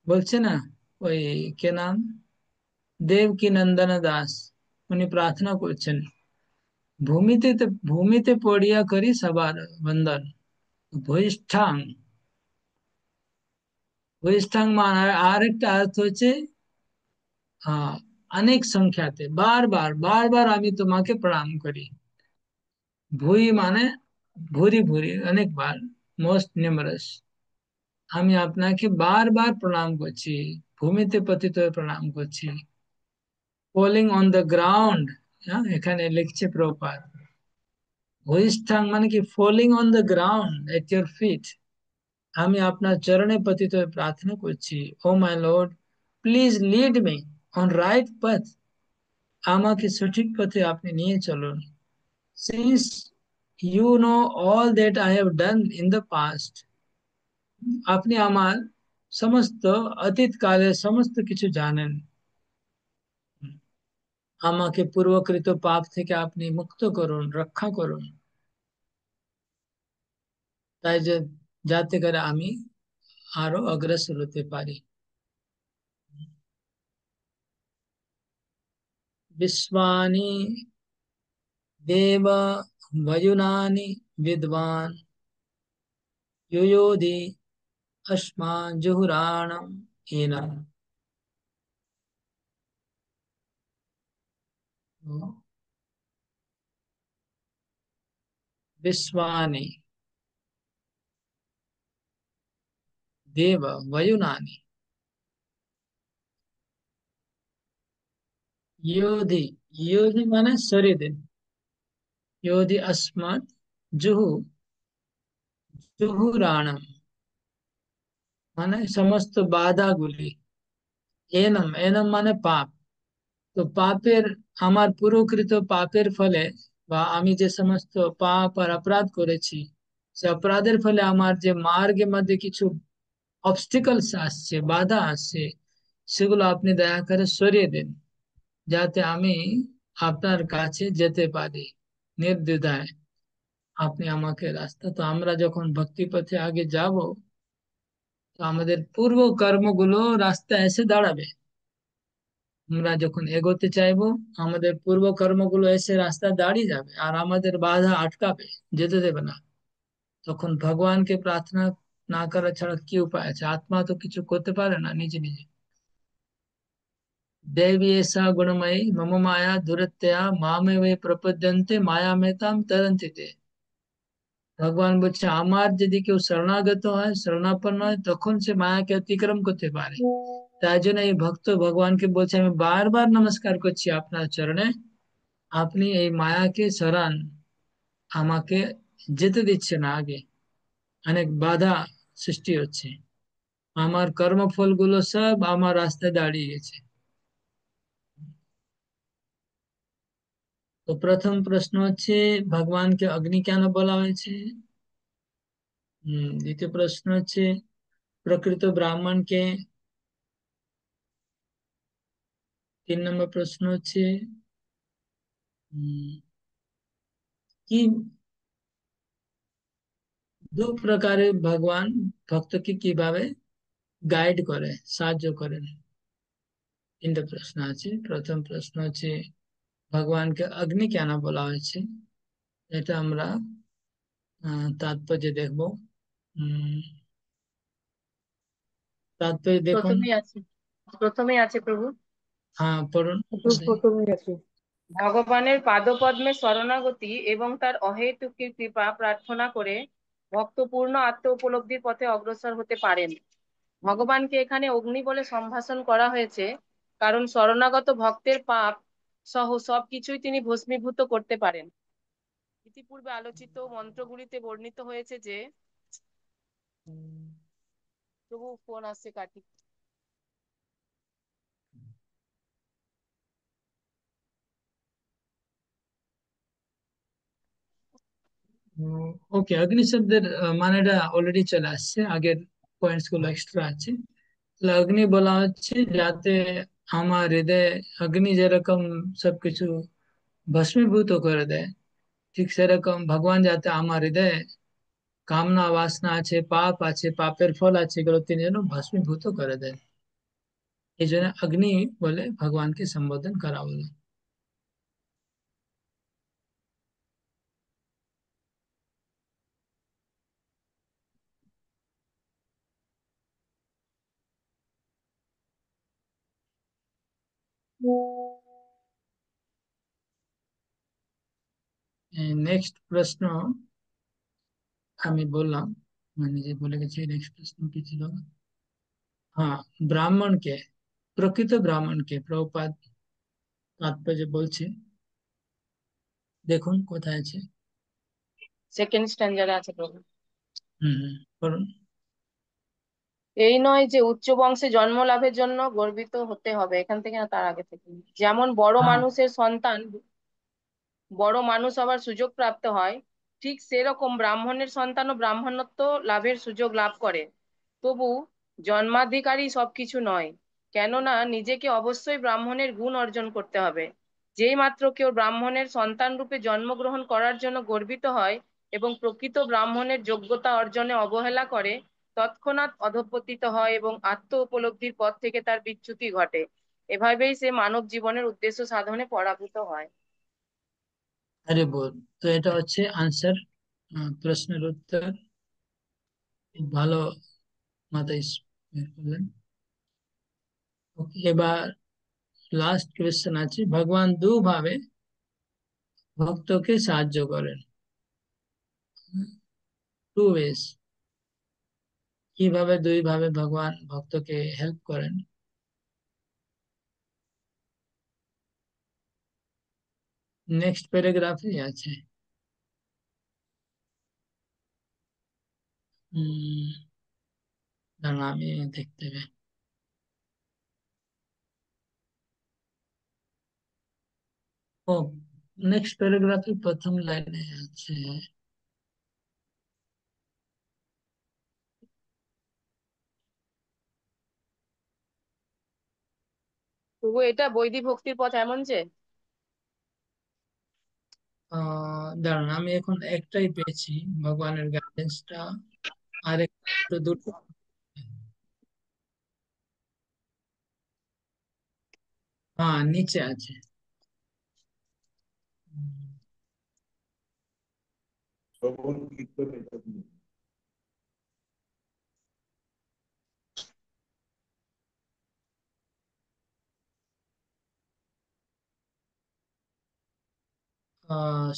বলছে না ওই কে নাম, দেবকী নন্দন দাস, উনি প্রার্থনা করছেন ভূমিতে পড়িয়া করি সবার বন্দন। ভূয়িষ্ঠাং, ভূয়িষ্ঠাং মানে আর একটা অর্থ হচ্ছে অনেক সংখ্যাতে বারবার বারবার আমি তোমাকে প্রণাম করি। ভূয়ি মানে ভুরি ভুরি, অনেকবার, মোস্ট নিউমারাস। আমি আপনাকে বারবার প্রণাম করছি, ভূমিতে পতিত হয়ে প্রণাম করছি। ফলিং অন দ্য গ্রাউন্ড, এখানে লিখছে প্রপাত। ভূইষ্ঠাং মানে কি, falling on the ground at your feet. আমি আপনার চরণে পতিত হয়ে প্রার্থনা করছি, oh my lord, please lead me on right path. আমাকে সঠিক পথে আপনি নিয়ে চলুন। Since you know all that I have done in the past. আপনি আমার সমস্ত অতীত কালের সমস্ত কিছু জানেন। আমাকে পূর্বকৃত পাপ থেকে আপনি মুক্ত করুন, রক্ষা করুন, তাই যে যাতে করে আমি আরো অগ্রসর হতে পারি। विश्वानि देव वयुनानि विद्वान् युयोधि अस्मान् जुहुराणम् एनम्। विश्वानि देव वयुनानि योधि, योधि माने शरीर, योधि अस्मत् जुहु, जुहुराणम মানে সমস্ত বাধাগুলি। এনম, এনম মানে পাপ। তো পাপের, আমার পূর্বকৃত পাপের ফলে, বা আমি যে সমস্ত পাপ আর অপরাধ করেছি, সে অপরাধের ফলে আমার যে মার্গের মধ্যে কিছু অবস্টিকলস আসছে, বাধা আসছে, সেগুলো আপনি দয়া করে সরিয়ে দেন, যাতে আমি আপনার কাছে যেতে পারি নির্দ্বিধায়। আপনি আমাকে রাস্তা, তো আমরা যখন ভক্তি পথে আগে যাব, তো আমাদের পূর্ব কর্মগুলো রাস্তায় এসে দাঁড়াবে। আমরা যখন এগোতে চাইবো, আমাদের পূর্ব কর্মগুলো এসে রাস্তায় দাঁড়িয়ে যাবে আর আমাদের বাধা আটকাবে, যেতে দেবে না। তখন ভগবানকে প্রার্থনা না করা ছাড়া কি উপায় আছে? আত্মা তো কিছু করতে পারে না নিজে নিজে। দেবী এসা গুণময়ী মম মায়া দুরত্যয়া মামে वे প্রপদ্যন্তে মায়া মেতাম তরন্তি তে। ভগবান বলছে, আমার যদি কেউ শরণাগত হয়, শরণাপন্ন হয়, তখন সে মায়াকে অতিক্রম করতে পারে। তাই জন্য এই ভক্ত ভগবানকে বলছে, আমি বারবার নমস্কার করছি আপনার চরণে, আপনি এই মায়াকে সরান, আমাকে যেতে দিচ্ছে না আগে, অনেক বাধা সৃষ্টি হচ্ছে, আমার কর্মফল গুলো সব আমার রাস্তায় দাঁড়িয়ে গেছে। তো প্রথম প্রশ্ন হচ্ছে, ভগবানকে অগ্নি কেন বলা হয়েছে? দ্বিতীয় প্রশ্ন হচ্ছে, প্রকৃত ব্রাহ্মণকে। 3 নম্বর প্রশ্ন হচ্ছে, উম, কি দু প্রকারে ভগবান ভক্তকে কিভাবে গাইড করে, সাহায্য করেন? 3টে প্রশ্ন আছে। প্রথম প্রশ্ন হচ্ছে, ভগবানকে অগ্নি কেন বলা হয়েছে, এটা আমরা তাৎপর্য দেখবো। উম তাৎপর্য দেখুন। প্রথমেই আছে, প্রথমেই আছে প্রভু। হ্যাঁ, পড়ুন। প্রথমেই আছে। ভগবানের পাদপদ্মে শরণাগতি এবং তার অহেতুক কৃপা প্রার্থনা করে ভক্ত পূর্ণ আত্ম উপলব্ধির পথে অগ্রসর হতে পারেন। ভগবানকে এখানে অগ্নি বলে সম্ভাষণ করা হয়েছে, কারণ শরণাগত ভক্তের পাপ সহ সবকিছুই তিনি ভস্মীভূত করতে পারেন। ইতিপূর্বে আলোচিত মন্ত্রগুলিতে বর্ণিত হয়েছে যে, প্রভু ফোন আসছে, কাটি। ওকে, অগ্নি শব্দের মানেটা অলরেডি চলে আসছে, আগের পয়েন্টস গুলো এক্সট্রা আছে। তাহলে অগ্নি বলা হচ্ছে যাতে আমার হৃদয়ে, অগ্নি যেরকম সবকিছু ভস্মীভূত করে দেয়, ঠিক সেরকম ভগবান যাতে আমার হৃদয়ে কামনা বাসনা আছে, পাপ আছে, পাপের ফল আছে, এগুলো তিনি যেন ভস্মীভূত করে দেন। এই জন্য অগ্নি বলে ভগবানকে সম্বোধন করা হলো। নেক্সট প্রশ্ন আমি বললাম, মানে যে বলে গেছি, নেক্সট প্রশ্ন কি ছিল? হ্যাঁ, ব্রাহ্মণকে, প্রকৃত ব্রাহ্মণকে প্রভুপাদ তাৎপর্য বলছে, দেখুন কোথায় আছে। সেকেন্ড স্ট্যান্ডার্ডে আছে প্রভু। বলুন। এই নয় যে উচ্চ বংশে জন্ম লাভের জন্য গর্বিত হতে হবে, এখান থেকে না, তার আগে থেকে। যেমন হ্যাঁ, বড় মানুষ হবার সুযোগ প্রাপ্ত হয়, ঠিক সেরকম ব্রাহ্মণের সন্তানও ব্রাহ্মণত্ব লাভের সুযোগ লাভ করে। তবু জন্মাধিকারী সবকিছু নয়, কেননা নিজেকে অবশ্যই ব্রাহ্মণের গুণ অর্জন করতে হবে। যেই মাত্র কেউ ব্রাহ্মণের সন্তান রূপে জন্মগ্রহণ করার জন্য গর্বিত হয় এবং প্রকৃত ব্রাহ্মণের যোগ্যতা অর্জনে অবহেলা করে, তৎক্ষণাৎ অধঃপতিত হয় এবং আত্ম উপলব্ধির পথ থেকে তার বিচ্যুতি ঘটে। এভাবেই সে মানব জীবনের উদ্দেশ্য সাধনে পরাভূত হয়। আরে বল, তো এটা হচ্ছে আনসার, প্রশ্নের উত্তর। খুব ভালো মাথায় বের করলেন। ওকে, এবার লাস্ট কোয়েশ্চেন আছে, ভগবান দুভাবে ভক্তকে সাহায্য করেন, টু ওয়েজ। কিভাবে দুই ভাবে ভগবান ভক্তকে হেল্প করেন? নেক্সট প্যারাগ্রাফে আছে। দাঁড়ান, আমি দেখতে হবে। ও, নেক্সট প্যারাগ্রাফে প্রথম লাইনে আছে। তবু এটা বৈদিক ভক্তির পথ, এমন যে দাঁড়ান, আমি এখন একটাই পেয়েছি, ভগবানের গাইডেন্সটা। আর একটু দুটো, হ্যাঁ নিচে আছে। শ্রবণ কীর্তন ইত্যাদি।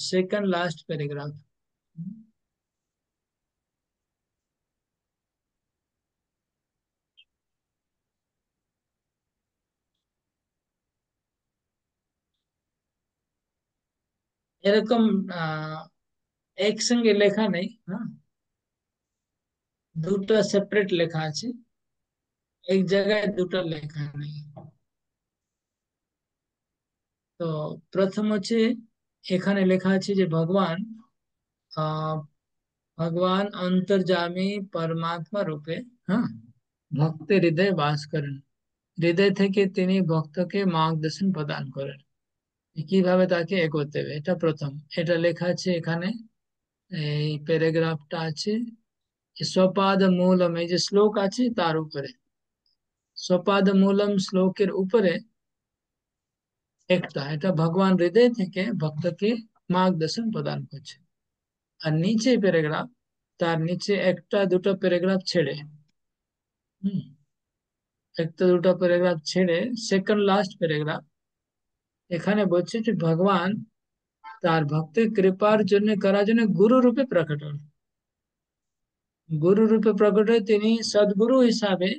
Second last paragraph. এরকম একসঙ্গে লেখা নেই, হ্যাঁ, দুটো সেপারেট লেখা আছে, এক জায়গায় দুটো লেখা নেই। তো প্রথম হচ্ছে, এখানে লেখা আছে যে ভগবান আহ ভগবান অন্তর্যামী পরমাত্মা রূপে, হ্যাঁ, ভক্তের হৃদয়ে বাস করেন। হৃদয় থেকে তিনি ভক্তকে মার্গদর্শন প্রদান করেন, কিভাবে তাকে এগোতে হবে। এটা প্রথম, এটা লেখা আছে এখানে, এই প্যারাগ্রাফটা আছে সোপাদ মূলম, এই যে শ্লোক আছে তার উপরে, সোপাদ মূলম শ্লোকের উপরে একটা, এটা ভগবান হৃদয় থেকে ভক্তকে মার্গদর্শন প্রদান করছে। আর নিচে প্যারাগ্রাফ, তার নিচে একটা দুটো প্যারাগ্রাফ ছেড়ে, হুম, একটা দুটো প্যারাগ্রাফ ছেড়ে সেকেন্ড লাস্ট প্যারাগ্রাফ, এখানে বলছে যে ভগবান তার ভক্তের কৃপার জন্য করার জন্য গুরু রূপে প্রকট হন। গুরু রূপে প্রকট হয়ে তিনি সদ্গুরু হিসাবে,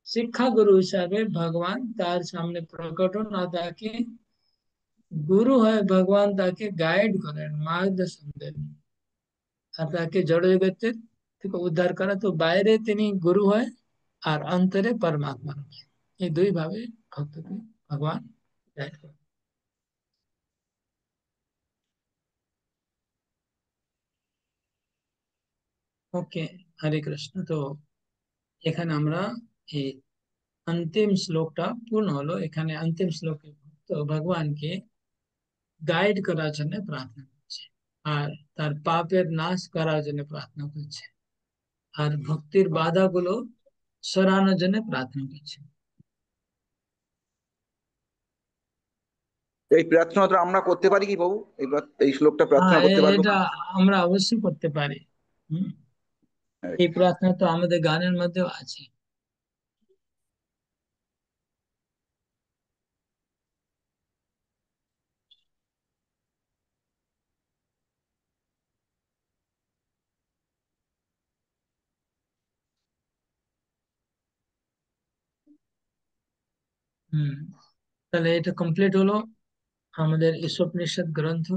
শিক্ষা গুরু হিসাবে ভগবান তার সামনে প্রকট হন, আর তাকে গুরু হয় ভগবান তাকে গাইড করেন, মার্গদর্শন দেন, আর তাকে জড় জগতের থেকে উদ্ধার করা। তো বাইরে তিনি গুরু হয় আর অন্তরে পরমাত্মা রূপে, এই দুই ভাবে ভক্তকে ভগবান গাইড করেন। ওকে, হরে কৃষ্ণ। তো এখানে আমরা এই अंतिम শ্লোকটা পূর্ণ হলো। এখানে अंतिम শ্লোকে তো ভগবানকে গাইড করার জন্য প্রার্থনা করছে, আর তার পাপের নাশ করার জন্য প্রার্থনা করছে, আর ভক্তির বাধাগুলো সরানোর জন্য প্রার্থনা করছে। এই প্রার্থনাটা আমরা করতে পারি কি বাবু? এই শ্লোকটা হ্যাঁ, প্রার্থনা করতে পারবো এটা কি? আমরা অবশ্যই করতে পারি। হুম, এই প্রার্থনা তো আমাদের গানের মধ্যেও আছে। হুম, তাহলে এটা কমপ্লিট হলো আমাদের ঈশোপনিষদ গ্রন্থ।